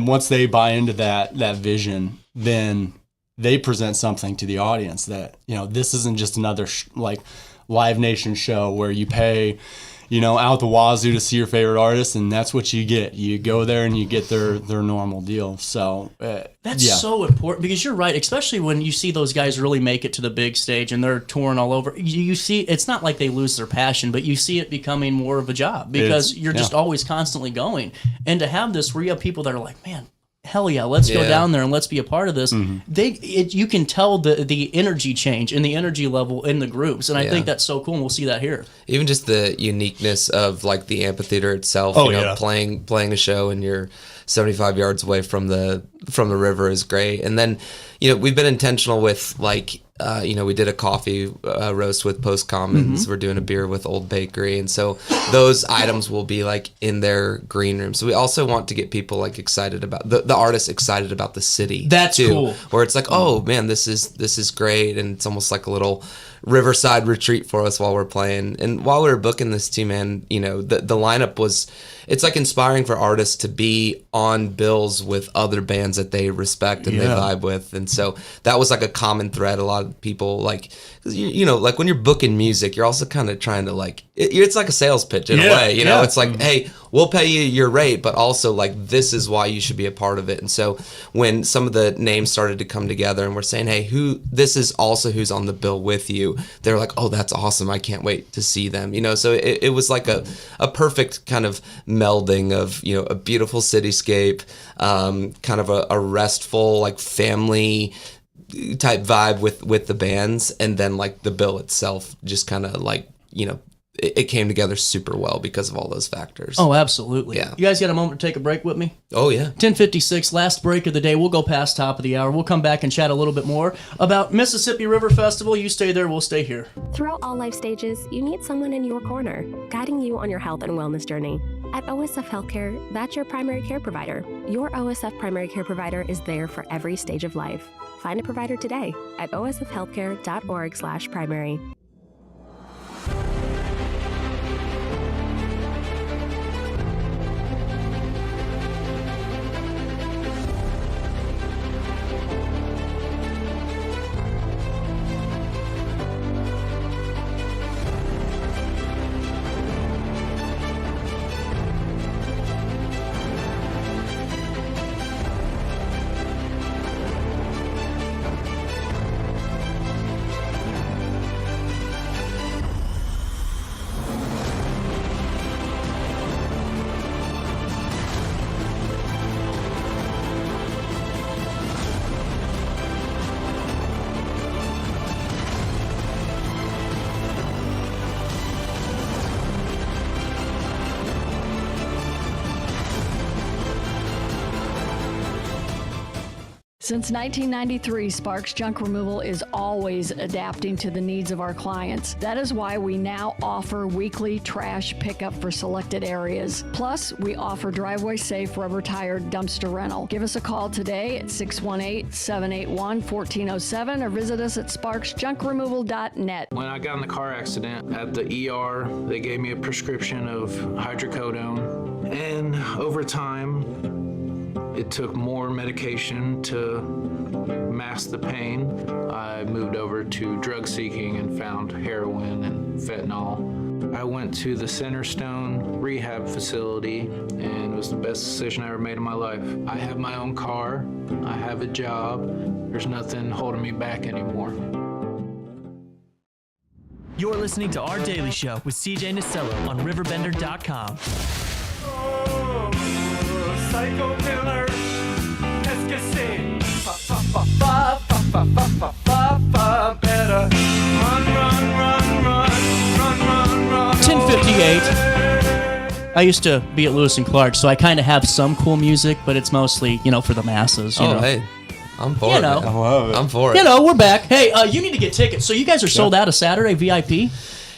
once they buy into that vision, then they present something to the audience that, this isn't just another Live Nation show where you pay, out the wazoo to see your favorite artist, and that's what you get. You go there and you get their normal deal. So that's so important, because you're right, especially when you see those guys really make it to the big stage and they're touring all over. You see, it's not like they lose their passion, but you see it becoming more of a job, because you're just always constantly going. And to have this where you have people that are like, man, hell yeah, let's go down there and let's be a part of this. You can tell the energy change and the energy level in the groups, and I think that's so cool, and we'll see that here. Even just the uniqueness of like the amphitheater itself. Playing a show and you're 75 yards away from the river is great. And then we've been intentional with like we did a coffee roast with Post Commons. We're doing a beer with Old Bakery, and so those items will be like in their green room. So we also want to get people like excited about the artists, excited about the city. That's too, cool. Where it's like, oh man, this is great, and it's almost like a little riverside retreat for us while we're playing. And while we were booking this too, man, the lineup it's like inspiring for artists to be on bills with other bands that they respect and they vibe with. And so that was like a common thread. A lot of people like, like when you're booking music, you're also kind of trying to like, it's like a sales pitch in a way, it's like, hey, we'll pay you your rate, but also like, this is why you should be a part of it. And so when some of the names started to come together and we're saying, hey, this is also who's on the bill with you, they're like, oh, that's awesome. I can't wait to see them. So it was like a perfect kind of melding of, a beautiful cityscape, kind of a restful, like family type vibe with the bands. And then like the bill itself just kind of like, it came together super well because of all those factors. Oh, absolutely. Yeah. You guys got a moment to take a break with me? Oh, yeah. 10:56, last break of the day. We'll go past top of the hour. We'll come back and chat a little bit more about Mississippi River Festival. You stay there, we'll stay here. Throughout all life stages, you need someone in your corner, guiding you on your health and wellness journey. At OSF Healthcare, that's your primary care provider. Your OSF primary care provider is there for every stage of life. Find a provider today at osfhealthcare.org/primary. Since 1993, Sparks Junk Removal is always adapting to the needs of our clients. That is why we now offer weekly trash pickup for selected areas. Plus, we offer driveway-safe rubber-tired dumpster rental. Give us a call today at 618-781-1407 or visit us at sparksjunkremoval.net. When I got in the car accident at the ER, they gave me a prescription of hydrocodone. And over time, it took more medication to mask the pain. I moved over to drug seeking and found heroin and fentanyl. I went to the Centerstone rehab facility, and it was the best decision I ever made in my life. I have my own car, I have a job, there's nothing holding me back anymore. You're listening to Our Daily Show with CJ Nasello on RiverBender.com. Psycho killer, escasade. Better run. 10:58. I used to be at Lewis and Clark, so I kind of have some cool music, but it's mostly, for the masses. You know? Hey, I'm for it. I love it. I'm for it. We're back. Hey, you need to get tickets. So you guys are sold out of Saturday VIP?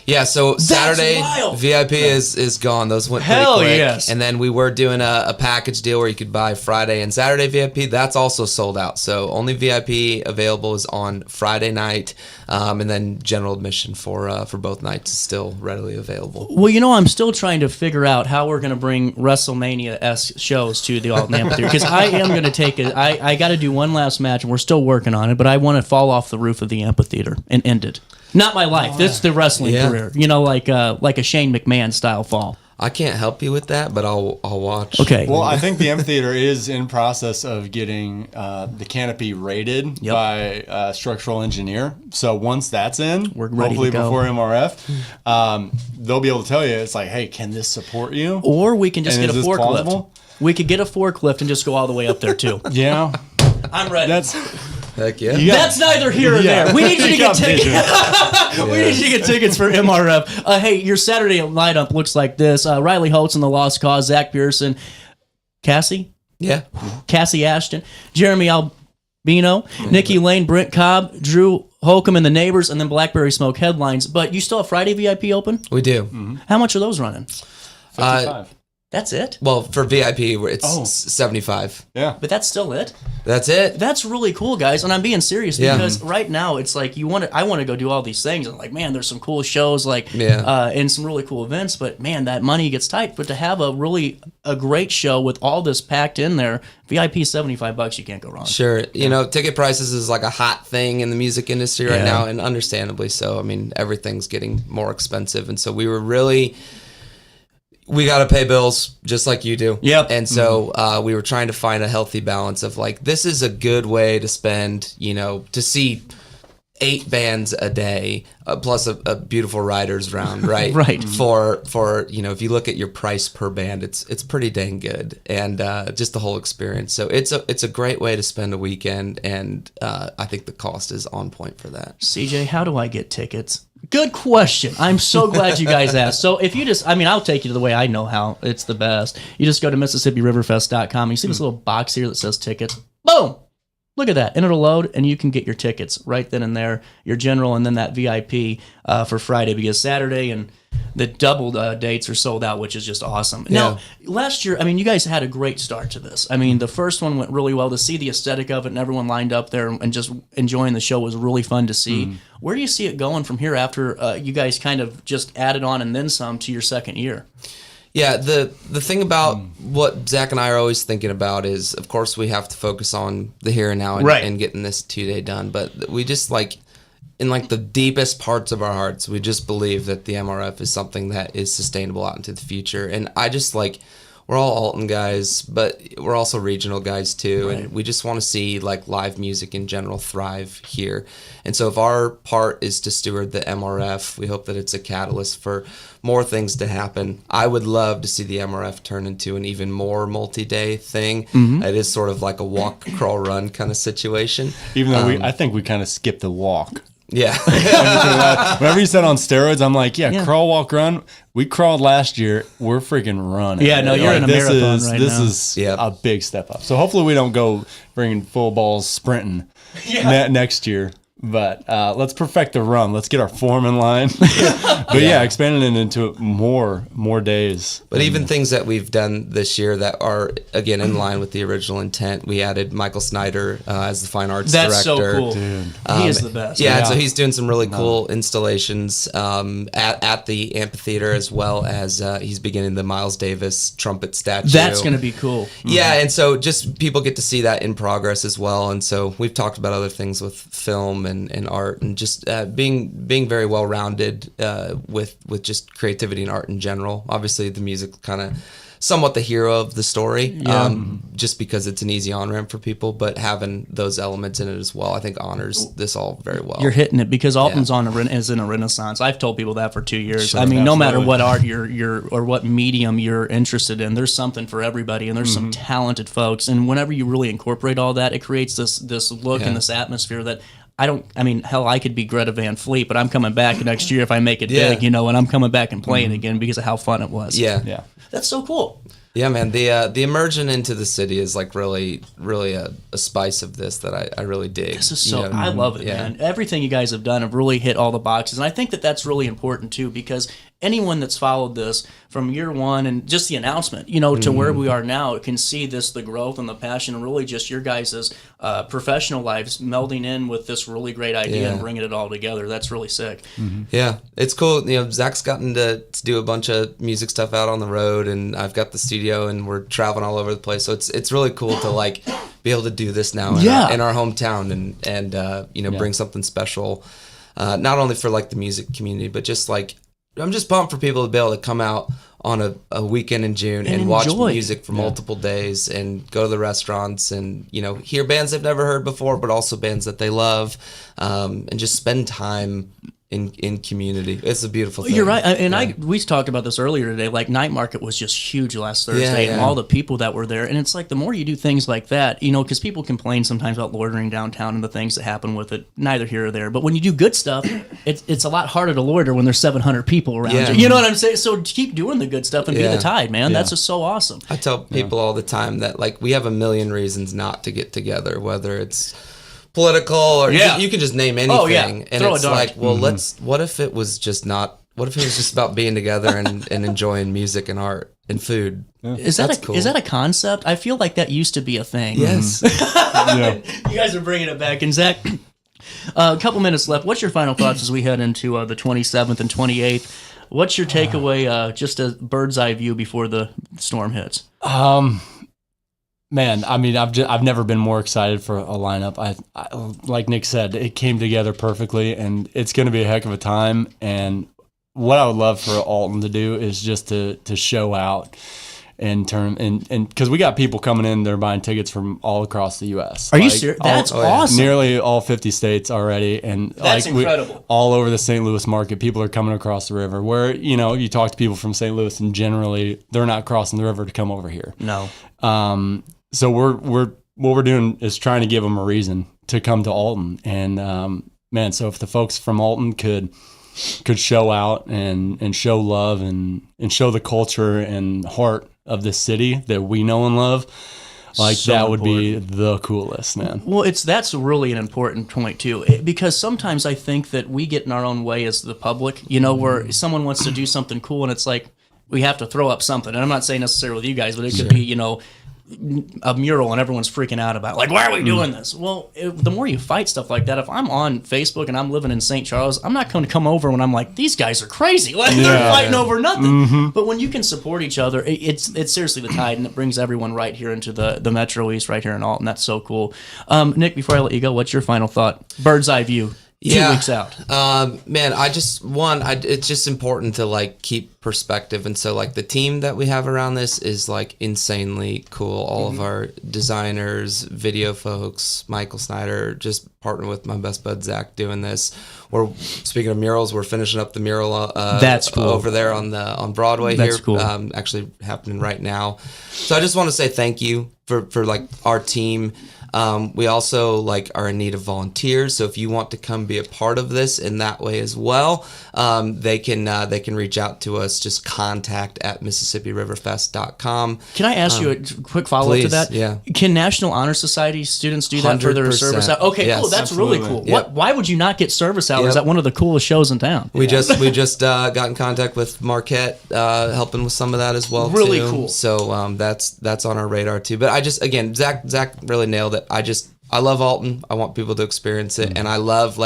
Yeah, so Saturday VIP is gone. Those went pretty quick. Yes. And then we were doing a package deal where you could buy Friday and Saturday VIP. That's also sold out. So only VIP available is on Friday night, and then general admission for both nights is still readily available. Well, I'm still trying to figure out how we're going to bring WrestleMania-esque shows to the Alton Amphitheater, because I am going to take it. I got to do one last match, and we're still working on it, but I want to fall off the roof of the amphitheater and end it. Not my life. This is the wrestling career. You know, like a Shane McMahon style fall. I can't help you with that, but I'll watch. Okay. Well, I think the amphitheater is in process of getting the canopy rated by a structural engineer. So once that's in, we're ready hopefully to go. before MRF, they'll be able to tell you, it's like, hey, can this support you? Or we can just And get a is this forklift. plausible? We could get a forklift and just go all the way up there too. Yeah. I'm ready. Heck yeah. That's neither here or there. We need you to get tickets. We need you to get tickets for MRF. Hey, your Saturday lineup looks like this: Riley Holtz and the Lost Cause, Zach Pearson, Cassie Ashton, Jeremy Albino, Nikki Lane, Brent Cobb, Drew Holcomb and the Neighbors, and then Blackberry Smoke headlines. But you still have Friday VIP open? We do. How much are those running? 55. That's it? Well, for VIP, it's 75. Yeah. But that's still it? That's it. That's really cool, guys. And I'm being serious Yeah. because right now it's like I want to go do all these things. And like, man, there's some cool shows and some really cool events. But man, that money gets tight. But to have a great show with all this packed in there, VIP $75, you can't go wrong. Sure. You know, ticket prices is like a hot thing in the music industry right now, and understandably so. I mean, everything's getting more expensive. And so we got to pay bills just like you do. Yep. And so we were trying to find a healthy balance of like, this is a good way to spend, to see 8 bands a day, plus a beautiful riders round, right? Right. For if you look at your price per band, it's pretty dang good, and just the whole experience. So it's a great way to spend a weekend, and I think the cost is on point for that. CJ, how do I get tickets? Good question. I'm so glad you guys asked. So if you I'll take you to the way I know how. It's the best. You just go to MississippiRiverFest.com. You see this little box here that says tickets. Boom. Look at that. And it'll load, and you can get your tickets right then and there, your general, and then that VIP for Friday, because Saturday and the double dates are sold out, which is just awesome. Now, last year, you guys had a great start to this. The first one went really well. To see the aesthetic of it and everyone lined up there and just enjoying the show was really fun to see. Where do you see it going from here after you guys kind of just added on and then some to your second year? Yeah, the thing about what Zach and I are always thinking about is, of course, we have to focus on the here and now and getting this 2-day done. But we just in the deepest parts of our hearts, we just believe that the MRF is something that is sustainable out into the future. And I just we're all Alton guys, but we're also regional guys too. Right. And we just want to see live music in general thrive here. And so if our part is to steward the MRF, we hope that it's a catalyst for more things to happen. I would love to see the MRF turn into an even more multi-day thing. It is sort of like a walk, crawl, run kind of situation. Even though I think we kind of skipped the walk. Yeah. Whenever you said on steroids, I'm like, crawl, walk, run. We crawled last year. We're freaking running. Yeah, no, you're in a marathon right now. This is a big step up. So hopefully we don't go bringing full balls sprinting next year. But let's perfect the run. Let's get our form in line. But expanding it into more days. But even things that we've done this year that are, again, in line with the original intent. We added Michael Snyder as the fine arts director. That's so cool. Dude. He is the best. Yeah, and so he's doing some really cool installations at the amphitheater, as well as he's beginning the Miles Davis trumpet statue. That's going to be cool. Yeah, and so just people get to see that in progress as well. And so we've talked about other things with film and art, and just being very well rounded with just creativity and art in general. Obviously, the music kind of somewhat the hero of the story, just because it's an easy on ramp for people. But having those elements in it as well, I think honors this all very well. You're hitting it because Alton's is in a renaissance. I've told people that for 2 years. Sure, no matter what art you're or what medium you're interested in, there's something for everybody, and there's some talented folks. And whenever you really incorporate all that, it creates this look and this atmosphere that. Hell, I could be Greta Van Fleet, but I'm coming back next year if I make it big, and I'm coming back and playing again because of how fun it was. Yeah. That's so cool. Yeah, man. The immersion into the city is really, really a spice of this that I really dig. This is so. I love it, man. Everything you guys have done have really hit all the boxes, and I think that that's really important too, because anyone that's followed this from year one and just the announcement, to where we are now, can see the growth and the passion, and really just your guys' professional lives melding in with this really great idea and bringing it all together. That's really sick. Yeah, it's cool. Zach's gotten to do a bunch of music stuff out on the road, and I've got the studio, and we're traveling all over the place. So it's really cool to be able to do this now in our hometown and bring something special not only for like the music community, but just like I'm just pumped for people to be able to come out on a weekend in June and watch music for multiple days and go to the restaurants and, you know, hear bands they've never heard before, but also bands that they love, and just spend time in community. It's a beautiful thing. You're right. And we talked about this earlier today. Like, night market was just huge last Thursday, and all the people that were there. And it's like, the more you do things like that, you know, because people complain sometimes about loitering downtown and the things that happen with it, neither here or there. But when you do good stuff, it's a lot harder to loiter when there's 700 people around you. You know what I'm saying? So keep doing the good stuff and be the tide, man. That's just so awesome. I tell people all the time that, like, we have a million reasons not to get together, whether it's political or you can just name anything. And throw it's like, well, what if it was just about being together and enjoying music and art and food? Is that a concept? I feel like that used to be a thing. Yes. You guys are bringing it back. And Zach, a couple minutes left. What's your final thoughts as we head into the 27th and 28th? What's your takeaway, just a bird's eye view before the storm hits? Man, I mean, I've never been more excited for a lineup. I like Nick said, it came together perfectly, and it's going to be a heck of a time. And what I would love for Alton to do is just to show out and because we got people coming in, they're buying tickets from all across the U.S. Are you serious? That's awesome. Nearly all 50 states already, and that's incredible. All over the St. Louis market, people are coming across the river. Where you talk to people from St. Louis, and generally they're not crossing the river to come over here. No. So what we're doing is trying to give them a reason to come to Alton, and man, so if the folks from Alton could show out and show love and show the culture and heart of the city that we know and love, like so that would be the coolest, man. Well, that's really an important point too, because sometimes I think that we get in our own way as the public, you know, where someone wants to do something cool and it's like we have to throw up something. And I'm not saying necessarily with you guys, but it could be, you know, a mural and everyone's freaking out about, like, why are we doing this? Well, the more you fight stuff like that, if I'm on Facebook and I'm living in St. Charles, I'm not going to come over when I'm like, these guys are crazy, like they're fighting over nothing. But when you can support each other, it's seriously the tide, and it brings everyone right here into the Metro East right here in Alton. That's so cool. Nick, before I let you go, what's your final thought? Bird's eye view. 2 weeks out. Man, it's just important to like keep perspective. And so like the team that we have around this is like insanely cool. All of our designers, video folks, Michael Snyder, just partner with my best bud Zach doing this. We're speaking of murals, we're finishing up the mural that's cool. over there on Broadway. That's here. Cool. Actually happening right now. So I just want to say thank you for like our team. We also like are in need of volunteers, so if you want to come be a part of this in that way as well, they can reach out to us. Just contact@MississippiRiverFest.com. Can I ask you a quick follow up to that? Yeah. Can National Honor Society students do that for their service hours? Okay, yes, cool. That's absolutely. really cool. Yep. Why would you not get service hours at one of the coolest shows in town? We just got in contact with Marquette, helping with some of that as well. Really too. cool. So that's on our radar too. But Zach really nailed it. I love Alton. I want people to experience it, and I love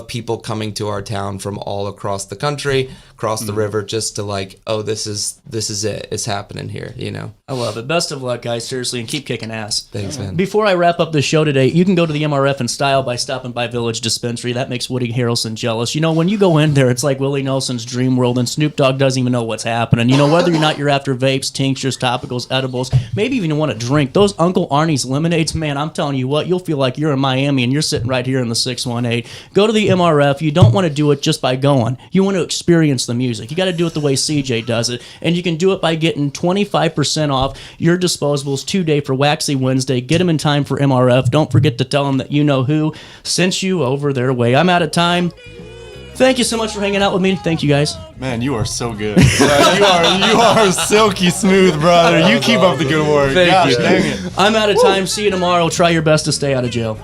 people coming to our town from all across the country, across the river, just to like, oh, this is it. It's happening here, you know. I love it. Best of luck, guys. Seriously, and keep kicking ass. Thanks, man. Before I wrap up the show today, you can go to the MRF in style by stopping by Village Dispensary. That makes Woody Harrelson jealous. You know, when you go in there, it's like Willie Nelson's dream world, and Snoop Dogg doesn't even know what's happening. You know, whether or not you're after vapes, tinctures, topicals, edibles, maybe even you want to drink those Uncle Arnie's lemonades, man, I'm telling you what, you'll feel like you're in Miami and you're sitting right here in the 618. Go to the MRF. You don't want to do it just by going. You want to experience the music. You got to do it the way CJ does it, and you can do it by getting 25% off your disposables 2-day for Waxy Wednesday. Get them in time for MRF. Don't forget to tell them that you know who sent you over their way. I'm out of time. Thank you so much for hanging out with me. Thank you, guys. Man, you are so good. You are silky smooth, brother. You keep up the good work. Thank you. Dang it. I'm out of time. See you tomorrow. Try your best to stay out of jail.